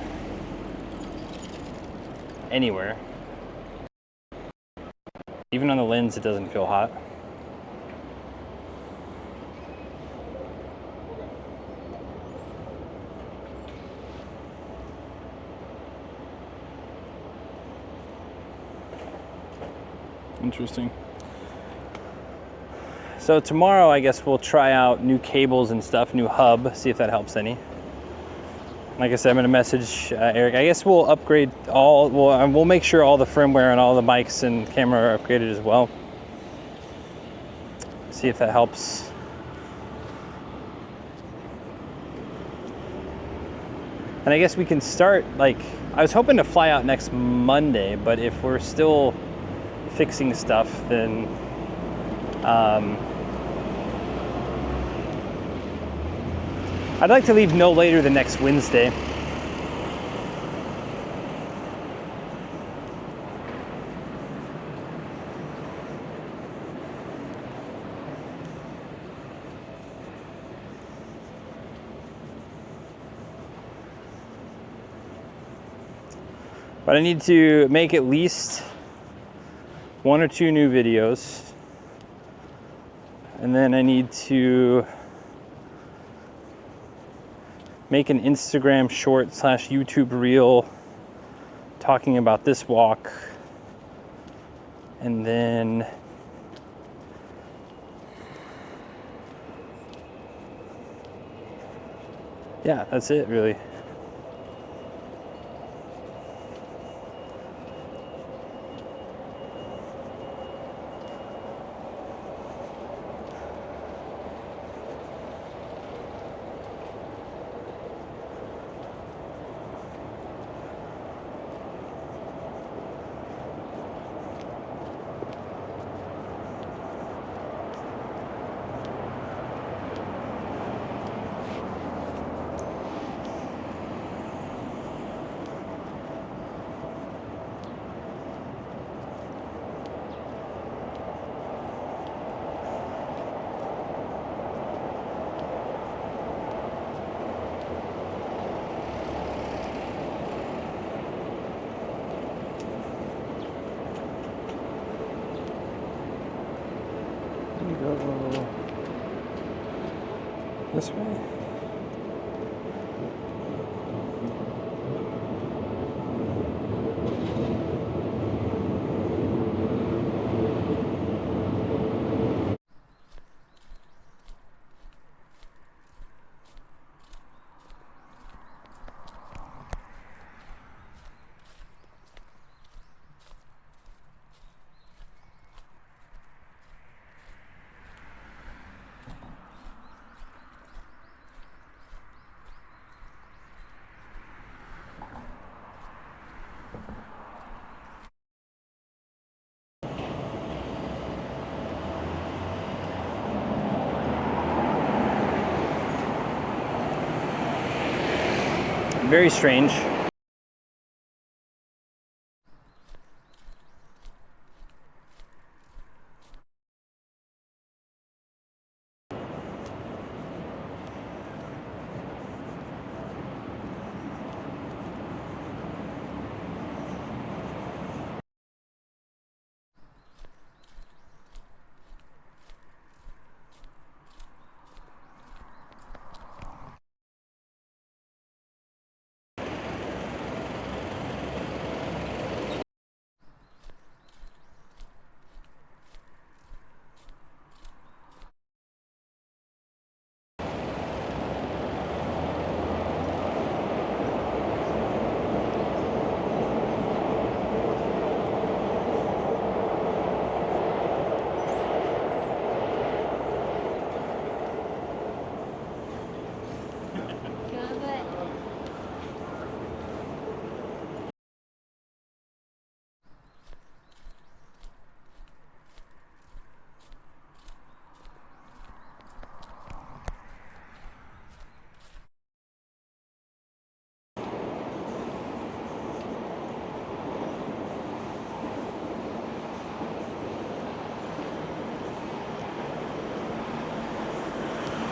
anywhere. Even on the lens, it doesn't feel hot. Interesting. So tomorrow, I guess we'll try out new cables and stuff, new hub, see if that helps any. Like I said, I'm gonna message Eric. I guess we'll upgrade all, we'll make sure all the firmware and all the mics and camera are upgraded as well. See if that helps. And I guess we can start, like, I was hoping to fly out next Monday, but if we're still fixing stuff, then I'd like to leave no later than next Wednesday. But I need to make at least 1 or 2 new videos. And then I need to make an Instagram short / YouTube reel talking about this walk. And then yeah, that's it really. Go this way. Very strange.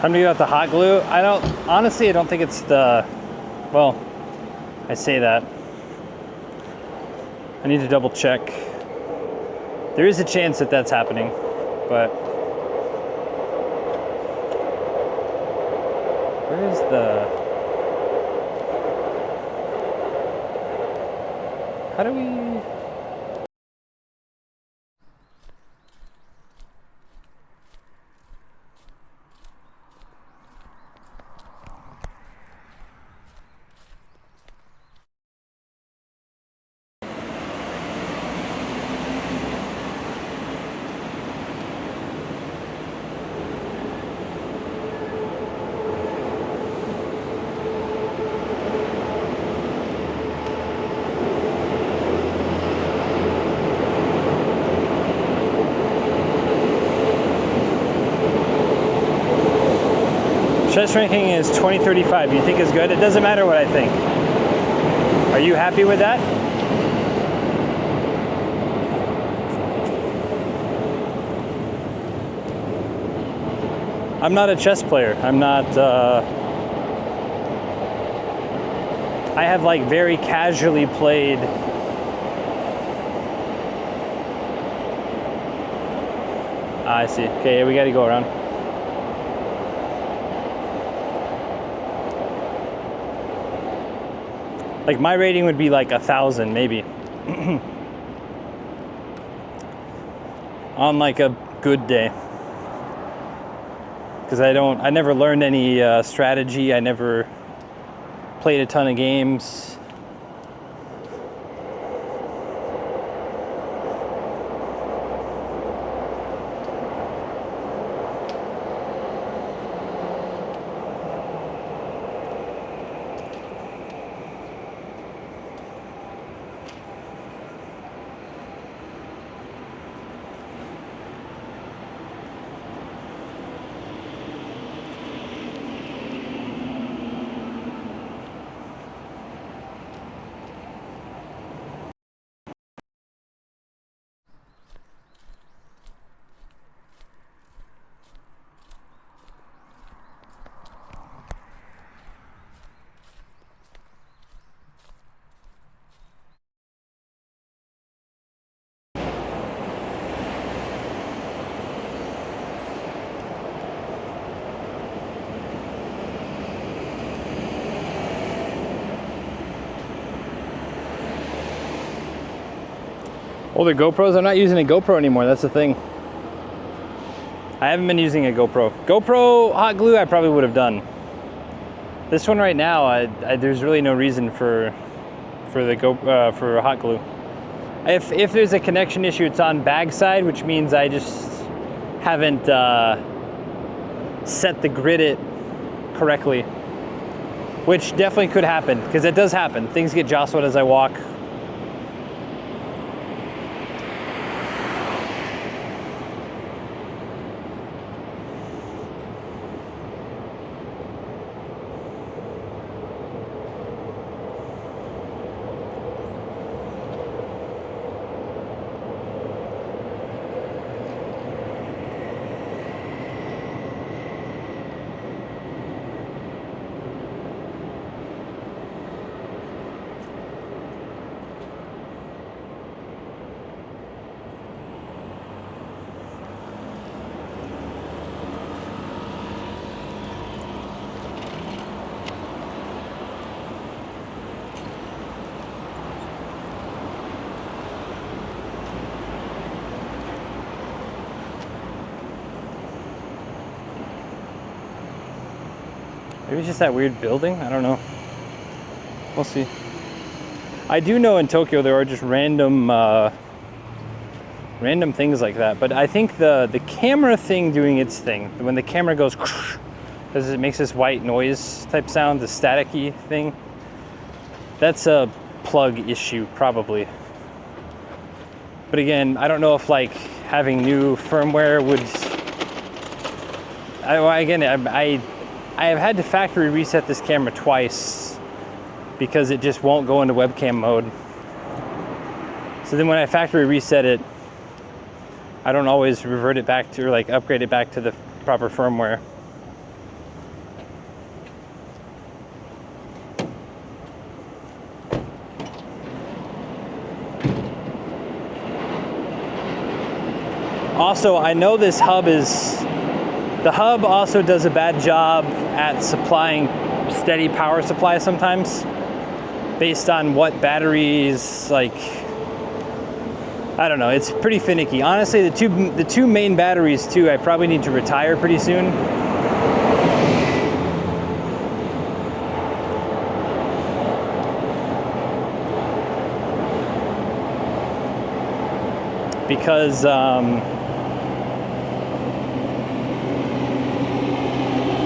Time to get out the hot glue. Honestly, I don't think it's the, well, I say that. I need to double check. There is a chance that that's happening, but where is the, how do we, chest ranking is 2035. You think is good? It doesn't matter what I think. Are you happy with that? I'm not a chess player. I'm not, I have like very casually played I see. Okay, we gotta go around. Like my rating would be like 1,000 maybe. On like a good day. Because I never learned any strategy. I never played a ton of games. Older GoPros, I'm not using a GoPro anymore, that's the thing. I haven't been using a GoPro. GoPro hot glue I probably would have done. This one right now, there's really no reason for for hot glue. If there's a connection issue, it's on bag side, which means I just haven't set the grid correctly, which definitely could happen, because it does happen. Things get jostled as I walk. Maybe it's just that weird building, I don't know. We'll see. I do know in Tokyo there are just random things like that, but I think the camera thing doing its thing, when the camera goes, because it makes this white noise type sound, the staticky thing, that's a plug issue probably. But again, I don't know if like having new firmware would. I have had to factory reset this camera twice because it just won't go into webcam mode. So then when I factory reset it, I don't always revert it back to, or like upgrade it back to the proper firmware. Also, I know this the hub also does a bad job at supplying steady power supply sometimes, based on what batteries, like, I don't know, it's pretty finicky. Honestly, the two main batteries too, I probably need to retire pretty soon. Because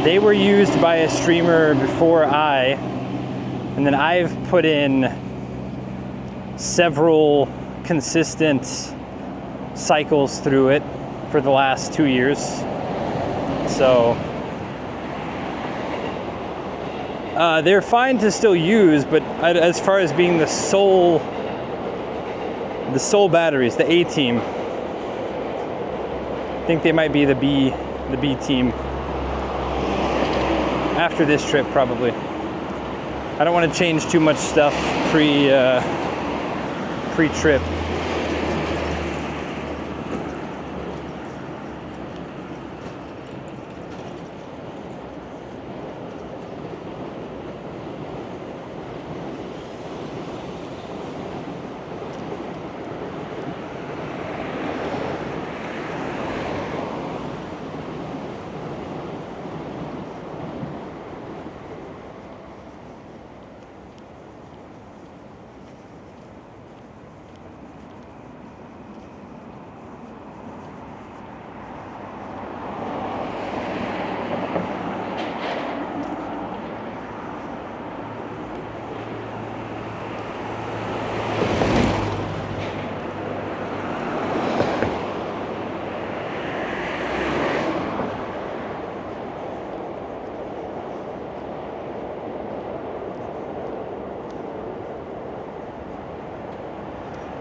they were used by a streamer before and then I've put in several consistent cycles through it for the last 2 years. So they're fine to still use, but as far as being the sole batteries, the A team, I think they might be the B team. After this trip, probably. I don't want to change too much stuff pre-trip.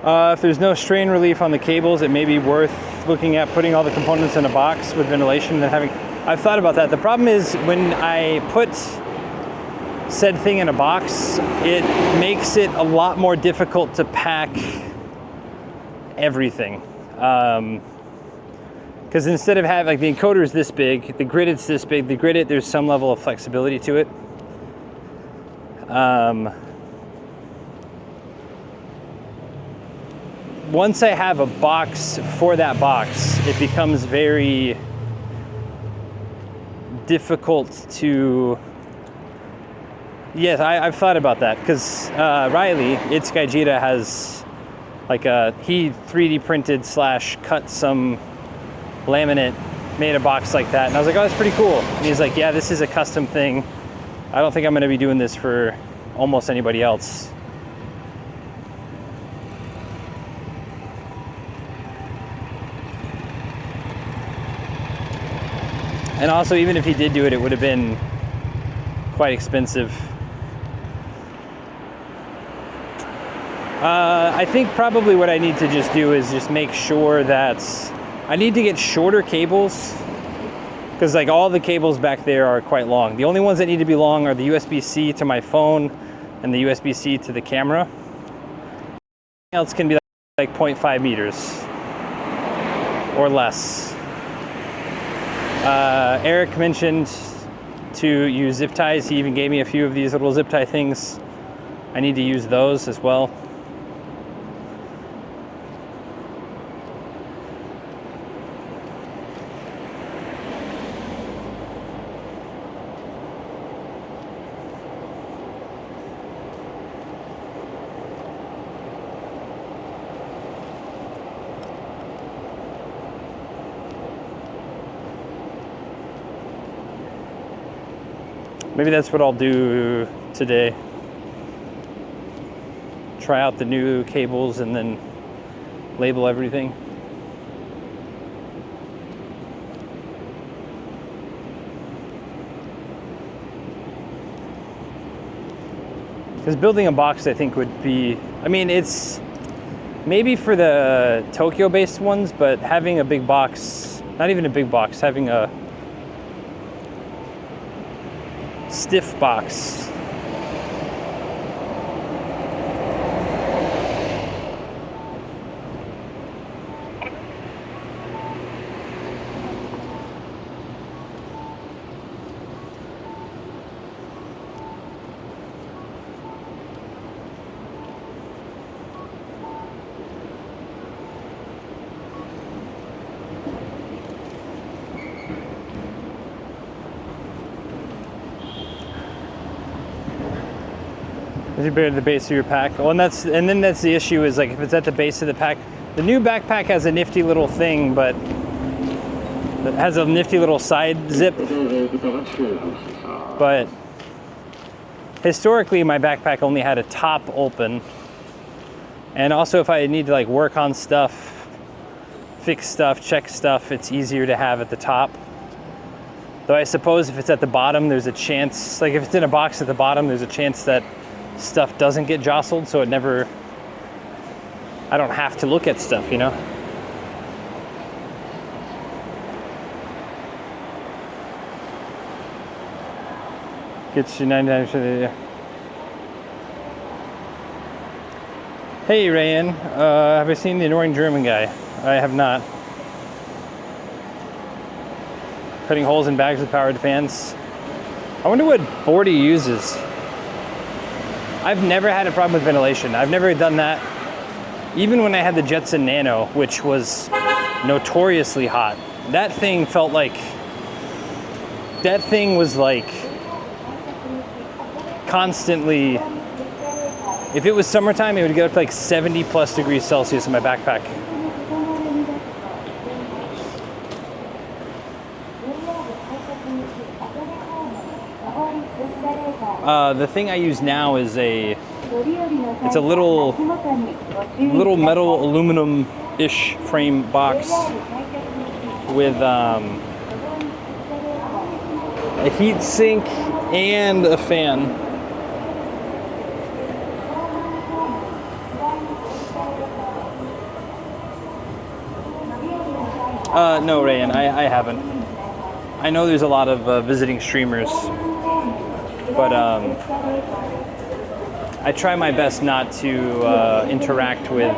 If there's no strain relief on the cables, it may be worth looking at putting all the components in a box with ventilation and having. I've thought about that. The problem is when I put said thing in a box, it makes it a lot more difficult to pack everything. Because instead of having, like, the encoder is this big, the grid is this big, the grid, there's some level of flexibility to it. Once I have a box for that box, it becomes very difficult to. Yes, I've thought about that because Riley, It's Gaijita, has like he 3D printed / cut some laminate, made a box like that, and I was like, oh, that's pretty cool. And he's like, yeah, this is a custom thing. I don't think I'm going to be doing this for almost anybody else. And also, even if he did do it, it would have been quite expensive. I think probably what I need to just do is just make sure that I need to get shorter cables, because like all the cables back there are quite long. The only ones that need to be long are the USB-C to my phone and the USB-C to the camera. Everything else can be like 0.5 meters or less. Eric mentioned to use zip ties. He even gave me a few of these little zip tie things. I need to use those as well. Maybe that's what I'll do today. Try out the new cables and then label everything. Because building a box, I think, would be, I mean, it's maybe for the Tokyo-based ones, but having a big box, not even a big box, having a stiff box. As you bear the base of your pack. Well, and then that's the issue, is like if it's at the base of the pack. The new backpack has a nifty little thing, but it has a nifty little side zip. But historically, my backpack only had a top open. And also, if I need to like work on stuff, fix stuff, check stuff, it's easier to have at the top. Though I suppose if it's at the bottom, there's a chance, like if it's in a box at the bottom, there's a chance that stuff doesn't get jostled, so it never, I don't have to look at stuff, you know? Gets you 99%. Yeah. Hey, Rayan, have I seen The Annoying German Guy? I have not. Cutting holes in bags with powered fans. I wonder what Bordy uses. I've never had a problem with ventilation. I've never done that. Even when I had the Jetson Nano, which was notoriously hot, that thing felt like, that thing was like constantly, if it was summertime, it would get up to like 70 plus degrees Celsius in my backpack. The thing I use now is it's a little metal aluminum-ish frame box with a heat sink and a fan. No, Rayan, I haven't. I know there's a lot of visiting streamers, but I try my best not to interact with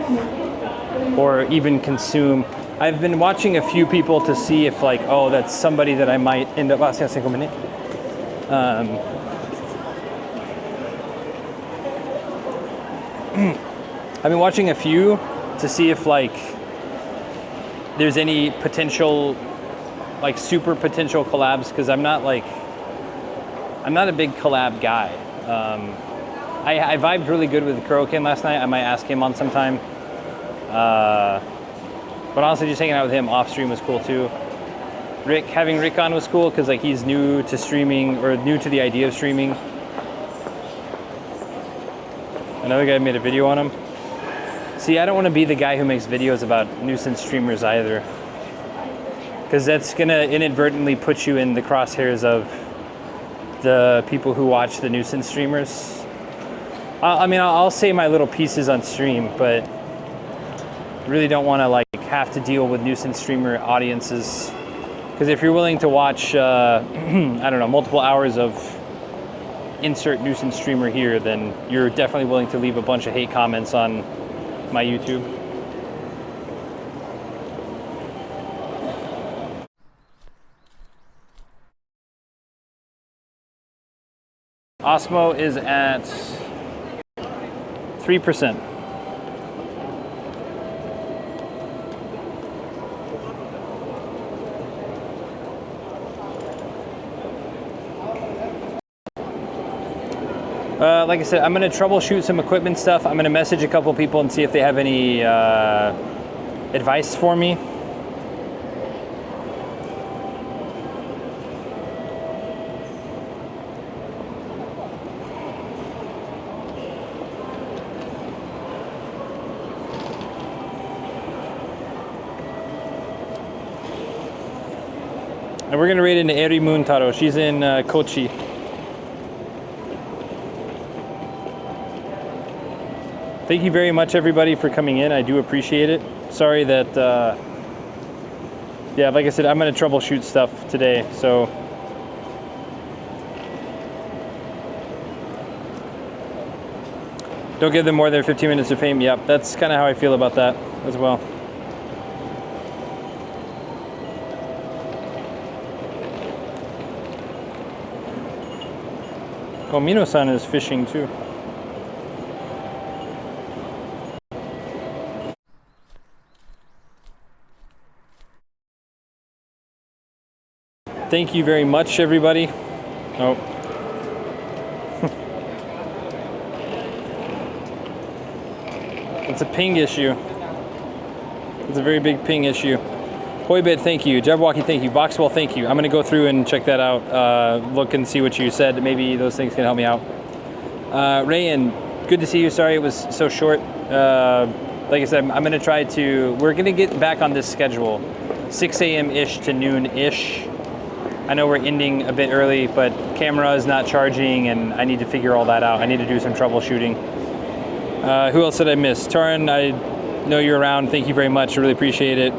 or even consume. I've been watching a few people to see if like, oh, that's somebody that I might end up asking 5 minutes. I've been watching a few to see if like there's any potential, like super potential collabs, because I'm not a big collab guy. I vibed really good with Kurokin last night. I might ask him on sometime. But honestly, just hanging out with him off stream was cool too. Having Rick on was cool because like he's new to streaming, or new to the idea of streaming. Another guy made a video on him. See, I don't want to be the guy who makes videos about nuisance streamers either, because that's gonna inadvertently put you in the crosshairs of the people who watch the nuisance streamers. I mean, I'll say my little pieces on stream, but really don't want to like have to deal with nuisance streamer audiences. Because if you're willing to watch, I don't know, multiple hours of insert nuisance streamer here, then you're definitely willing to leave a bunch of hate comments on my YouTube. Osmo is at 3%. Like I said, I'm going to troubleshoot some equipment stuff. I'm going to message a couple people and see if they have any advice for me. And we're going to raid into Eri Muntaro. She's in Kochi. Thank you very much, everybody, for coming in. I do appreciate it. Sorry that, yeah, like I said, I'm going to troubleshoot stuff today, so. Don't give them more than 15 minutes of fame. Yep, that's kind of how I feel about that as well. Oh, Mino-san is fishing too. Thank you very much, everybody. Oh. It's a ping issue. It's a very big ping issue. Hoybit, thank you. Jabberwocky, thank you. Voxwell, thank you. I'm going to go through and check that out. Look and see what you said. Maybe those things can help me out. Rayan, good to see you. Sorry it was so short. Like I said, I'm going to try to... We're going to get back on this schedule. 6 a.m.-ish to noon-ish. I know we're ending a bit early, but camera is not charging, and I need to figure all that out. I need to do some troubleshooting. Who else did I miss? Taran, I know you're around. Thank you very much. I really appreciate it.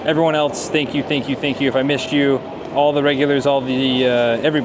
Everyone else, thank you, thank you, thank you. If I missed you, all the regulars, all the everybody.